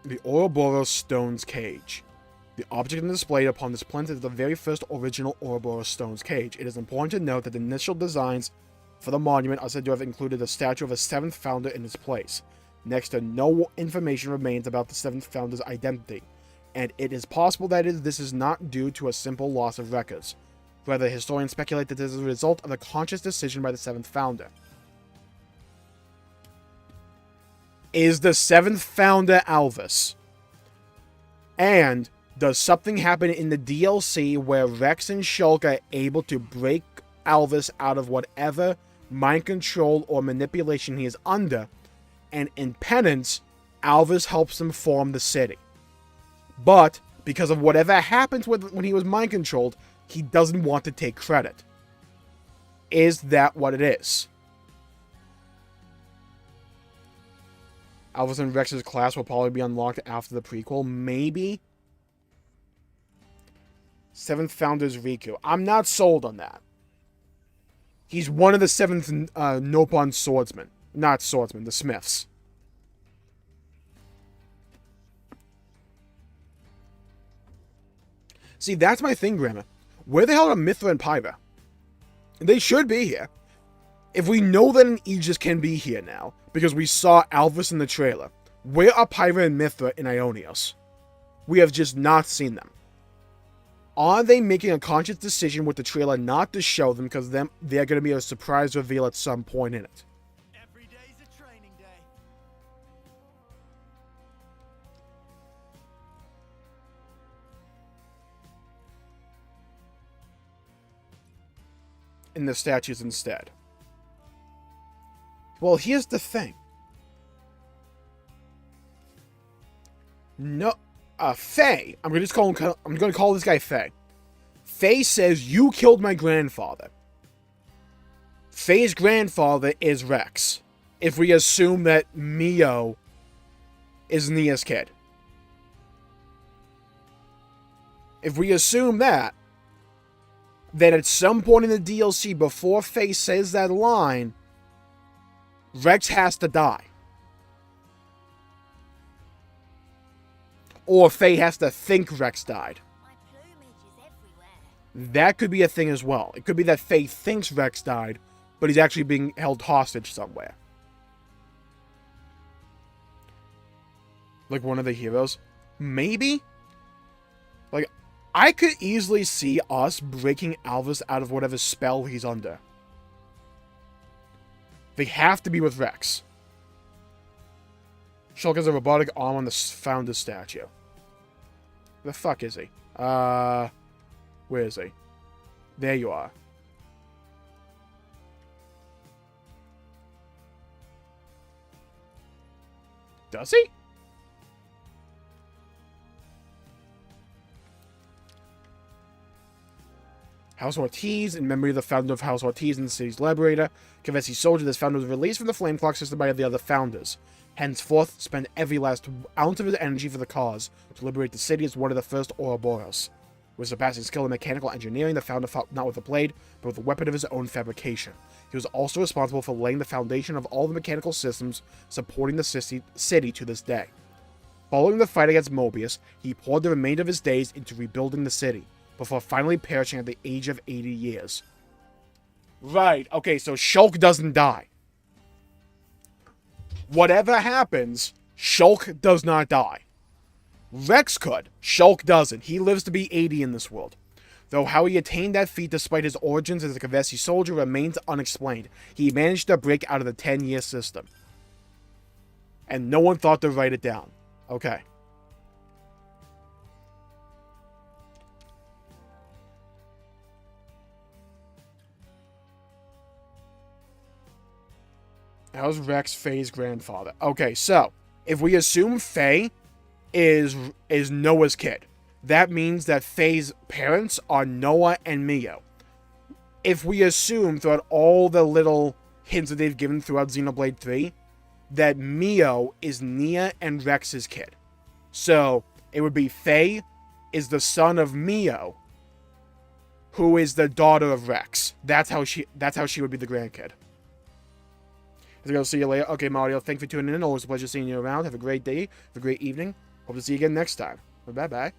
The Ouroboros Stone's Cage. The object displayed upon this plinth is the very first original Ouroboros Stone's Cage. It is important to note that the initial designs for the monument are said to have included a statue of a 7th founder in its place. Next to no information remains about the 7th founder's identity, and it is possible that this is not due to a simple loss of records. Rather, historians speculate that this is a result of a conscious decision by the 7th founder. Is the 7th founder Alvis? And does something happen in the DLC where Rex and Shulk are able to break Alvis out of whatever mind control or manipulation he is under, and in penance, Alvis helps him form the city? But because of whatever happens when he was mind controlled, he doesn't want to take credit. Is that what it is? Alvis and Rex's class will probably be unlocked after the prequel. Maybe. 7th Founder's Riku. I'm not sold on that. He's one of the 7th Nopon swordsmen. Not swordsmen, the smiths. See, that's my thing, Grandma. Where the hell are Mithra and Pyra? They should be here. If we know that an Aegis can be here now, because we saw Alvis in the trailer, where are Pyra and Mithra in Ionios? We have just not seen them. Are they making a conscious decision with the trailer not to show them because they're going to be a surprise reveal at some point in it? Every day's a training day. In the statues instead. Well, here's the thing. No, Faye. I'm going to call this guy Faye. Faye says, you killed my grandfather. Faye's grandfather is Rex. If we assume that Mio is Nia's kid. If we assume that, then at some point in the DLC, before Faye says that line, Rex has to die. Or Faye has to think Rex died. My plumage is everywhere. That could be a thing as well. It could be that Faye thinks Rex died, but he's actually being held hostage somewhere. Like one of the heroes. Maybe? Like, I could easily see us breaking Alvis out of whatever spell he's under. They have to be with Rex. Shulk has a robotic arm on the founder statue. The fuck is he? Where is he? There you are. Does he? House Ortiz, in memory of the founder of House Ortiz and the city's liberator, Kavesi soldier, this founder was released from the flame clock system by the other founders. Henceforth, spend every last ounce of his energy for the cause to liberate the city as one of the first Ouroboros. With surpassing skill in mechanical engineering, the founder fought not with a blade, but with a weapon of his own fabrication. He was also responsible for laying the foundation of all the mechanical systems supporting the city to this day. Following the fight against Mobius, he poured the remainder of his days into rebuilding the city, before finally perishing at the age of 80 years. Right, okay, so Shulk doesn't die. Whatever happens, Shulk does not die. Rex could. Shulk doesn't. He lives to be 80 in this world. Though how he attained that feat despite his origins as a Kavesi soldier remains unexplained. He managed to break out of the 10-year system. And no one thought to write it down. Okay. How's Rex Faye's grandfather? Okay, so, if we assume Faye is Noah's kid. That means that Faye's parents are Noah and Mio. If we assume throughout all the little hints that they've given throughout Xenoblade 3, that Mio is Nia and Rex's kid. So, it would be Faye is the son of Mio, who is the daughter of Rex. That's how she would be the grandkid. I'll see you later. Okay, Mario, thanks for tuning in. Always a pleasure seeing you around. Have a great day. Have a great evening. Hope to see you again next time. Bye-bye.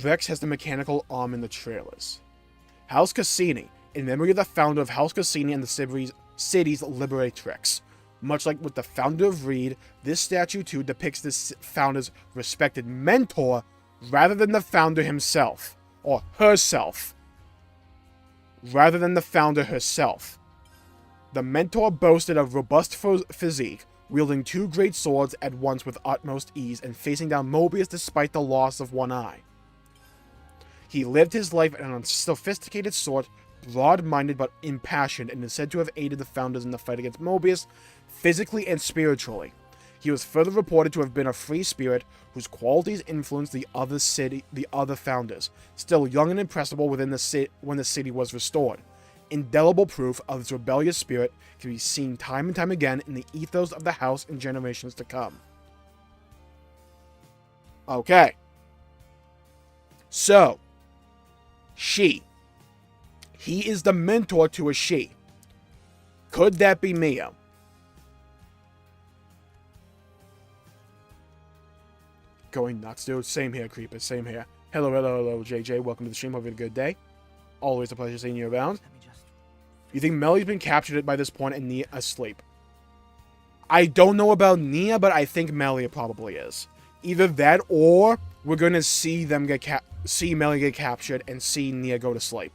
Rex has the mechanical arm in the trailers. House Cassini, in memory of the founder of House Cassini and the city's liberatrix. Much like with the founder of Reed, this statue too depicts this founder's respected mentor rather than the founder himself. Or herself. Rather than the founder herself. The mentor boasted of robust physique, wielding 2 great swords at once with utmost ease and facing down Mobius despite the loss of one eye. He lived his life in a sophisticated sort, broad-minded but impassioned, and is said to have aided the founders in the fight against Mobius, physically and spiritually. He was further reported to have been a free spirit whose qualities influenced the other founders, still young and impressible when the city was restored. Indelible proof of this rebellious spirit can be seen time and time again in the ethos of the house in generations to come. Okay. So, she. He is the mentor to a she. Could that be Mio? Going nuts, dude. Same here, Creeper. Same here. Hello, JJ. Welcome to the stream. Hope you had a good day. Always a pleasure seeing you around. You think Melly's been captured by this point and Nia asleep? I don't know about Nia, but I think Melly probably is. Either that, or we're gonna see them see Melly get captured and see Nia go to sleep.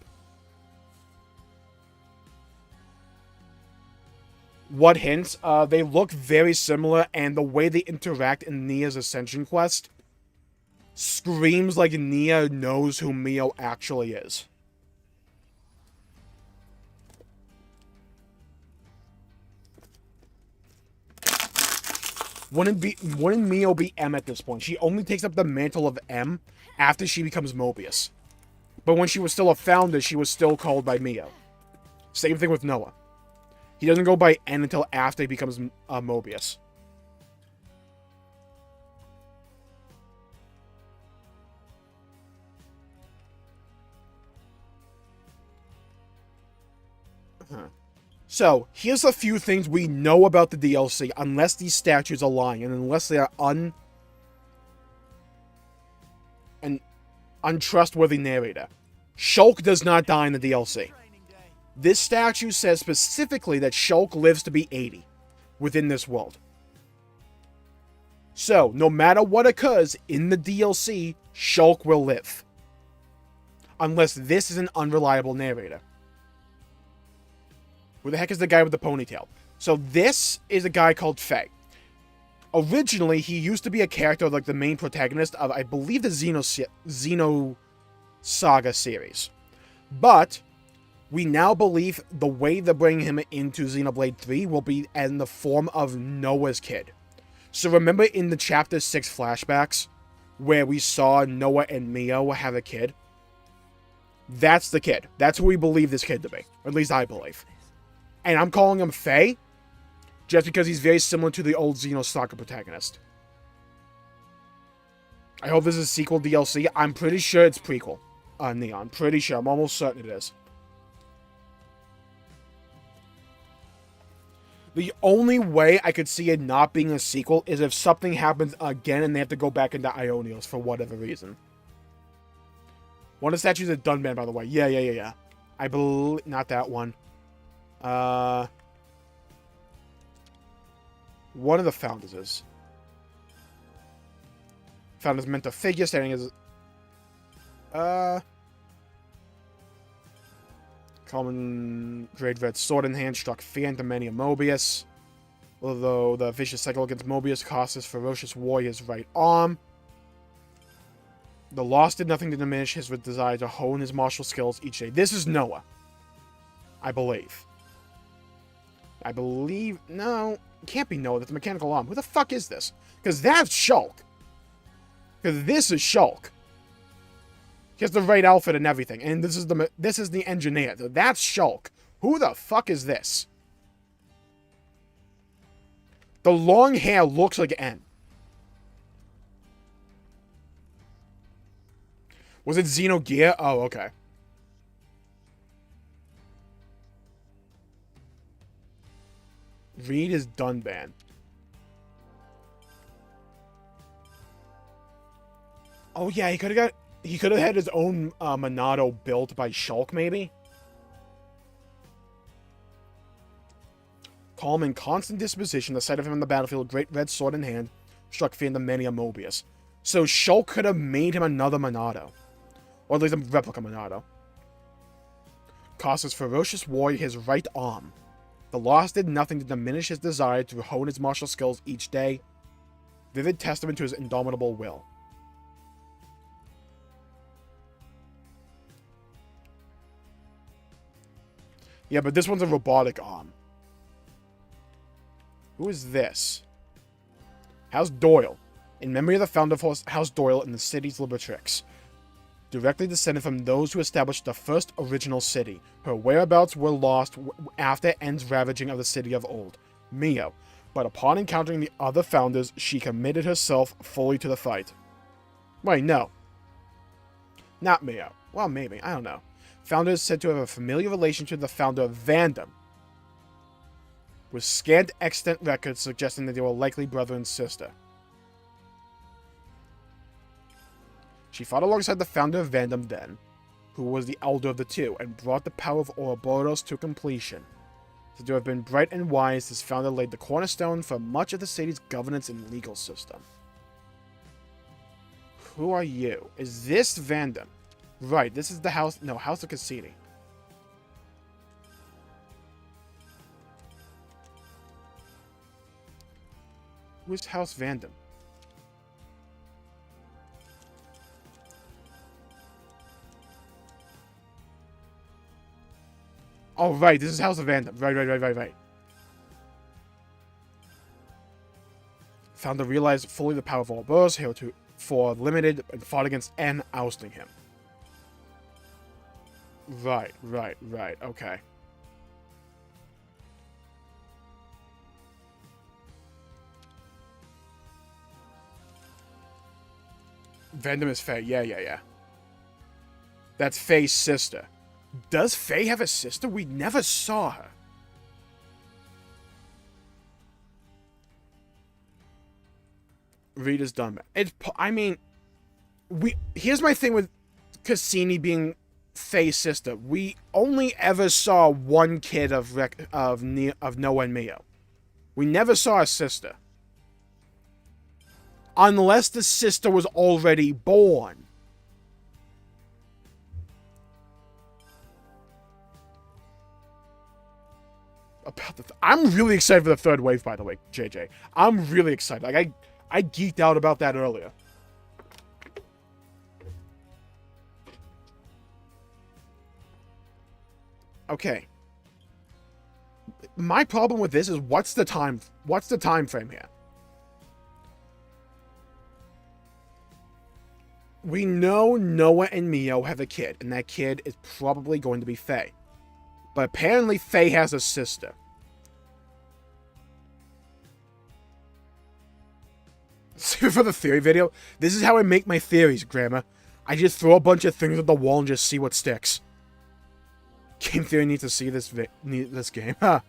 What hints? They look very similar, and the way they interact in Nia's Ascension quest screams like Nia knows who Mio actually is. Wouldn't Mio be M at this point? She only takes up the mantle of M after she becomes Mobius. But when she was still a founder, she was still called by Mio. Same thing with Noah. He doesn't go by N until after he becomes Mobius. So, here's a few things we know about the DLC, unless these statues are lying, and unless they are an untrustworthy narrator. Shulk does not die in the DLC. This statue says specifically that Shulk lives to be 80 within this world. So, no matter what occurs in the DLC, Shulk will live. Unless this is an unreliable narrator. Who the heck is the guy with the ponytail? So this is a guy called Faye. Originally, he used to be a character like the main protagonist of, I believe, the Xeno Saga series. But we now believe the way they're bringing him into Xenoblade 3 will be in the form of Noah's kid. So remember in the Chapter 6 flashbacks, where we saw Noah and Mio have a kid? That's the kid. That's who we believe this kid to be. Or at least I believe. And I'm calling him Faye, just because he's very similar to the old Xeno Saga protagonist. I hope this is a sequel DLC. I'm pretty sure it's prequel. Neon. Pretty sure. I'm almost certain it is. The only way I could see it not being a sequel is if something happens again and they have to go back into Ionios for whatever reason. One of the statues is Dunban, by the way. Yeah. I believe... Not that one. One of the founders is. Founders meant a figure standing as... Common grade red sword in hand struck fear into many a Mobius. Although the vicious cycle against Mobius cost his ferocious warrior's right arm. The loss did nothing to diminish his desire to hone his martial skills each day. This is Noah. I believe. No. can't be Noah. That's a mechanical arm. Who the fuck is this? Because that's Shulk. Because this is Shulk. He has the right outfit and everything. And this is the engineer. That's Shulk. Who the fuck is this? The long hair looks like N. Was it Xenogear? Oh, okay. Reed is Dunban. Oh yeah, he could have had his own Monado built by Shulk, maybe. Calm and constant disposition, the sight of him on the battlefield, great red sword in hand, struck fear in the many a Mobius. So Shulk could have made him another Monado. Or at least a replica Monado. Cost his ferocious warrior his right arm. The loss did nothing to diminish his desire to hone his martial skills each day. Vivid testament to his indomitable will. Yeah, but this one's a robotic arm. Who is this? House Doyle. In memory of the founder of House Doyle in the city's Liberatrix. Directly descended from those who established the first original city. Her whereabouts were lost after N's ravaging of the city of old, Mio. But upon encountering the other founders, she committed herself fully to the fight. Wait, no. Not Mio. Well, maybe. I don't know. Founder is said to have a familiar relation to the founder of Vandom, with scant extant records suggesting that they were likely brother and sister. She fought alongside the founder of Vandom then, who was the elder of the two, and brought the power of Ouroboros to completion. Said to have been bright and wise, this founder laid the cornerstone for much of the city's governance and legal system. Who are you? Is this Vandom? Right, this is the house... No, House of Cassini. Who is House Vandom? Oh, right, this is House of Vandom. Right. Founder realized fully the power of Ouroboros, for limited, and fought against N, ousting him. Right, okay. Vandom is Faye, yeah. That's Faye's sister. Does Faye have a sister? We never saw her. Rita's done. Here's my thing with Cassini being Faye's sister. We only ever saw one kid of Noah and Mio. We never saw a sister. Unless the sister was already born. I'm really excited for the third wave, by the way, JJ. I'm really excited. Like, I geeked out about that earlier. Okay. My problem with this is what's the time frame here? We know Noah and Mio have a kid, and that kid is probably going to be Faye. But apparently Faye has a sister. Save it for the theory video. This is how I make my theories, Grandma. I just throw a bunch of things at the wall and just see what sticks. Game theory needs to see this game. Huh.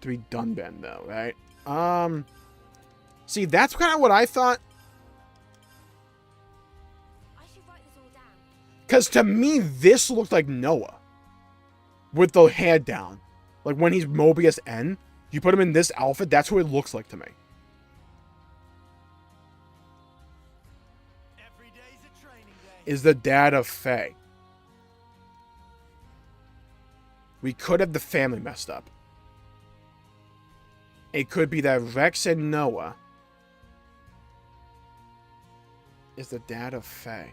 To be done, Ben, though, right? See, that's kind of what I thought. I should write this all down. Because to me, this looked like Noah. With the hair down. Like when he's Mobius N, you put him in this outfit, that's who it looks like to me. Every day's a training day. Is the dad of Faye. We could have the family messed up. It could be that Rex and Noah is the dad of Faye.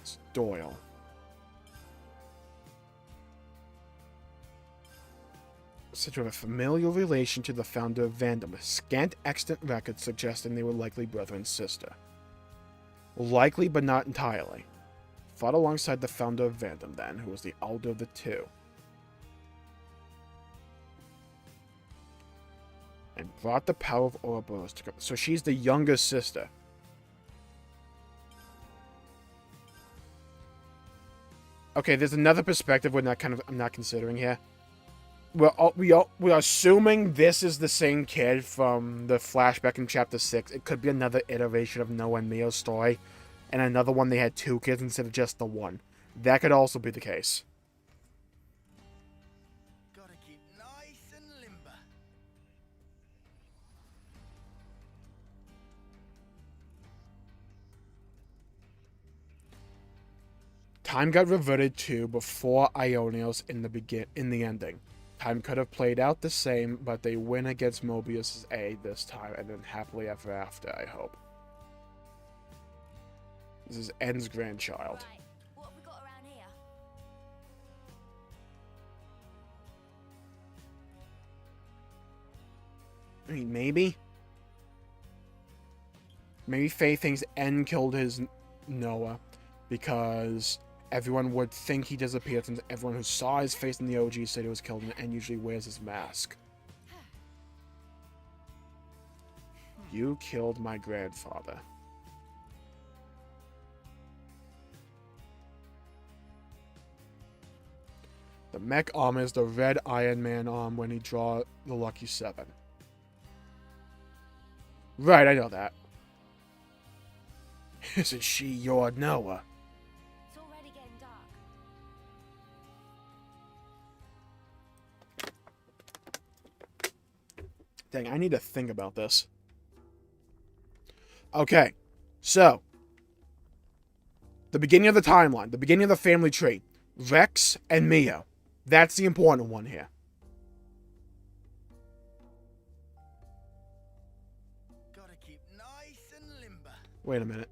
It's Doyle. Said to have a familial relation to the founder of Vandom, with scant extant records suggesting they were likely brother and sister. Likely, but not entirely. Fought alongside the founder of Vandom, then, who was the elder of the two. And brought the power of Ouroboros to... So she's the younger sister. Okay, there's another perspective I'm not considering here. We're assuming this is the same kid from the flashback in Chapter 6. It could be another iteration of Noah and Mio's story. And another one they had 2 kids instead of just the one. That could also be the case. Gotta keep nice and limber. Time got reverted to before Ionios in the ending. Time could have played out the same, but they win against Mobius's A this time, and then happily ever after, I hope. This is N's grandchild. Right, what have we got around here? I mean, maybe? Maybe Faye thinks N killed his Noah because everyone would think he disappeared since everyone who saw his face in the OG said he was killed, and N usually wears his mask. You killed my grandfather. The mech arm is the red Iron Man arm when he draw the Lucky 7. Right, I know that. Isn't she your Noah? It's already getting dark. Dang, I need to think about this. Okay, so. The beginning of the timeline, the beginning of the family tree. Rex and Mio. That's the important one here. Gotta keep nice and limber. Wait a minute.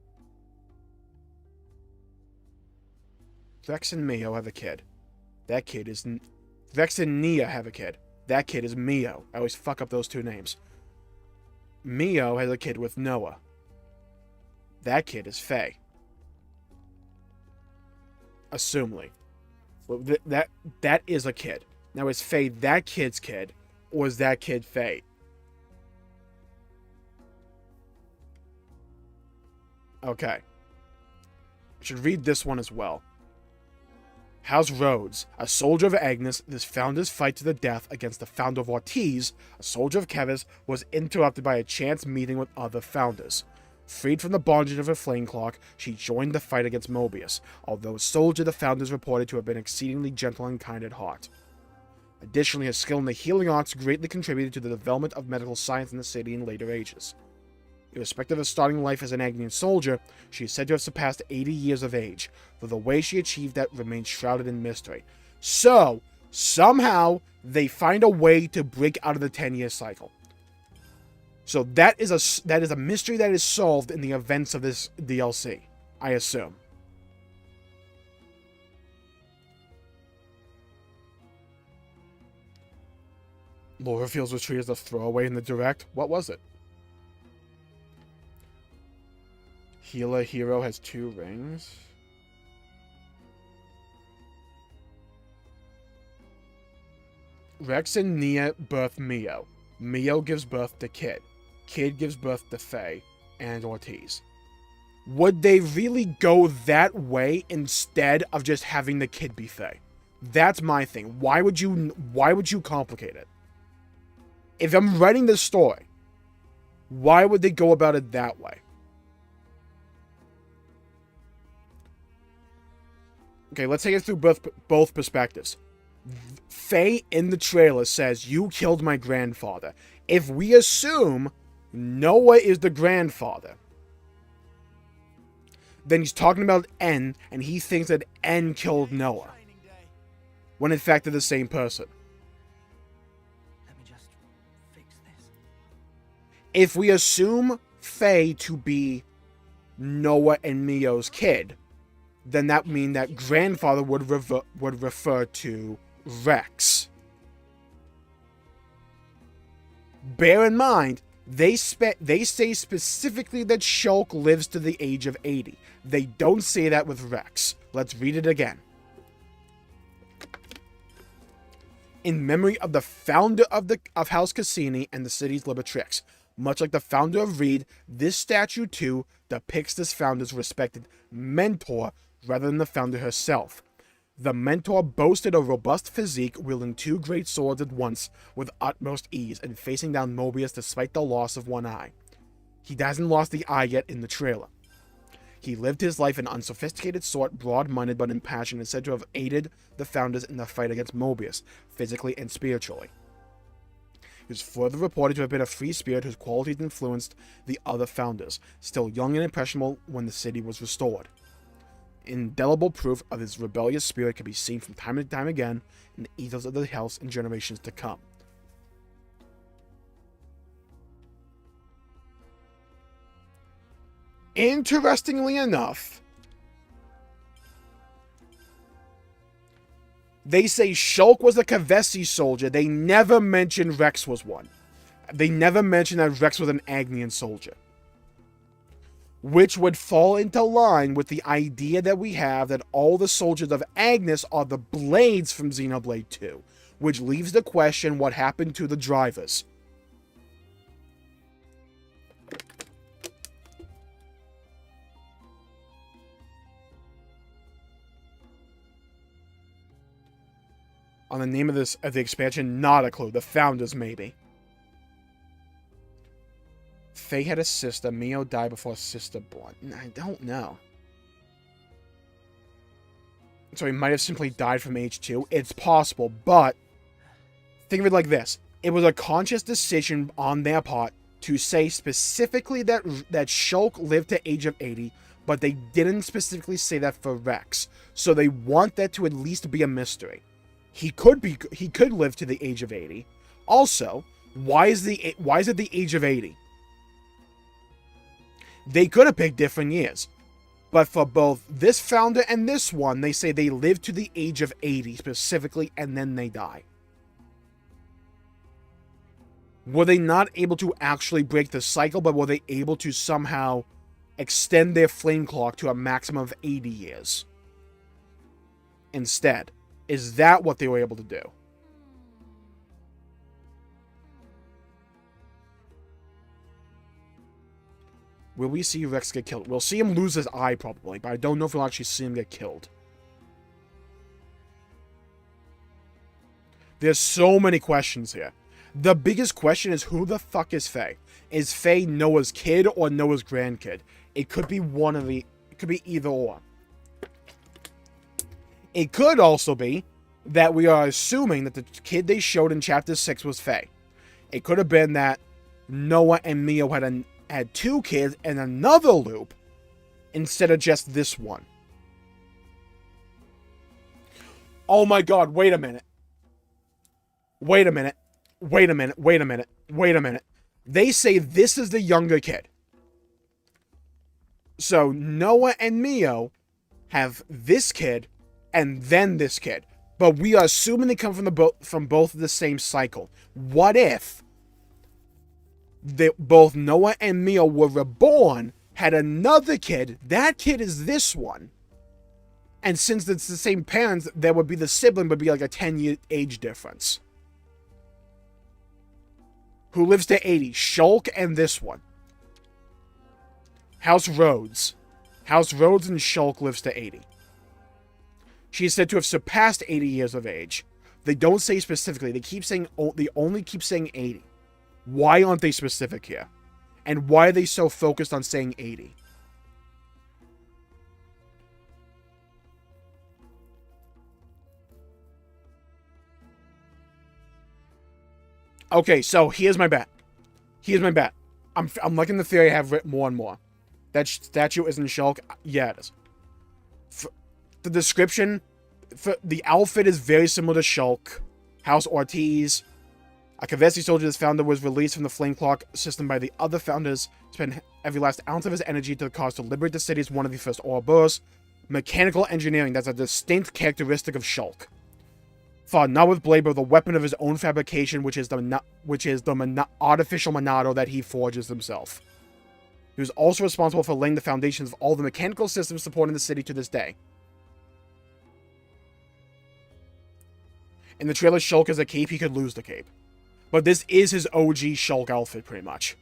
Vex and Mio have a kid. That kid is... Vex and Nia have a kid. That kid is Mio. I always fuck up those 2 names. Mio has a kid with Noah. That kid is Faye. Assumedly. Well, that is a kid. Now, is Faye that kid's kid, or is that kid Faye? Okay. I should read this one as well. House Rhodes, a soldier of Agnes, this founder's fight to the death against the founder of Ortiz, a soldier of Kevis, was interrupted by a chance meeting with other founders. Freed from the bondage of her flame clock, she joined the fight against Mobius, although a soldier the founders reported to have been exceedingly gentle and kind at heart. Additionally, her skill in the healing arts greatly contributed to the development of medical science in the city in later ages. Irrespective of starting life as an Agnian soldier, she is said to have surpassed 80 years of age, though the way she achieved that remains shrouded in mystery. So, somehow, they find a way to break out of the 10-year cycle. So that is a mystery that is solved in the events of this DLC, I assume. Laura feels was treated as a throwaway in the direct. What was it? Healer Hero has 2 rings. Rex and Nia birth Mio. Mio gives birth to Kid. Kid gives birth to Faye and Ortiz. Would they really go that way instead of just having the kid be Faye? That's my thing. Why would you complicate it? If I'm writing this story, why would they go about it that way? Okay, let's take it through both perspectives. Faye in the trailer says, "You killed my grandfather." If we assume Noah is the grandfather, then he's talking about N, and he thinks that N killed Noah, when in fact they're the same person. Let me just fix this. If we assume Faye to be Noah and Mio's kid, then that would mean that grandfather would refer to Rex. Bear in mind, they say specifically that Shulk lives to the age of 80. They don't say that with Rex. Let's read it again. In memory of the founder of House Cassini and the city's Liberatrix. Much like the founder of Reed, this statue too depicts this founder's respected mentor rather than the founder herself. The mentor boasted a robust physique, wielding 2 great swords at once with utmost ease and facing down Mobius despite the loss of one eye. He hasn't lost the eye yet in the trailer. He lived his life in unsophisticated sort, broad-minded but impassioned, and said to have aided the founders in the fight against Mobius, physically and spiritually. He was further reported to have been a free spirit whose qualities influenced the other founders, still young and impressionable when the city was restored. Indelible proof of his rebellious spirit can be seen from time to time again in the ethos of the house in generations to come. Interestingly enough, they say Shulk was a Kavesi soldier. They never mention Rex was one. They never mention that Rex was an Agnian soldier. Which would fall into line with the idea that we have that all the soldiers of Agnes are the blades from Xenoblade 2. Which leaves the question, what happened to the drivers? On the name of the expansion, not a clue. The founders, maybe. Faye had a sister. Mio died before sister born. I don't know. So he might have simply died from age 2. It's possible, but think of it like this. It was a conscious decision on their part to say specifically that Shulk lived to age of 80, but they didn't specifically say that for Rex. So they want that to at least be a mystery. He could live to the age of 80. Also, why is it the age of 80? They could have picked different years. But for both this founder and this one, they say they live to the age of 80 specifically, and then they die. Were they not able to actually break the cycle, but were they able to somehow extend their flame clock to a maximum of 80 years? Instead. Is that what they were able to do? Will we see Rex get killed? We'll see him lose his eye probably, but I don't know if we'll actually see him get killed. There's so many questions here. The biggest question is, who the fuck is Faye? Is Faye Noah's kid or Noah's grandkid? It could be one of the... It could be either or. It could also be that we are assuming that the kid they showed in Chapter 6 was Faye. It could have been that Noah and Mio had 2 kids in another loop instead of just this one. Oh my god, wait a minute. Wait a minute. Wait a minute. Wait a minute. Wait a minute. They say this is the younger kid. So Noah and Mio have this kid and then this kid. But we are assuming they come from both of the same cycle. What if both Noah and Mio were reborn, had another kid, that kid is this one, and since it's the same parents, there would be the sibling would be like a 10-year age difference. Who lives to 80? Shulk and this one. House Rhodes. House Rhodes and Shulk lives to 80. She is said to have surpassed 80 years of age. They don't say specifically. They only keep saying 80. Why aren't they specific here? And why are they so focused on saying 80? Okay, so here's my bet. Here's my bet. I'm liking the theory I have written more and more. That statue isn't Shulk. Yeah, it is. The description, the outfit is very similar to Shulk. House Ortiz. A Kavesi soldier, this founder, was released from the Flame Clock system by the other founders, spent every last ounce of his energy to the cause to liberate the city as one of the first Ouroboros. Mechanical engineering, that's a distinct characteristic of Shulk. Fought not with blade, but with a weapon of his own fabrication, which is the artificial Monado that he forges himself. He was also responsible for laying the foundations of all the mechanical systems supporting the city to this day. In the trailer, Shulk has a cape, he could lose the cape. But this is his OG Shulk outfit, pretty much.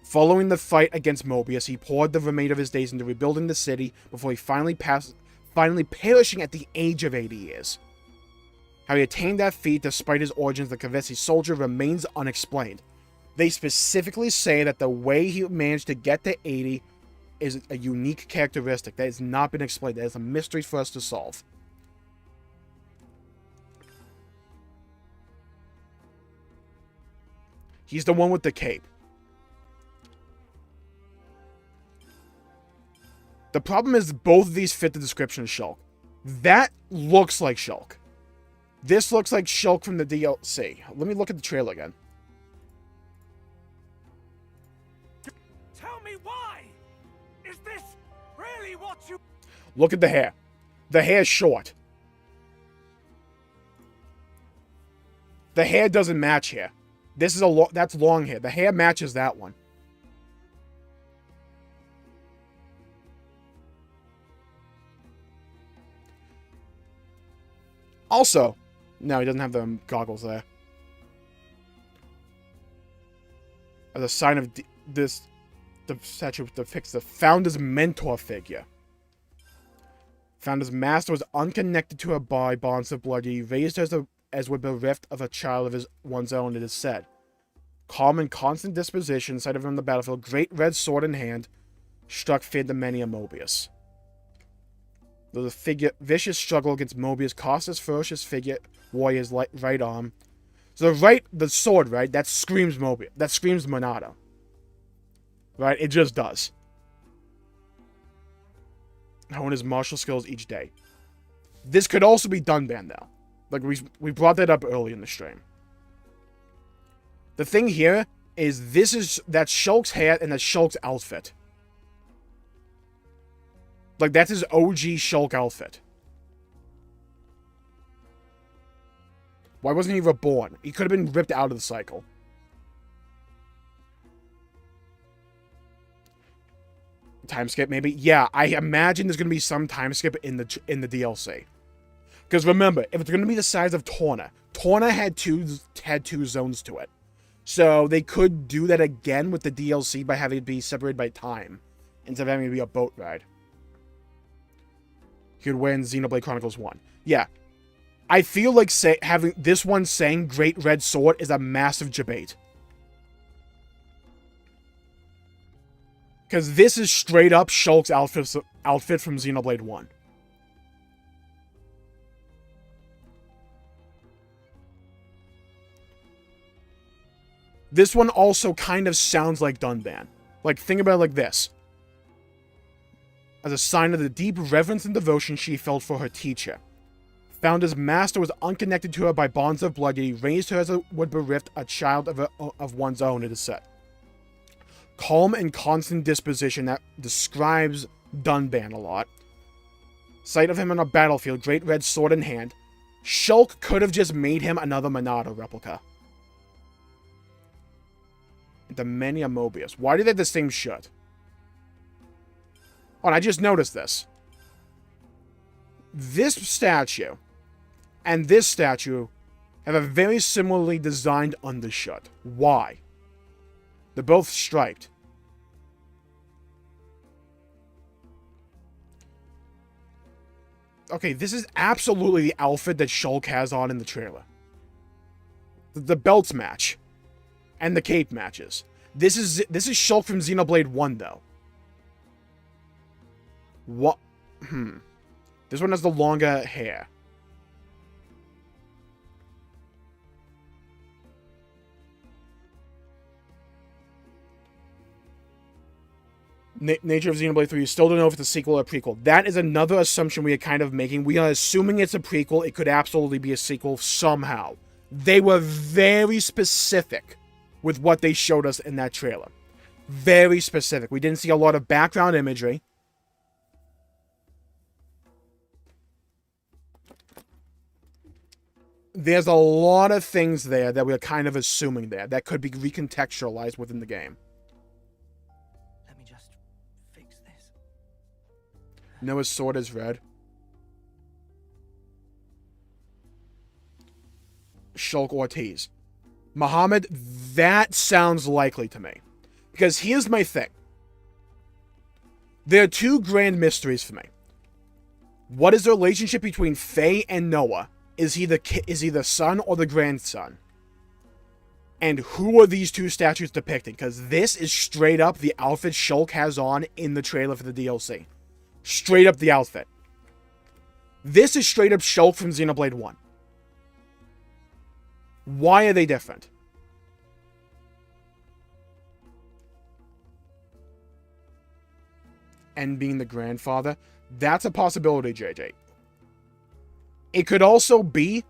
Following the fight against Mobius, he poured the remainder of his days into rebuilding the city before he finally perishing at the age of 80 years. How he attained that feat despite his origins, the Kavesi soldier, remains unexplained. They specifically say that the way he managed to get to 80 is a unique characteristic that has not been explained. That is a mystery for us to solve. He's the one with the cape. The problem is both of these fit the description of Shulk. That looks like Shulk. This looks like Shulk from the DLC. Let me look at the trailer again. Tell me why! Is this really what you... Look at the hair. The hair's short. The hair doesn't match here. This is that's long hair. The hair matches that one. Also, no, he doesn't have the goggles there. As a sign of the statue depicts the founder's mentor figure. Founder's master was unconnected to her by bonds of blood. He raised her as would bereft of a child of one's own, it is said. Calm and constant disposition, sight of him on the battlefield, great red sword in hand, struck fear to many a Mobius. Though the vicious struggle against Mobius cost his ferocious figure warrior's right arm. So the sword, right, that screams Mobius. That screams Monado. Right, it just does. Hone his martial skills each day. This could also be Dunban, though. Like, we brought that up early in the stream. The thing here is that's Shulk's hair and that's Shulk's outfit. Like, that's his OG Shulk outfit. Why wasn't he reborn? He could have been ripped out of the cycle. Time skip, maybe? Yeah, I imagine there's going to be some time skip in the DLC. Because remember, if it's going to be the size of Torna had two zones to it. So they could do that again with the DLC by having it be separated by time, instead of having it be a boat ride. He could win Xenoblade Chronicles 1. Yeah. I feel like having this one saying Great Red Sword is a massive debate. Because this is straight up Shulk's outfit from Xenoblade 1. This one also kind of sounds like Dunban. Like, think about it like this. As a sign of the deep reverence and devotion she felt for her teacher. Founder's master was unconnected to her by bonds of blood, yet he raised her as would bereft a child of one's own, it is said. Calm and constant disposition, that describes Dunban a lot. Sight of him on a battlefield, great red sword in hand. Shulk could have just made him another Monado replica. The many a Mobius. Why do they have the same shirt? Oh, and I just noticed this. This statue and this statue have a very similarly designed undershirt. Why? They're both striped. Okay, this is absolutely the outfit that Shulk has on in the trailer. The belts match. And the cape matches. This is Shulk from Xenoblade 1, though. What? This one has the longer hair. Nature of Xenoblade 3, you still don't know if it's a sequel or a prequel. That is another assumption we are kind of making. We are assuming it's a prequel. It could absolutely be a sequel somehow. They were very specific with what they showed us in that trailer. Very specific. We didn't see a lot of background imagery. There's a lot of things there that we're kind of assuming there that could be recontextualized within the game. Let me just fix this. Noah's sword is red. Shulk Ortiz. Muhammad, that sounds likely to me. Because here's my thing. There are two grand mysteries for me. What is the relationship between Faye and Noah? Is he the son or the grandson? And who are these two statues depicting? Because this is straight up the outfit Shulk has on in the trailer for the DLC. Straight up the outfit. This is straight up Shulk from Xenoblade 1. Why are they different? And being the grandfather, that's a possibility, JJ. It could also be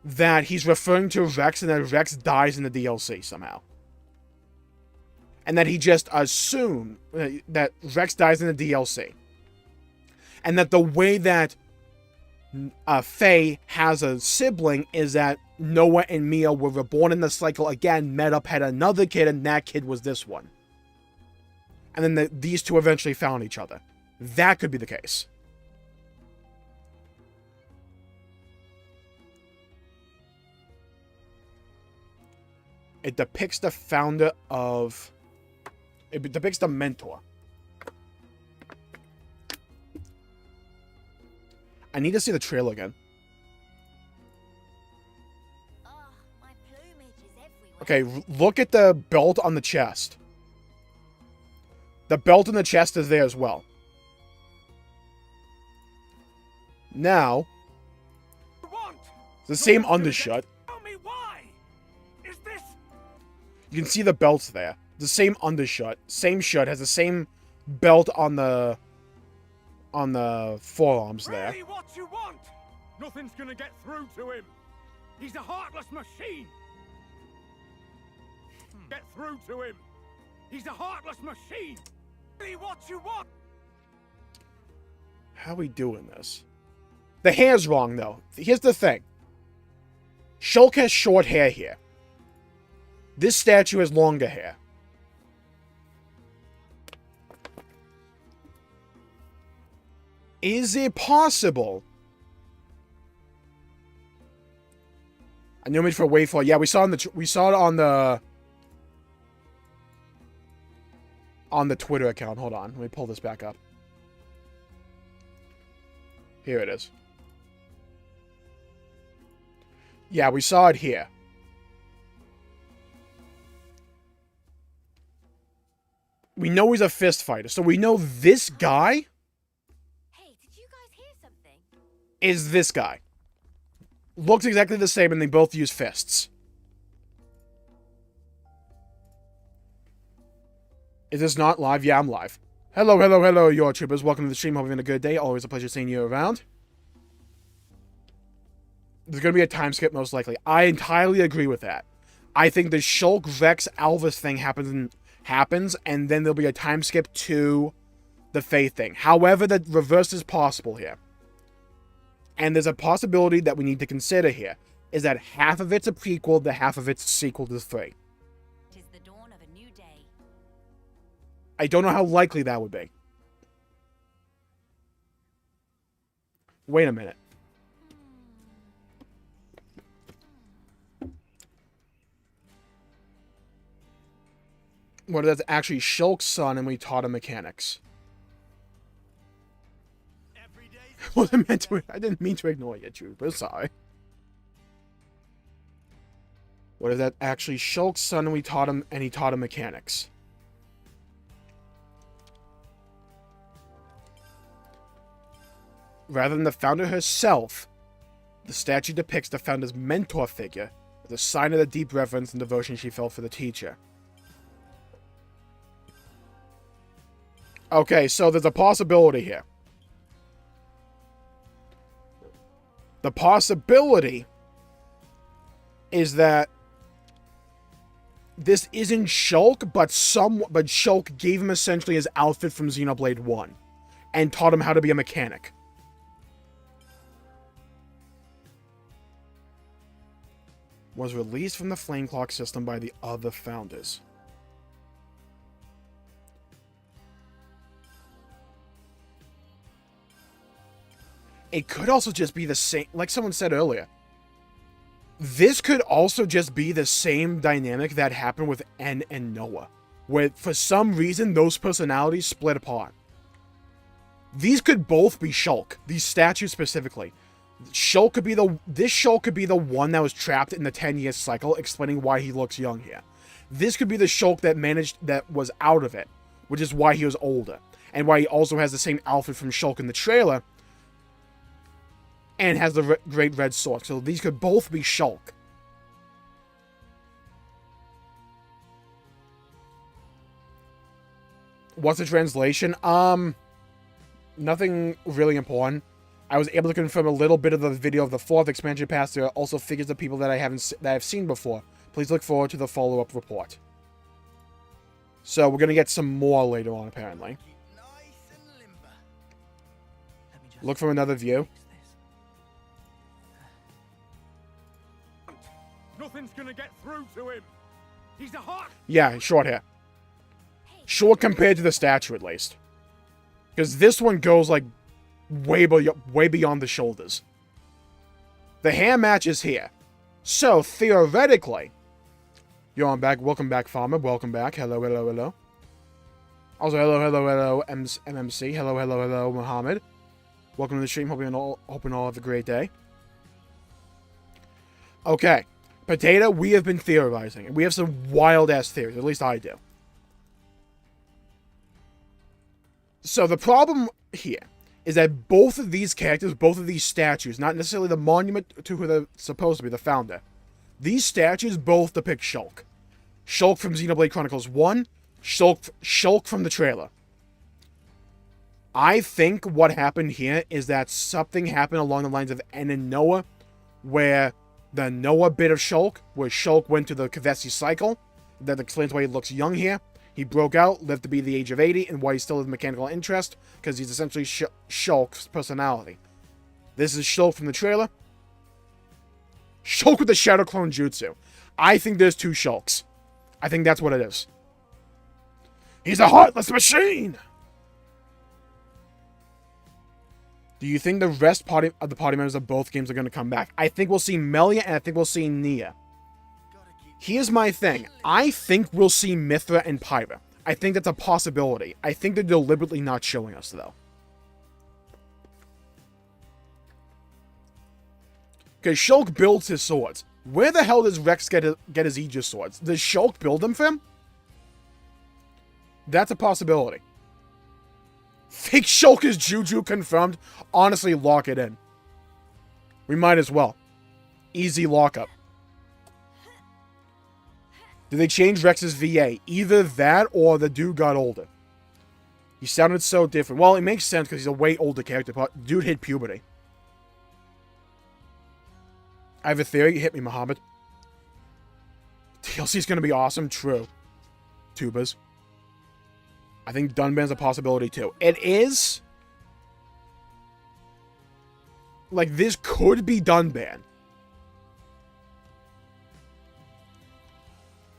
that he's referring to Rex and that Rex dies in the DLC somehow. And that he just assumed that Rex dies in the DLC. And that the way that Faye has a sibling is that Noah and Mia were reborn in the cycle again, met up, had another kid, and that kid was this one. And then these two eventually found each other. That could be the case. It depicts the founder of... It depicts the mentor. I need to see the trailer again. Oh, my plumage is everywhere. Okay, look at the belt on the chest. The belt on the chest is there as well. Now, it's the same undershirt. Tell me why. Is this? You can see the belts there. The same undershirt, same shirt, has the same belt on the forearms there. Really what you want? Nothing's gonna get through to him. He's a heartless machine. Get through to him. He's a heartless machine. Really what you want? How are we doing this? The hair's wrong, though. Here's the thing. Shulk has short hair here. This statue has longer hair. Is it possible? A new image for Wayfall. Yeah, we saw it on the Twitter account. Hold on, let me pull this back up. Here it is. Yeah, we saw it here. We know he's a fist fighter, so we know this guy is this guy. Looks exactly the same, and they both use fists. Is this not live? Yeah, I'm live. Hello, hello, hello, YouTubers. Welcome to the stream. Hope you're having a good day. Always a pleasure seeing you around. There's going to be a time skip, most likely. I entirely agree with that. I think the Shulk Vex Alvis thing happens, and then there'll be a time skip to the Faith thing. However, the reverse is possible here. And there's a possibility that we need to consider here, is that half of it's a prequel, the half of it's a sequel to 3. Tis the dawn of a new day. I don't know how likely that would be. Wait a minute. What if that's actually Shulk's son and we taught him mechanics? I didn't mean to ignore you, Trooper. Sorry. What if that actually Shulk's son and he taught him mechanics? Rather than the founder herself, the statue depicts the founder's mentor figure as a sign of the deep reverence and devotion she felt for the teacher. Okay, so there's a possibility here. The possibility is that this isn't Shulk, but Shulk gave him essentially his outfit from Xenoblade 1 and taught him how to be a mechanic. Was released from the Flame Clock system by the other founders. It could also just be the same, like someone said earlier. This could also just be the same dynamic that happened with N and Noah, where for some reason those personalities split apart. These could both be Shulk, these statues specifically. This Shulk could be the one that was trapped in the 10-year cycle, explaining why he looks young here. This could be the Shulk that was out of it, which is why he was older, and why he also has the same outfit from Shulk in the trailer, and has the Great Red Sword. So these could both be Shulk. What's the translation? Nothing really important. I was able to confirm a little bit of the video of the 4th expansion pass. There are also figures of people that I've seen before. Please look forward to the follow-up report. So we're gonna get some more later on, apparently. Look for another view. Nothing's gonna get through to him. He's a hot. Yeah, short hair. Short compared to the statue, at least. Because this one goes, like, way beyond the shoulders. The hair matches here. So, theoretically... Yo, I'm back. Welcome back, Farmer. Welcome back. Hello, hello, hello. Also, hello, MMC. Hello, Muhammad. Welcome to the stream. Hoping all have a great day. Okay. Potato, we have been theorizing. And we have some wild-ass theories. At least I do. So the problem here is that both of these characters, both of these statues, not necessarily the monument to who they're supposed to be, the founder, these statues both depict Shulk. Shulk from Xenoblade Chronicles 1, Shulk from the trailer. I think what happened here is that something happened along the lines of N and Noah, where the Noah bit of Shulk, where Shulk went to the Kavesi cycle, that explains why he looks young here. He broke out, lived to be the age of 80, and why he still has mechanical interest, because he's essentially Shulk's personality. This is Shulk from the trailer. Shulk with the Shadow Clone Jutsu. I think there's two Shulks. I think that's what it is. He's a heartless machine! Do you think the rest of the party members of both games are going to come back? I think we'll see Melia, and I think we'll see Nia. Here's my thing. I think we'll see Mithra and Pyra. I think that's a possibility. I think they're deliberately not showing us, though. Because Shulk builds his swords. Where the hell does Rex get his Aegis swords? Does Shulk build them for him? That's a possibility. Fake Shulk is Juju confirmed. Honestly, lock it in. We might as well. Easy lockup. Did they change Rex's VA? Either that or the dude got older. He sounded so different. Well, it makes sense because he's a way older character, but dude hit puberty. I have a theory. Hit me, Muhammad. DLC is going to be awesome. True. Tubas. I think Dunban's a possibility too. It is. Like, this could be Dunban.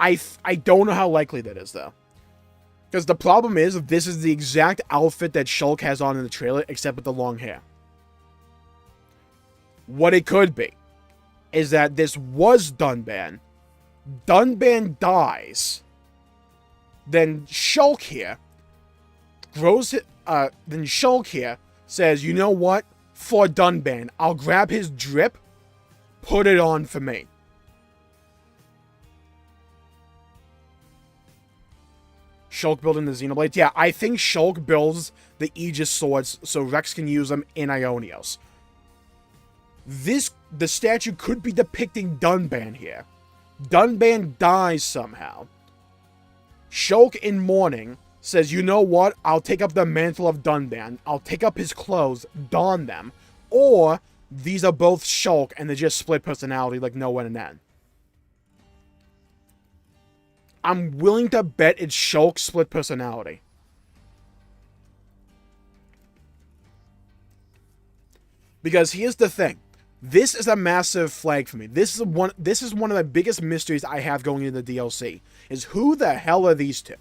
I don't know how likely that is, though. Because the problem is, this is the exact outfit that Shulk has on in the trailer, except with the long hair. What it could be is that this was Dunban. Dunban dies. Then Shulk here then Shulk here says, you know what? For Dunban, I'll grab his drip, put it on for me. Shulk building the Xenoblades? Yeah, I think Shulk builds the Aegis swords so Rex can use them in Ionios. The statue could be depicting Dunban here. Dunban dies somehow. Shulk in mourning says, you know what? I'll take up the mantle of Dunban. I'll take up his clothes, don them. Or, these are both Shulk and they just split personality like Noah and N. I'm willing to bet it's Shulk's split personality. Because here's the thing. This is a massive flag for me. This is one of the biggest mysteries I have going into the DLC. Is who the hell are these two?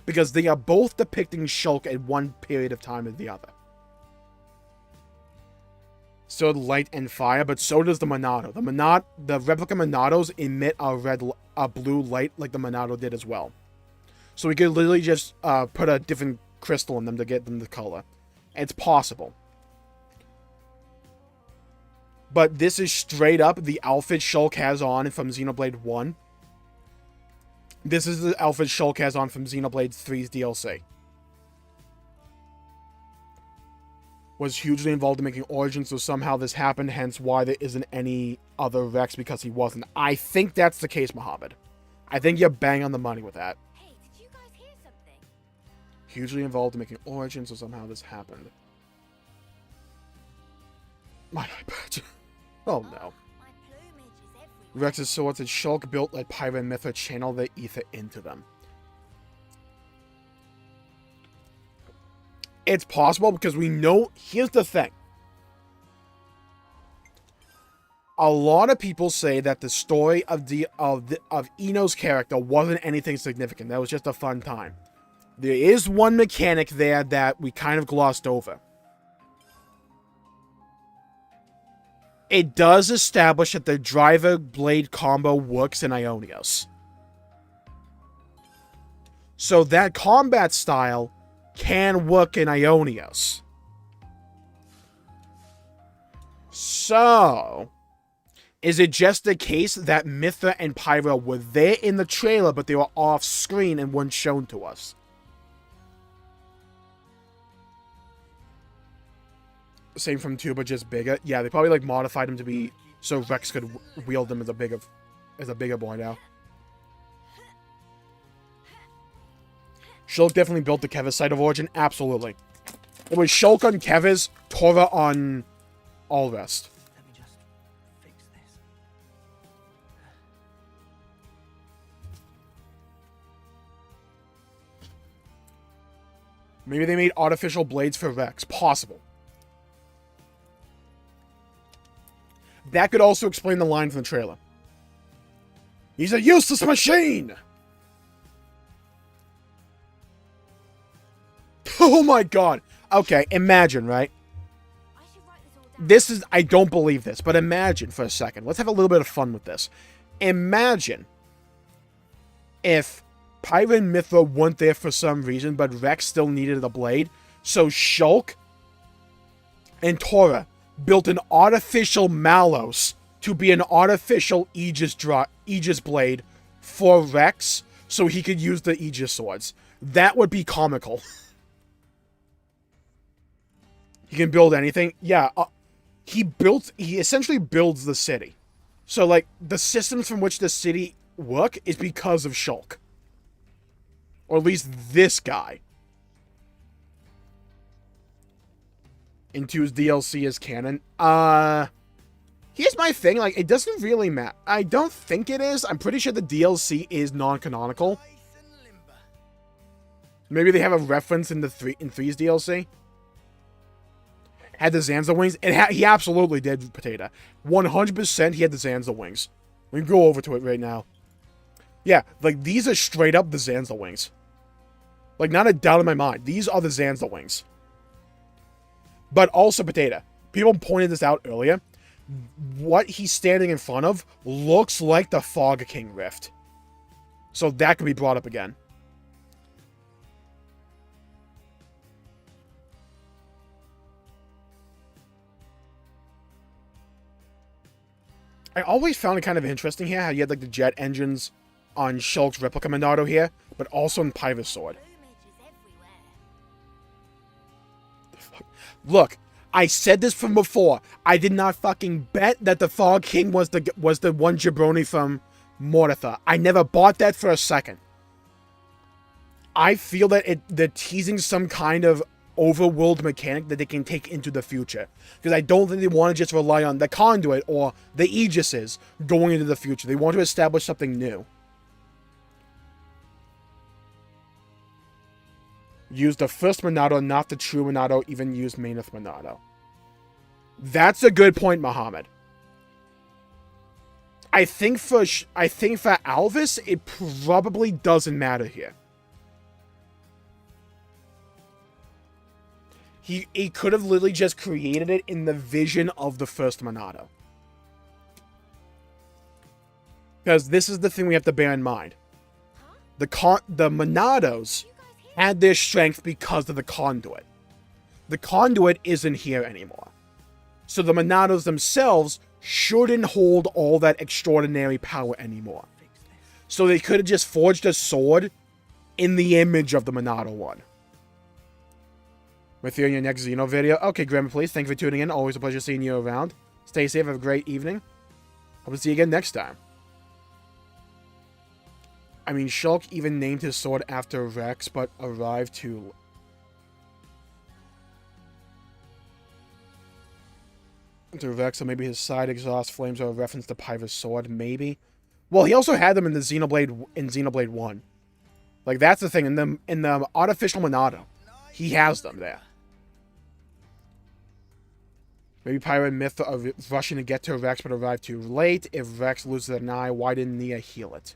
Because they are both depicting Shulk at one period of time or the other. So light and fire, but so does the Monado. The replica Monados emit a blue light like the Monado did as well. So we could literally just put a different crystal in them to get them the color. It's possible. But this is straight up the outfit Shulk has on from Xenoblade 1. This is the outfit Shulk has on from Xenoblade 3's DLC. Was hugely involved in making Origins, so somehow this happened, hence why there isn't any other Rex because he wasn't. I think that's the case, Mohammed. I think you're bang on the money with that. Hey, did you guys hear something? Hugely involved in making Origins, so somehow this happened. My iPad. Oh no. My plumage is everywhere. Rex's swords and Shulk built like Pyra and Mithra channel the ether into them. It's possible because we know. Here's the thing. A lot of people say that the story of Eno's character wasn't anything significant. That was just a fun time. There is one mechanic there that we kind of glossed over. It does establish that the driver blade combo works in Ionios. So that combat style can work in Ionios. So, is it just the case that Mithra and Pyra were there in the trailer, but they were off screen and weren't shown to us? Same from 2, but just bigger. Yeah, they probably like modified him to be so Rex could wield them as a bigger boy now. Shulk definitely built the Kevis site of origin. Absolutely. It was Shulk on Kevis, Tora on all rest. Let me just fix this. Maybe they made artificial blades for Rex. Possible. That could also explain the line from the trailer. He's a useless machine! Oh my god. Okay, imagine, right? I should write this all down. This is... I don't believe this, but imagine for a second. Let's have a little bit of fun with this. Imagine if Pyra and Mithra weren't there for some reason, but Rex still needed a blade. So Shulk and Tora built an artificial Malos to be an artificial Aegis blade for Rex so he could use the Aegis swords. That would be comical. He can build anything. Yeah, he essentially builds the city. So, like, the systems from which the city work is because of Shulk. Or at least this guy. Into his DLC as canon. Here's my thing. Like, it doesn't really matter. I don't think it is. I'm pretty sure the DLC is non-canonical. Maybe they have a reference in 3's DLC. Had the Zanza wings. He absolutely did, Potato. 100% he had the Zanza wings. We can go over to it right now. Yeah, like, these are straight up the Zanza wings. Like, not a doubt in my mind. These are the Zanza wings. But also, Potato. People pointed this out earlier. What he's standing in front of looks like the Fog King Rift. So that could be brought up again. I always found it kind of interesting here how you had like the jet engines on Shulk's replica Monado here, but also in Pyra's sword. Plumage is everywhere. Look, I said this from before. I did not fucking bet that the Fog King was the one jabroni from Mortitha. I never bought that for a second. I feel that they're teasing some kind of overworld mechanic that they can take into the future. Because I don't think they want to just rely on the Conduit or the Aegises going into the future. They want to establish something new. used the first Monado, not the true Monado, even used Maineth Monado. That's a good point, Muhammad. I think for Alvis, it probably doesn't matter here. He could have literally just created it in the vision of the first Monado. Because this is the thing we have to bear in mind. The Monados had their strength because of the conduit. The conduit isn't here anymore. So the Monados themselves shouldn't hold all that extraordinary power anymore. So they could have just forged a sword in the image of the Monado one. With you in your next Xeno video. Okay, Grandma, please. Thank you for tuning in. Always a pleasure seeing you around. Stay safe. Have a great evening. Hope to see you again next time. I mean, Shulk even named his sword after Rex, but arrived too... to Rex, so maybe his side exhaust flames are a reference to Pyra's sword, maybe? Well, he also had them in the Xenoblade 1. Like, that's the thing. In the artificial Monado, he has them there. Maybe Pyra and Myth are rushing to get to Rex, but arrived too late. If Rex loses an eye, why didn't Nia heal it?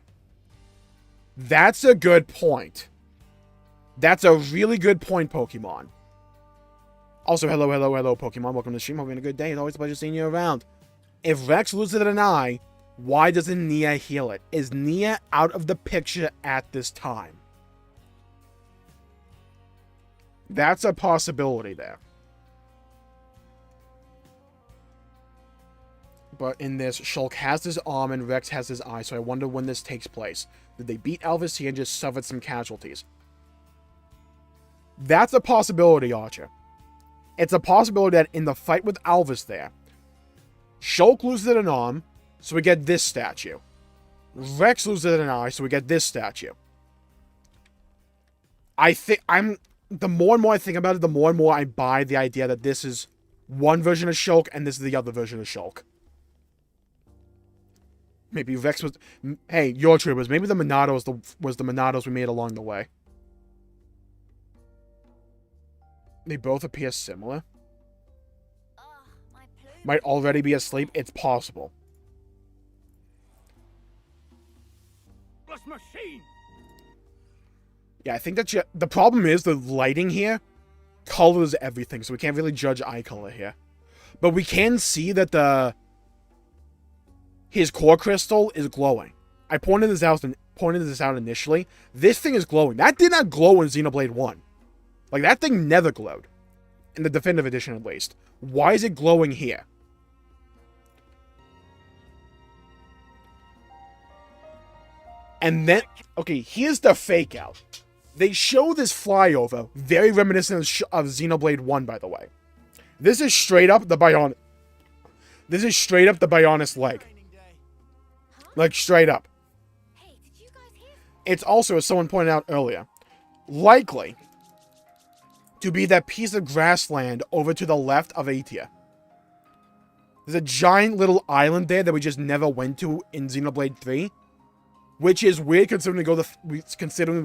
That's a good point. That's a really good point, Pokemon. Also, hello, Pokemon. Welcome to the stream. Hope you're having a good day. It's always a pleasure seeing you around. If Rex loses an eye, why doesn't Nia heal it? Is Nia out of the picture at this time? That's a possibility there. But in this, Shulk has his arm and Rex has his eye, so I wonder when this takes place. Did they beat Alvis here and just suffered some casualties? That's a possibility, Archer. It's a possibility that in the fight with Alvis there, Shulk loses an arm, so we get this statue. Rex loses an eye, so we get this statue. The more and more I think about it, the more and more I buy the idea that this is one version of Shulk and this is the other version of Shulk. Maybe Rex was... Hey, your troopers, maybe the Monado was the Monados we made along the way. They both appear similar. Might already be asleep. It's possible. Machine. Yeah, I think that the problem is the lighting here colors everything, so we can't really judge eye color here. But we can see that his core crystal is glowing. I pointed this out initially. This thing is glowing. That did not glow in Xenoblade 1. Like, that thing never glowed. In the Definitive Edition, at least. Why is it glowing here? And then... Okay, here's the fake out. They show this flyover, very reminiscent of Xenoblade 1, by the way. This is straight up the Bionis... This is straight up the Bionis leg. Like, straight up. It's also, as someone pointed out earlier, likely to be that piece of grassland over to the left of Atia. There's a giant little island there that we just never went to in Xenoblade 3. Which is weird considering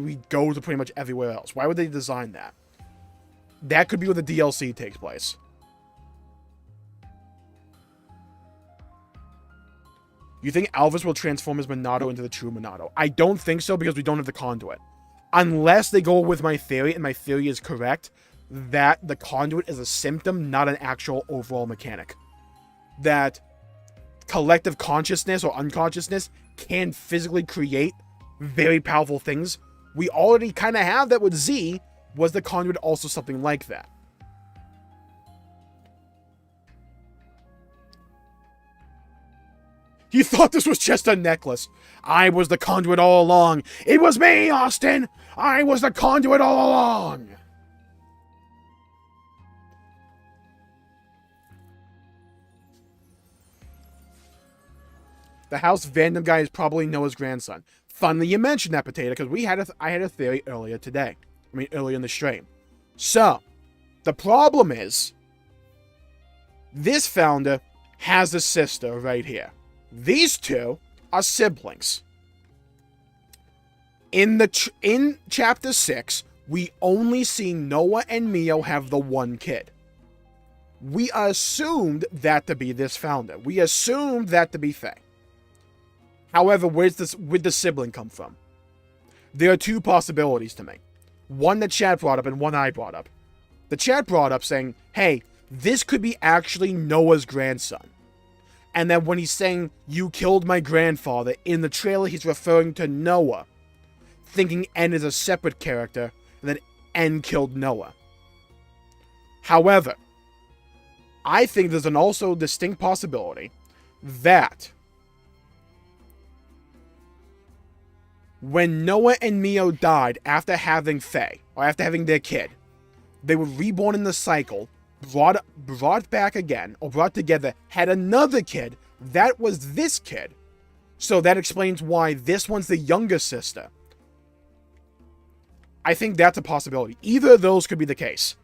we go to pretty much everywhere else. Why would they design that? That could be where the DLC takes place. You think Alvis will transform his Monado into the true Monado? I don't think so because we don't have the conduit. Unless they go with my theory, and my theory is correct, that the conduit is a symptom, not an actual overall mechanic. That collective consciousness or unconsciousness can physically create very powerful things. We already kind of have that with Z. Was the conduit also something like that? You thought this was just a necklace. I was the conduit all along. It was me, Austin! I was the conduit all along! The House Vandom guy is probably Noah's grandson. Funny you mentioned that, Potato, because I had a theory earlier today. Earlier in the stream. So, the problem is, this founder has a sister right here. These two are siblings. In chapter 6, we only see Noah and Mio have the one kid. We assumed that to be this founder. We assumed that to be Faye. However, where'd the sibling come from? There are two possibilities to me. One that Chad brought up and one I brought up. The Chad brought up saying, hey, this could be actually Noah's grandson. And then when he's saying, you killed my grandfather, in the trailer he's referring to Noah, thinking N is a separate character, and that N killed Noah. However, I think there's an also distinct possibility that when Noah and Mio died after having Faye, or after having their kid, they were reborn in the cycle, brought back again, or brought together, had another kid, that was this kid. So that explains why this one's the younger sister. I think that's a possibility. Either of those could be the case.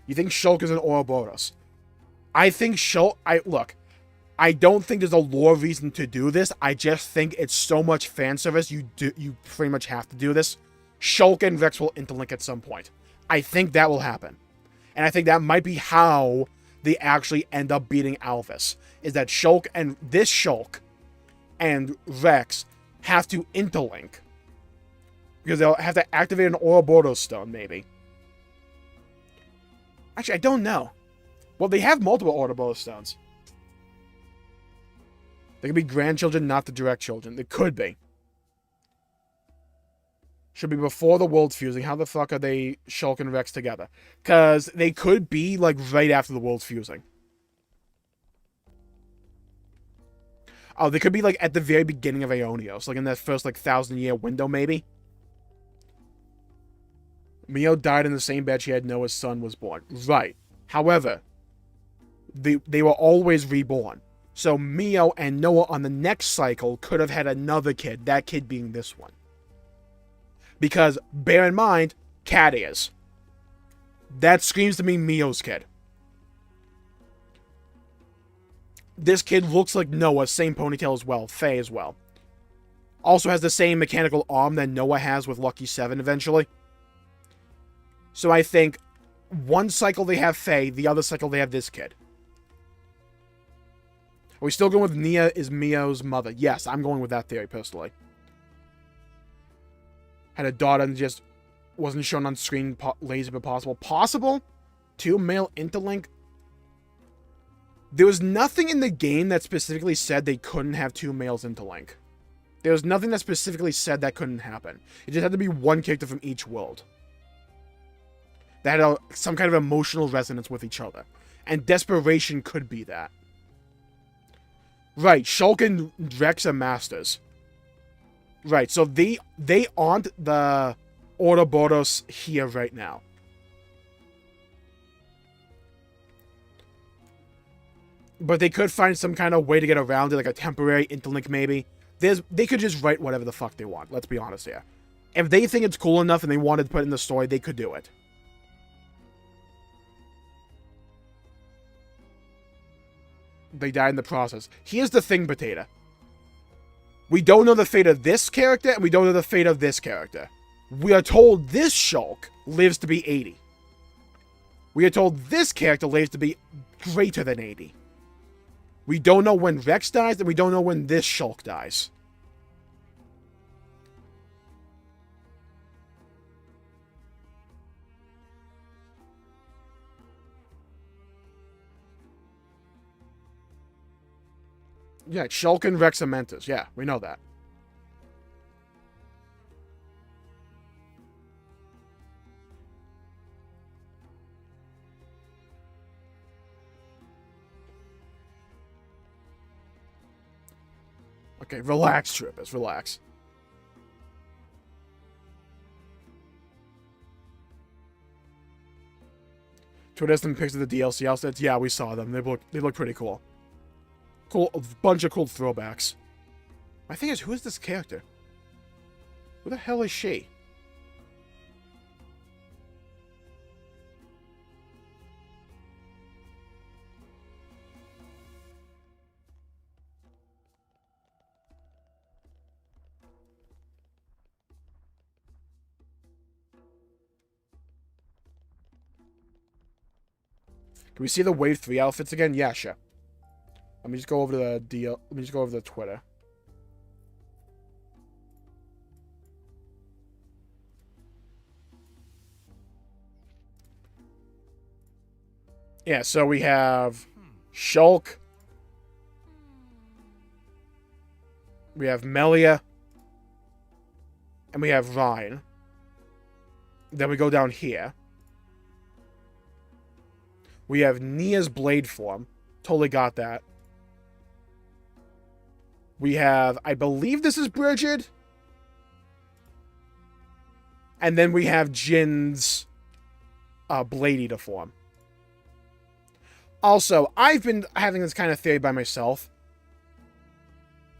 You think Shulk is an Ouroboros? I think Shulk... Look, I don't think there's a lore reason to do this. I just think it's so much fan service, you pretty much have to do this. Shulk and Rex will interlink at some point. I think that will happen. And I think that might be how they actually end up beating Alphys. Is that Shulk and Rex have to interlink. Because they'll have to activate an Ouroboros stone, maybe. Actually, I don't know. Well, they have multiple Ouroboros stones. They could be grandchildren, not the direct children. They could be. Should be before the world fusing. How the fuck are they Shulk and Rex together? Because they could be, like, right after the world fusing. Oh, they could be, like, at the very beginning of Aeonios. Like, in that first, like, 1,000-year window, maybe. Mio died in the same bed she had Noah's son was born. Right. However, they were always reborn. So Mio and Noah on the next cycle could have had another kid, that kid being this one. Because, bear in mind, Cat is. That screams to me Mio's kid. This kid looks like Noah, same ponytail as well, Faye as well. Also has the same mechanical arm that Noah has with Lucky 7 eventually. So I think one cycle they have Faye, the other cycle they have this kid. Are we still going with Nia is Mio's mother? Yes, I'm going with that theory, personally. Had a daughter and just wasn't shown on screen, lazy but possible. Possible? Two male interlink? There was nothing in the game that specifically said they couldn't have two males interlink. There was nothing that specifically said that couldn't happen. It just had to be one character from each world. That had some kind of emotional resonance with each other. And desperation could be that. Right, Shulk and Rex are masters. Right, so they aren't the Ouroboros here right now. But they could find some kind of way to get around it, like a temporary interlink maybe. They could just write whatever the fuck they want, let's be honest here. If they think it's cool enough and they wanted to put it in the story, they could do it. They died in the process. Here's the thing, Potato. We don't know the fate of this character, and we don't know the fate of this character. We are told this Shulk lives to be 80. We are told this character lives to be greater than 80. We don't know when Rex dies, and we don't know when this Shulk dies. Yeah, Shulk and Rex are mentors. Yeah, we know that. Okay, relax, Trippers, relax. Twitter has some pics of the DLC outfits. Yeah, we saw them. They look pretty cool. Cool, a bunch of cool throwbacks. My thing is, who is this character? Who the hell is she? Do we see the Wave 3 outfits again? Yeah, sure. Let me just go over to the deal. Let me just go over to Twitter. Yeah, so we have Shulk. We have Melia. And we have Ryan. Then we go down here. We have Nia's blade form. Totally got that. We have, I believe this is Bridget. And then we have Jin's Blade Eater form. Also, I've been having this kind of theory by myself.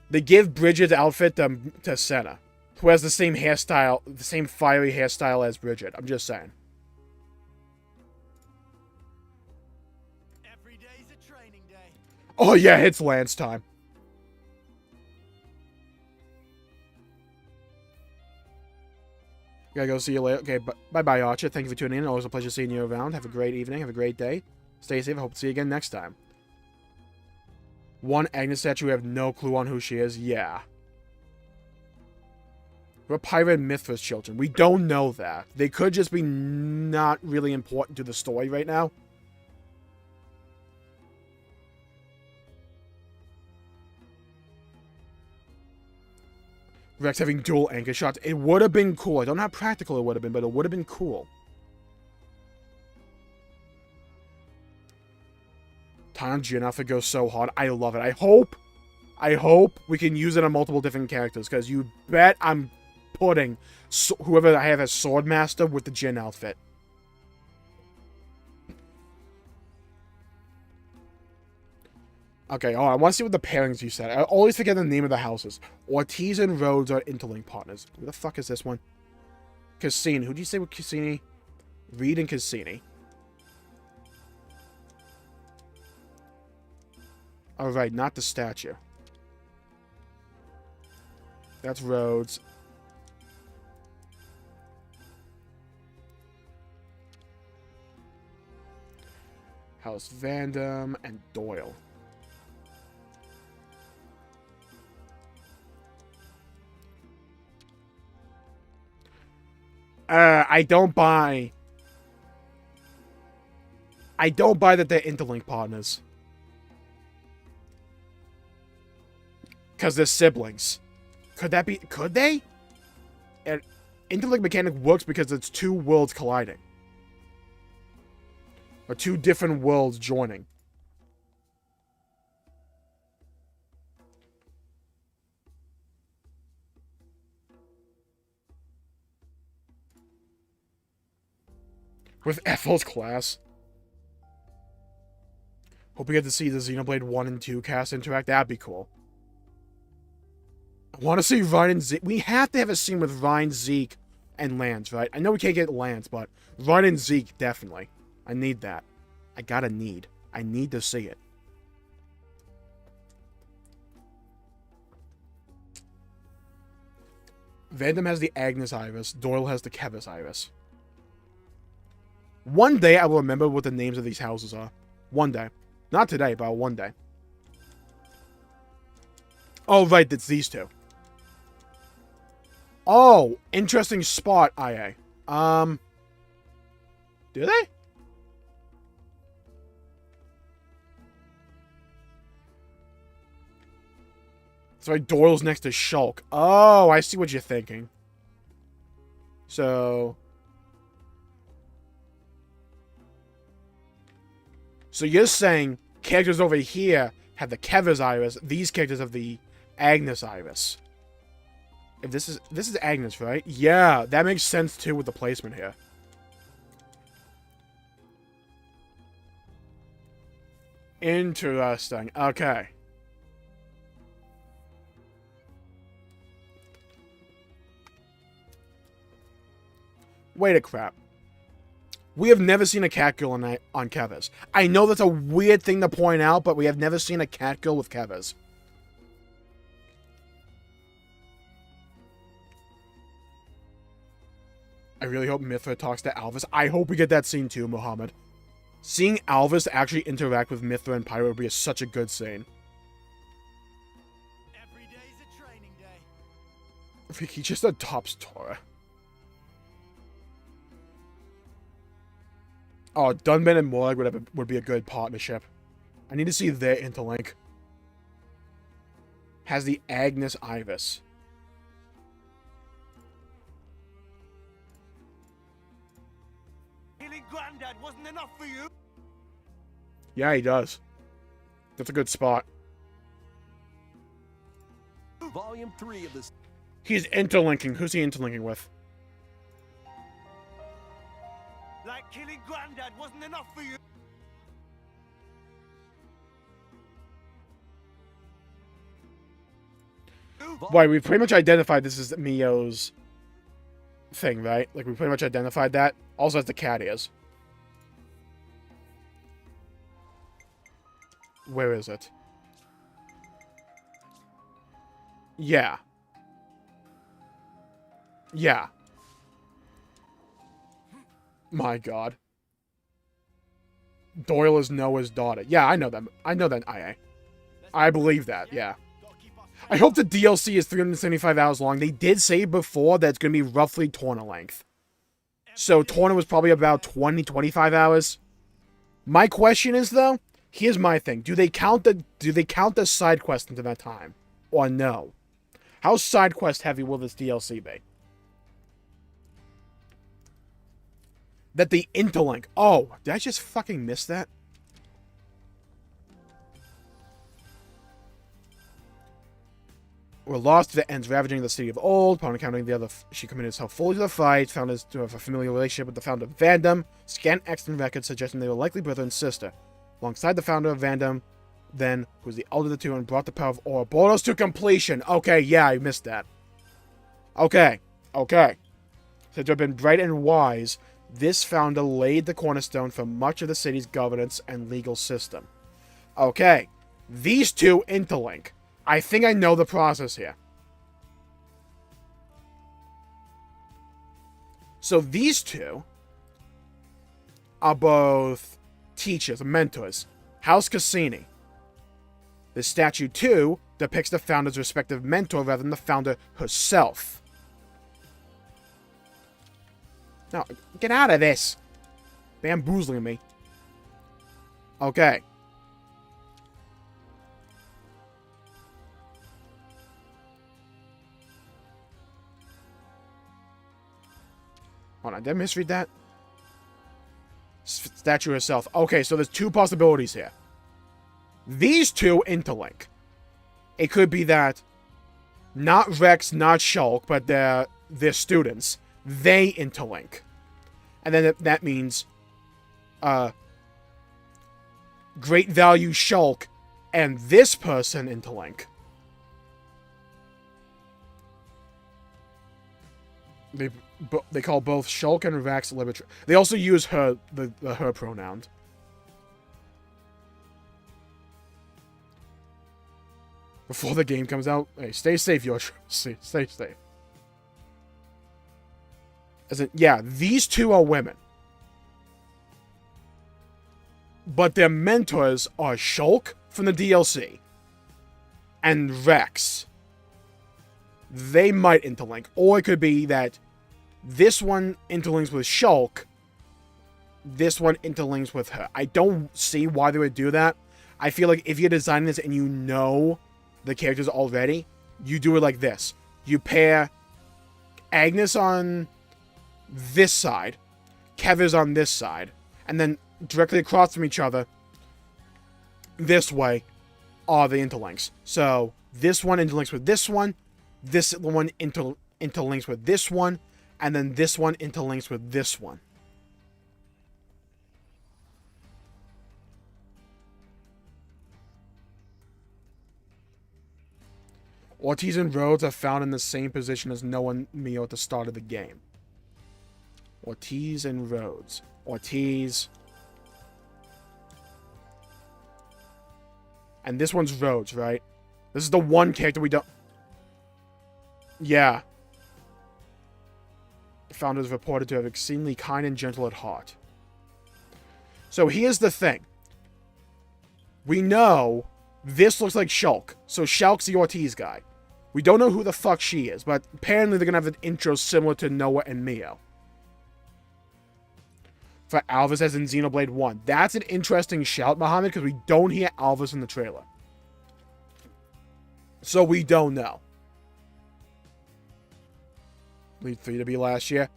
They give Bridget's outfit to Senna, who has the same hairstyle, the same fiery hairstyle as Bridget. I'm just saying. Every day's a training day. Oh yeah, it's Lance time. Gotta go see you later. Okay, bye-bye, Archer. Thank you for tuning in. Always a pleasure seeing you around. Have a great evening. Have a great day. Stay safe. I hope to see you again next time. One Agnes statue. We have no clue on who she is. Yeah. We're Pirate Mithras children. We don't know that. They could just be not really important to the story right now. Rex having dual anchor shots. It would have been cool. I don't know how practical it would have been, but it would have been cool. Tana Gianaffa goes so hard. I love it. I hope we can use it on multiple different characters, because you bet I'm putting whoever I have as Swordmaster with the Jin outfit. Okay, oh, I want to see what the pairings you said. I always forget the name of the houses. Ortiz and Rhodes are interlink partners. Who the fuck is this one? Cassini. Who do you say with Cassini? Reed and Cassini. Alright, not the statue. That's Rhodes. House Vandam and Doyle. I don't buy that they're interlink partners. Because they're siblings. Could that be... Could they? And interlink mechanic works because it's two worlds colliding. Or two different worlds joining. With Ethel's class. Hope we get to see the Xenoblade 1 and 2 cast interact. That'd be cool. I want to see Ryan and Zeke. We have to have a scene with Ryan, Zeke, and Lance, right? I know we can't get Lance, but Ryan and Zeke, definitely. I need that. I need to see it. Vandam has the Agnes Iris. Doyle has the Kevis Iris. One day I will remember what the names of these houses are. One day. Not today, but one day. Oh, right, it's these two. Oh, interesting spot, IA. Do they? So Doyle's next to Shulk. Oh, I see what you're thinking. So you're saying characters over here have the Kevis Iris, these characters have the Agnes Iris. If this is Agnes, right? Yeah, that makes sense too with the placement here. Interesting. Okay. Wait a crap. We have never seen a catgirl on Kevis. I know that's a weird thing to point out, but we have never seen a catgirl with Kevis. I really hope Mithra talks to Alvis. I hope we get that scene too, Muhammad. Seeing Alvis actually interact with Mithra and Pyro would be such a good scene. Every day's a training day. If he just adopts Tora. Oh, Dunban and Morag would be a good partnership. I need to see their interlink. Has the Agnes Ivis. Killing Granddad wasn't enough for you? Yeah, he does. That's a good spot. Volume 3 of this. He's interlinking. Who's he interlinking with? Like killing Granddad wasn't enough for you? Right, we pretty much identified this as Mio's thing, right? Like, we pretty much identified that. Also, as the cat is. Where is it? Yeah. Yeah. My god. Doyle is Noah's daughter. Yeah, I know that. I know that, IA. I believe that, yeah. I hope the DLC is 375 hours long. They did say before that it's going to be roughly Torna length. So Torna was probably about 20, 25 hours. My question is, though, here's my thing. Do they count the side quest into that time? Or no? How side quest heavy will this DLC be? That the interlink. Oh, did I just fucking miss that? We're lost to the ends, ravaging the city of old. Upon encountering the other, she committed herself fully to the fight. Found us to have a familiar relationship with the founder of Vandom. Scant extant records suggesting they were likely brother and sister. Alongside the founder of Vandom, then, who was the elder of the two and brought the power of Ouroboros to completion. Okay, yeah, I missed that. Okay. Said to have been bright and wise, this founder laid the cornerstone for much of the city's governance and legal system. Okay, these two interlink. I think I know the process here. So these two are both teachers, mentors. House Cassini. The statue 2 depicts the founder's respective mentor rather than the founder herself. Now, get out of this. Bamboozling me. Okay. Hold on, did I misread that? Statue herself. Okay, so there's two possibilities here. These two interlink. It could be that not Rex, not Shulk, but their students, they interlink. And then that means Great Value Shulk and this person interlink. They call both Shulk and Rex Liberator. They also use her, the her pronoun. Before the game comes out, hey, stay safe, Yoshi. Stay safe. As in, yeah, these two are women. But their mentors are Shulk from the DLC and Rex. They might interlink. Or it could be that this one interlinks with Shulk. This one interlinks with her. I don't see why they would do that. I feel like if you're designing this and you know the characters already, you do it like this. You pair Agnes on this side, Kev on this side, and then directly across from each other, this way, are the interlinks. So, this one interlinks with this one interlinks with this one, and then this one interlinks with this one. Ortiz and Rhodes are found in the same position as Noah and Mio at the start of the game. Ortiz and Rhodes. Ortiz. And this one's Rhodes, right? This is the one character we don't... Yeah. The founder is reported to have exceedingly kind and gentle at heart. So here's the thing. We know this looks like Shulk. So Shulk's the Ortiz guy. We don't know who the fuck she is, but apparently they're going to have an intro similar to Noah and Mio. For Alvis as in Xenoblade 1. That's an interesting shout, Muhammad, because we don't hear Alvis in the trailer. So we don't know. Lead 3 to be last year.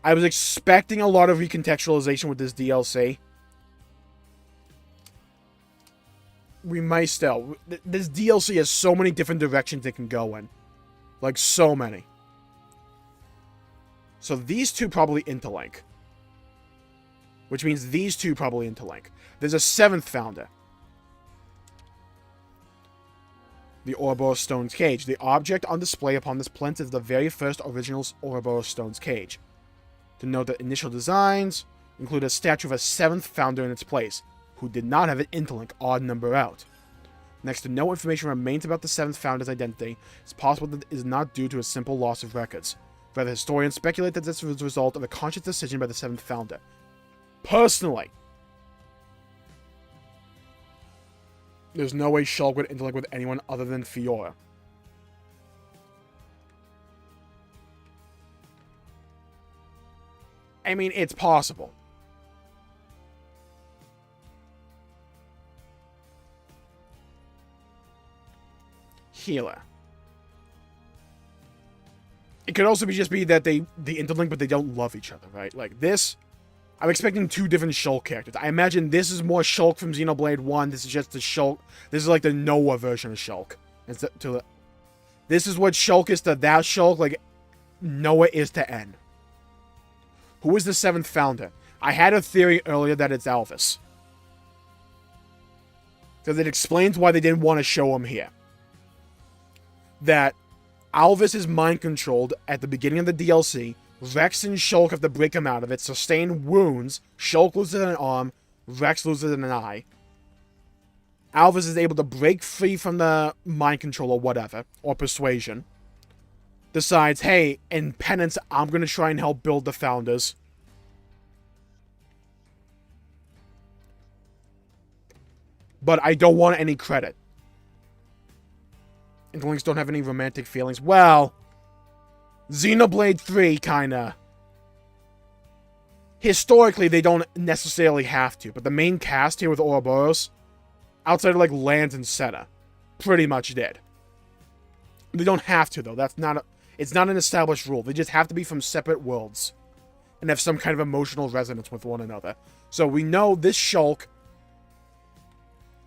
I was expecting a lot of recontextualization with this DLC. We might still. This DLC has so many different directions it can go in. Like, so many. So these two probably interlink. Which means these two probably interlink. There's a 7th founder. The Ouroboros Stone's Cage. The object on display upon this plinth is the very first original Ouroboros Stone's Cage. To note that initial designs include a statue of a 7th founder in its place, who did not have an interlink odd number out. Next to no information remains about the 7th founder's identity, it's possible that it is not due to a simple loss of records. Rather, historians speculate that this was a result of a conscious decision by the 7th founder. Personally, there's no way Shulk would interlink with anyone other than Fiora. I mean, it's possible. Healer. It could also just be that they interlink, but they don't love each other, right? Like this, I'm expecting 2 different Shulk characters. I imagine this is more Shulk from Xenoblade 1. This is just the Shulk. This is like the Noah version of Shulk. This is what Shulk is to that Shulk, like Noah is to N. Who is the 7th founder? I had a theory earlier that it's Alvis. Because it explains why they didn't want to show him here. That Alvis is mind-controlled at the beginning of the DLC. Rex and Shulk have to break him out of it, sustain wounds. Shulk loses an arm. Rex loses an eye. Alvis is able to break free from the mind control or whatever, or persuasion. Decides, hey, in penance, I'm going to try and help build the founders. But I don't want any credit. Interlinks don't have any romantic feelings. Well, Xenoblade 3, kinda. Historically, they don't necessarily have to, but the main cast here with Ouroboros, outside of, like, Lance and Senna, pretty much did. They don't have to, though. It's not an established rule. They just have to be from separate worlds and have some kind of emotional resonance with one another. So we know this Shulk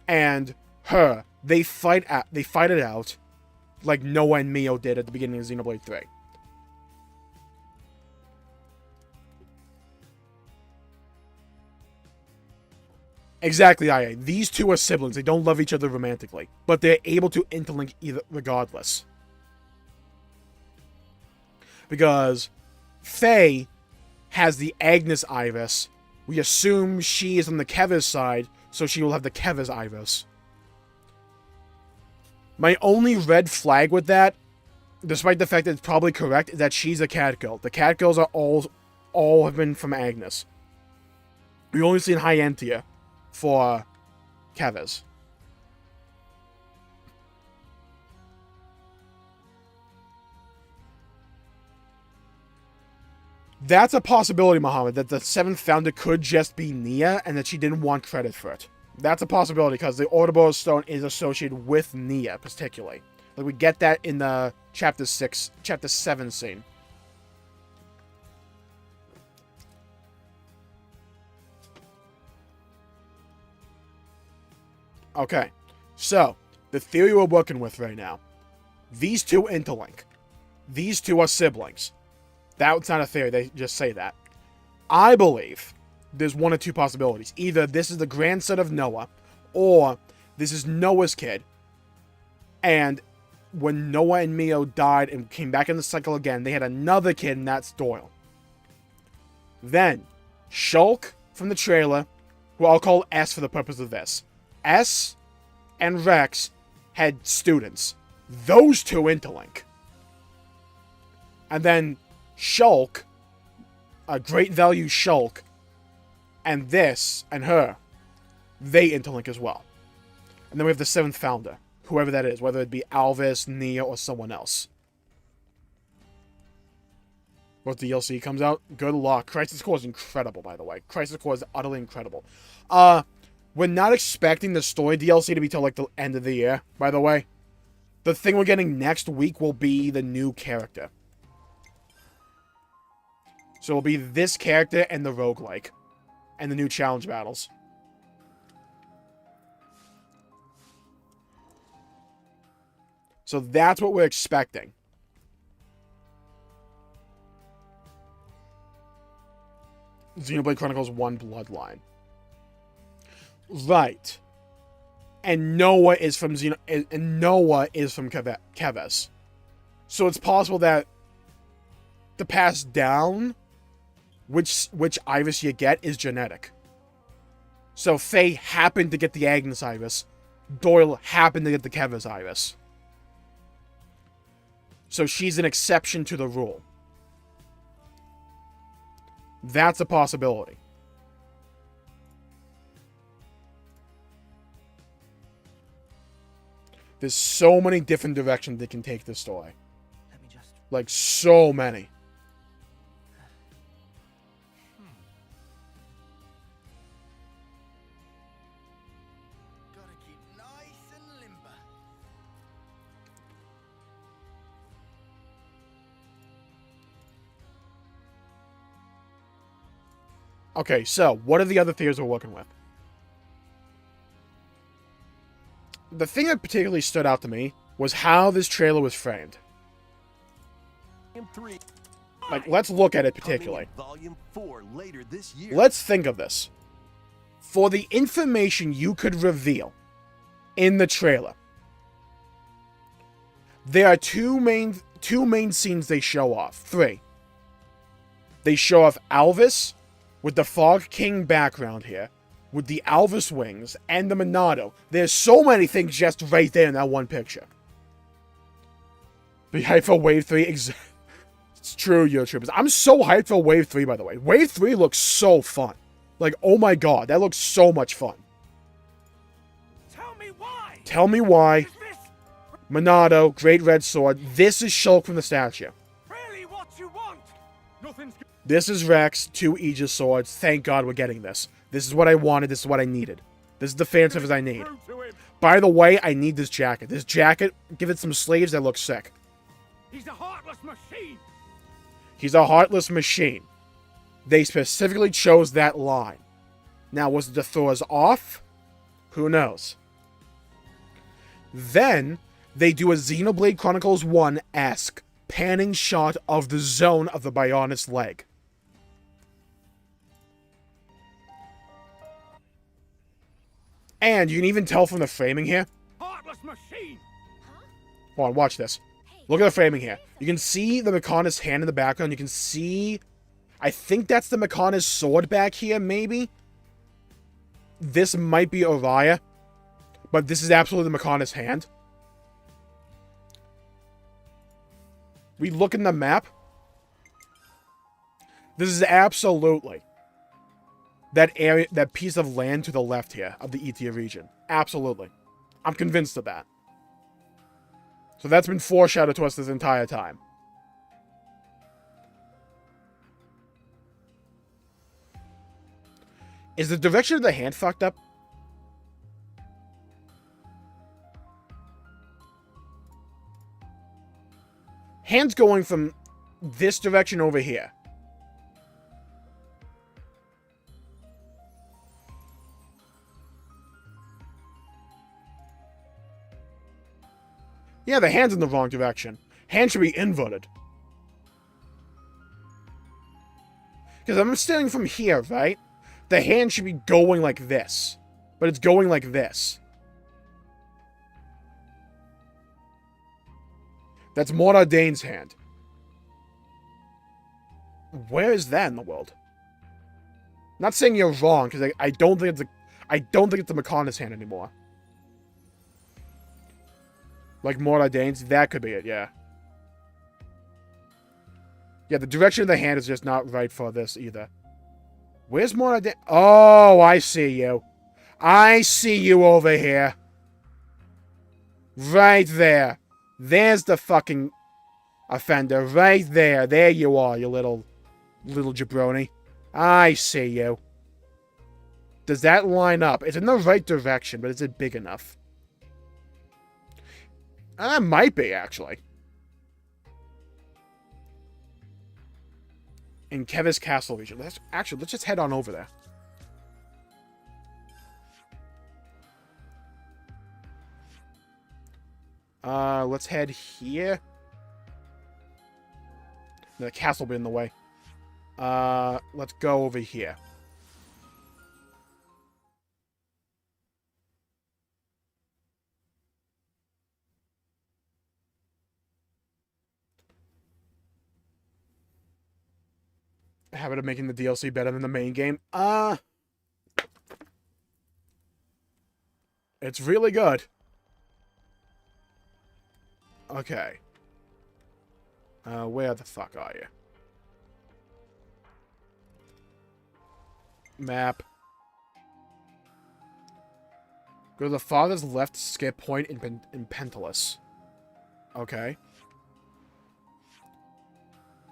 and her, they fight it out like Noah and Mio did at the beginning of Xenoblade 3. Exactly, IA. These two are siblings. They don't love each other romantically, but they're able to interlink either regardless. Because Faye has the Agnes Iris. We assume she is on the Kevis side, so she will have the Kevis Iris. My only red flag with that, despite the fact that it's probably correct, is that she's a cat girl. The cat girls are all have been from Agnes. We only seen Hyantia for Kevis. That's a possibility, Muhammad, that the 7th founder could just be Nia and that she didn't want credit for it. That's a possibility because the Ouroboros Stone is associated with Nia, particularly. Like, we get that in the Chapter 7 scene. Okay, so, the theory we're working with right now. These two interlink. These two are siblings. That's not a theory, they just say that. I believe there's one of two possibilities. Either this is the grandson of Noah, or this is Noah's kid, and when Noah and Mio died and came back in the cycle again, they had another kid, and that's Doyle. Then, Shulk from the trailer, who I'll call S for the purpose of this. S and Rex had students. Those two interlink. And then Shulk, a great value Shulk, And this, and her, they interlink as well. And then we have the 7th founder, whoever that is, whether it be Alvis, Nia, or someone else. What DLC comes out? Good luck. Crisis Core is incredible, by the way. Crisis Core is utterly incredible. We're not expecting the story DLC to be till like the end of the year, by the way. The thing we're getting next week will be the new character. So it'll be this character and the roguelike. And the new challenge battles. So that's what we're expecting. Xenoblade Chronicles 1 Bloodline. Right. And Noah is from Noah is from Keves. So it's possible that to pass down which Iris you get is genetic. So Faye happened to get the Agnes Iris. Doyle happened to get the Keves Iris. So she's an exception to the rule. That's a possibility. There's so many different directions they can take this story. Let me just... Like, so many. Gotta keep nice and limber. Okay, so, what are the other theories we're working with? The thing that particularly stood out to me was how this trailer was framed. Like, let's look at it particularly. Volume 4 later this year. Let's think of this. For the information you could reveal in the trailer, there are two main scenes they show off. 3. They show off Alvis with the Fog King background here, with the Alvis wings, and the Monado. There's so many things just right there in that one picture. Be hyped for Wave 3. It's true, YouTubers. I'm so hyped for Wave 3, by the way. Wave 3 looks so fun. Like, oh my god, that looks so much fun. Tell me why. Tell me why. Is this Monado, Great Red Sword. This is Shulk from the statue. really what you want? Nothing's... This is Rex, 2 Aegis swords. Thank god we're getting this. This is what I wanted. This is what I needed. This is the fan service I need. through to him. By the way, I need this jacket. This jacket, give it some sleeves that look sick. He's a heartless machine. He's a heartless machine. They specifically chose that line. Now, was it to throw us off? Who knows? Then, they do a Xenoblade Chronicles 1-esque panning shot of the zone of the Bionis leg. And you can even tell from the framing here. Heartless machine. Hold on, watch this. Look at the framing here. You can see the Mechonis hand in the background. You can see... I think that's the Mechonis sword back here, maybe? This might be Oriah. But this is absolutely the Mechonis hand. We look in the map. This is absolutely that area, that piece of land to the left here of the Etia region. Absolutely. I'm convinced of that. So that's been foreshadowed to us this entire time. Is the direction of the hand fucked up? Hand's going from this direction over here. Yeah, the hand's in the wrong direction. Hand should be inverted. Because I'm standing from here, right? The hand should be going like this. But it's going like this. That's Mortar Dane's hand. Where is that in the world? Not saying you're wrong, because I don't think it's the Mechonis hand anymore. Like Mortar Dane's, that could be it, yeah. Yeah, the direction of the hand is just not right for this either. Where's more? Oh, I see you. I see you over here. Right there. There's the fucking offender. Right there. There you are, you little jabroni. I see you. Does that line up? It's in the right direction, but is it big enough? It might be, actually. In Kevis Castle region. Let's just head on over there. Let's head here. The castle will be in the way. Let's go over here. Habit of making the DLC better than the main game. It's really good. Okay. Where the fuck are you? Map. Go to the farthest left skip point in Pentalus. Okay.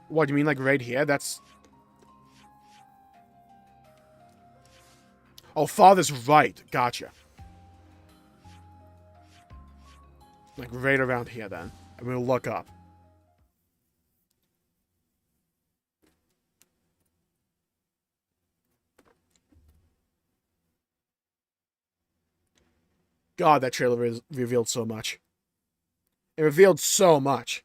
What, do you mean like right here? That's... Oh, farthest right. Gotcha. Like right around here then. I'm gonna look up. God, that trailer revealed so much. It revealed so much.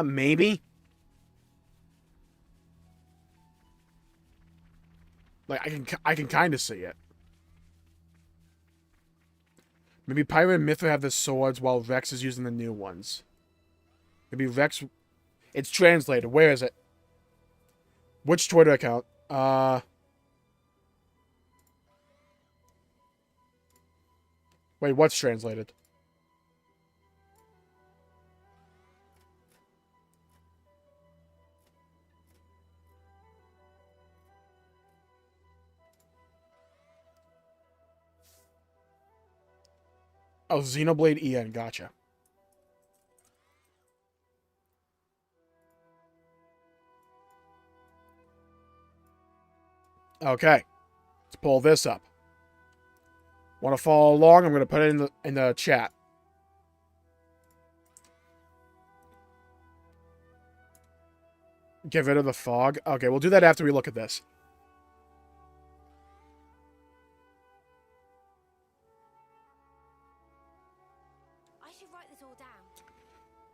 Maybe. Like, I can kind of see it. Maybe Pyro and Mithra have the swords while Rex is using the new ones. Maybe Rex... It's translated. Where is it? Which Twitter account? Wait, what's translated? Oh, Xenoblade EN, gotcha. Okay. Let's pull this up. Want to follow along? I'm going to put it in the chat. Get rid of the fog. Okay, we'll do that after we look at this.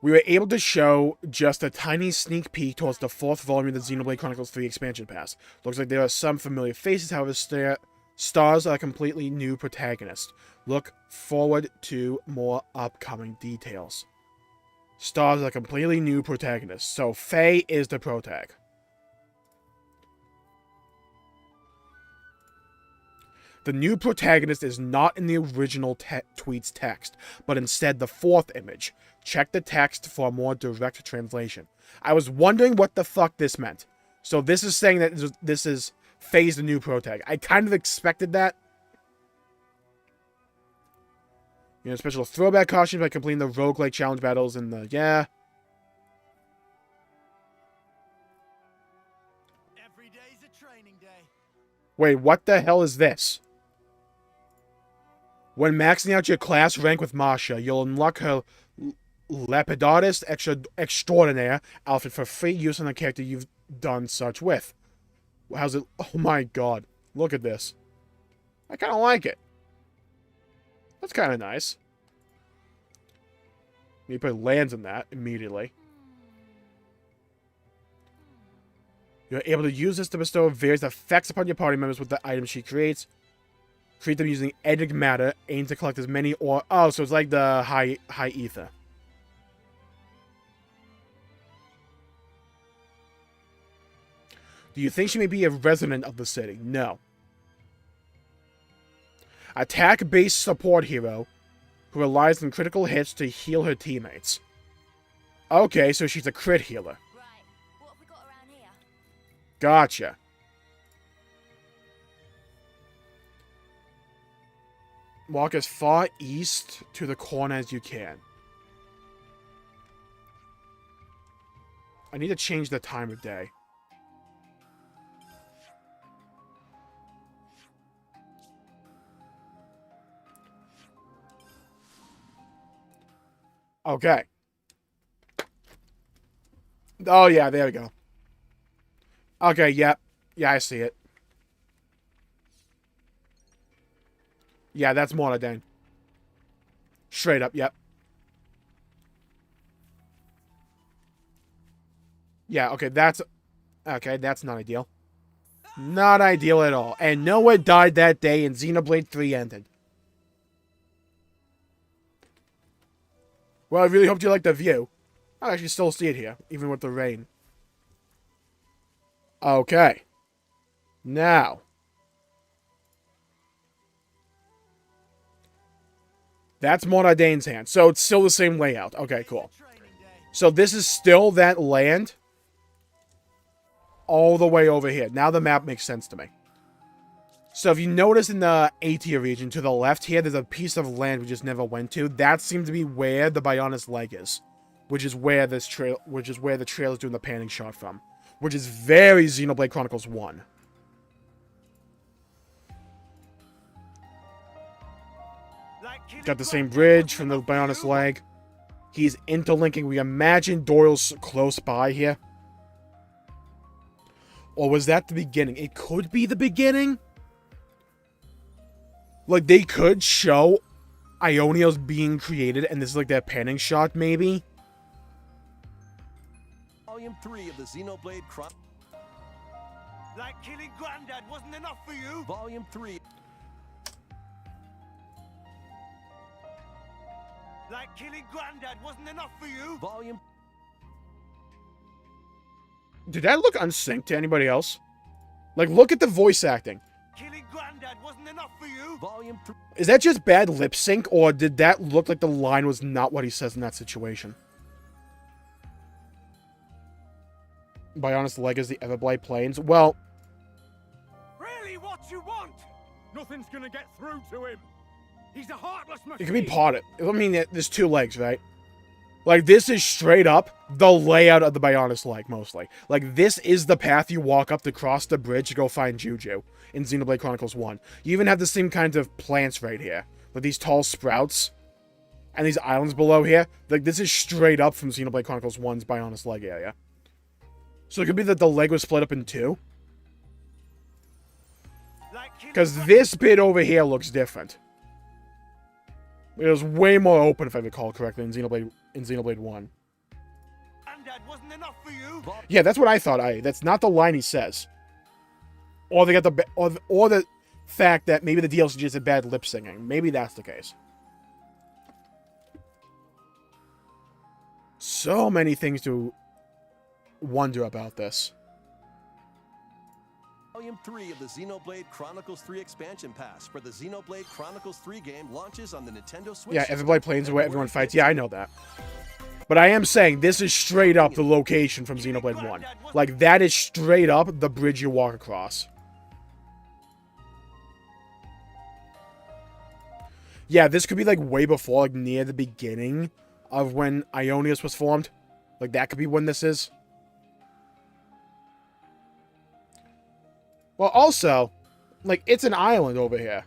We were able to show just a tiny sneak peek towards the 4th volume of the Xenoblade Chronicles 3 expansion pass. Looks like there are some familiar faces, however, stars are a completely new protagonist. Look forward to more upcoming details. Stars are a completely new protagonist, so Faye is the protag. The new protagonist is not in the original tweet's text, but instead the 4th image. Check the text for a more direct translation. I was wondering what the fuck this meant. So this is saying that this is Faye's the new protag. I kind of expected that. You know, special throwback costumes by completing the roguelike challenge battles in the... Yeah. Every day's a training day. Wait, what the hell is this? When maxing out your class rank with Masha, you'll unlock her Lapidatus Extraordinaire outfit for free use on the character you've done such with. How's it? Oh my god. Look at this. I kind of like it. That's kind of nice. You put lands in that immediately. You're able to use this to bestow various effects upon your party members with the items she creates. Create them using Edic matter. Aim to collect as many or... Oh, so it's like the high ether. Do you think she may be a resident of the city? No. Attack-based support hero who relies on critical hits to heal her teammates. Okay, so she's a crit healer. Right, what have we got around here? Gotcha. Walk as far east to the corner as you can. I need to change the time of day. Okay. Oh, yeah, there we go. Okay, yep. Yeah, I see it. Yeah, that's Monodane. Straight up, yep. Yeah, okay, that's... Okay, that's not ideal. Not ideal at all. And no one died that day and Xenoblade 3 ended. Well, I really hoped you liked the view. I actually still see it here, even with the rain. Okay. Now. That's Monadane's hand. So it's still the same layout. Okay, cool. So this is still that land all the way over here. Now the map makes sense to me. So if you notice in the A-tier region to the left here, there's a piece of land we just never went to. That seems to be where the Bionis leg is, which is where the trail is doing the panning shot from, which is very Xenoblade Chronicles 1. Got the same bridge from the Bionis leg. He's interlinking. We imagine Doyle's close by here. Or was that the beginning? It could be the beginning. Like, they could show Ionia's being created, and this is like that panning shot, maybe? Volume 3 of the Xenoblade Chronicles. Like killing Granddad wasn't enough for you? Volume 3. Like killing Granddad wasn't enough for you? Volume. Did that look unsynced to anybody else? Like, look at the voice acting. Killing Granddad wasn't enough for you? Volume 3. Is that just bad lip sync, or did that look like the line was not what he says in that situation? Bionis Legacy Everblight Plains. Well, Really what you want? Nothing's gonna get through to him. He's a heartless machine. it could be part of it. I mean, there's two legs, right? Like, this is straight up the layout of the Bionis leg, mostly. Like, this is the path you walk up to cross the bridge to go find Juju in Xenoblade Chronicles 1. You even have the same kinds of plants right here. With these tall sprouts. And these islands below here. Like, this is straight up from Xenoblade Chronicles 1's Bionis leg area. So it could be that the leg was split up in two. Because this bit over here looks different. It was way more open, if I recall correctly, in Xenoblade 1. Granddad wasn't enough for you? Yeah, that's what I thought. That's not the line he says. Or they got the or the fact that maybe the DLC just had bad lip singing. Maybe that's the case. So many things to wonder about this. Volume 3 of the Xenoblade Chronicles 3 expansion pass for the Xenoblade Chronicles 3 game launches on the Nintendo Switch. Yeah, Everblight Plains is where everyone fights. Yeah, I know that. But I am saying this is straight up the location from Xenoblade 1. Like, that is straight up the bridge you walk across. Yeah, this could be, like, way before, like, near the beginning of when Ionius was formed. Like, that could be when this is. Well, also, like, it's an island over here.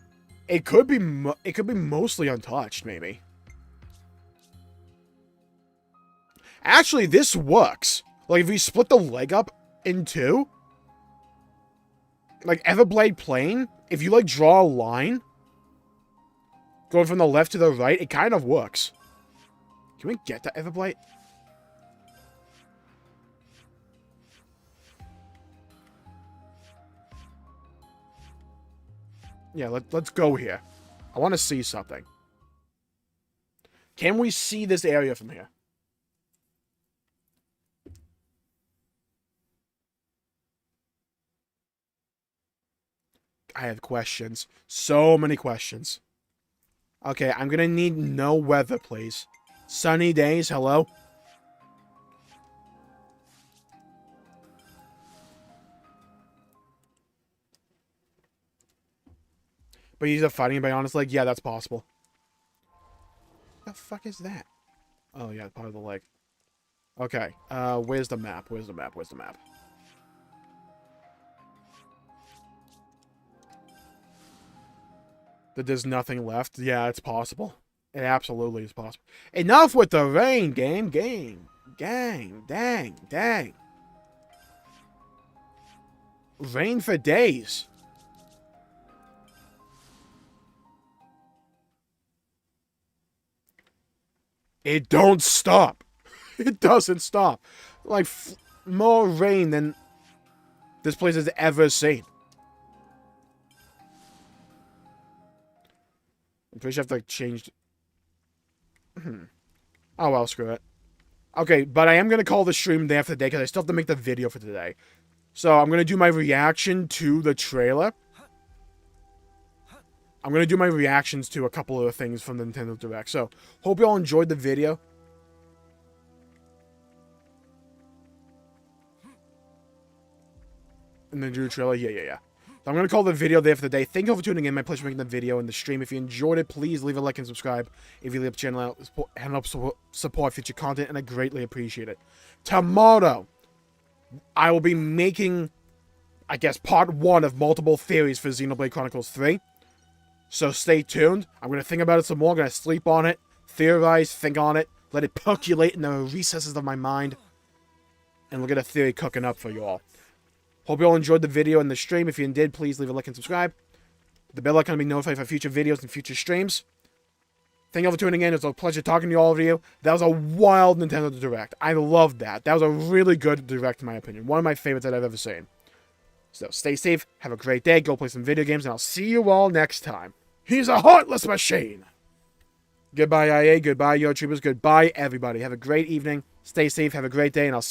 It could be mostly untouched, maybe. Actually, this works. Like, if we split the leg up in two, like, Everblade Plain, if you, like, draw a line going from the left to the right, it kind of works. Can we get to Everblade? Yeah, let's go here. I want to see something. Can we see this area from here? I have questions. So many questions. Okay, I'm gonna need no weather, please. Sunny days, hello? But he's a fighting Bionis leg? Yeah, that's possible. What the fuck is that? Oh, yeah, part of the leg. Okay, where's the map? Where's the map? Where's the map? That there's nothing left? Yeah, it's possible. It absolutely is possible. Enough with the rain, game. Gang. Dang. Rain for days. It don't stop. It doesn't stop. Like, more rain than this place has ever seen. I'm pretty sure I have to change... Oh, well, screw it. Okay, but I am going to call the stream day after day because I still have to make the video for today. So I'm going to do my reaction to the trailer. I'm going to do my reactions to a couple of the things from the Nintendo Direct. So, hope you all enjoyed the video. And then do the trailer. Yeah. So I'm going to call the video day after day. Thank you all for tuning in. My pleasure making the video and the stream. If you enjoyed it, please leave a like and subscribe. If you leave the channel out, and help support future content, and I greatly appreciate it. Tomorrow, I will be making, I guess, part 1 of multiple theories for Xenoblade Chronicles 3. So stay tuned. I'm going to think about it some more. I'm going to sleep on it, theorize, think on it, let it percolate in the recesses of my mind, and we'll get a theory cooking up for you all. Hope you all enjoyed the video and the stream. If you did, please leave a like and subscribe. The bell icon to be notified for future videos and future streams. Thank you all for tuning in. It was a pleasure talking to all of you. That was a wild Nintendo Direct. I loved that. That was a really good Direct, in my opinion. One of my favorites that I've ever seen. So stay safe, have a great day, go play some video games, and I'll see you all next time. He's a heartless machine! Goodbye, IA, goodbye, YouTubers, goodbye, everybody. Have a great evening, stay safe, have a great day, and I'll see you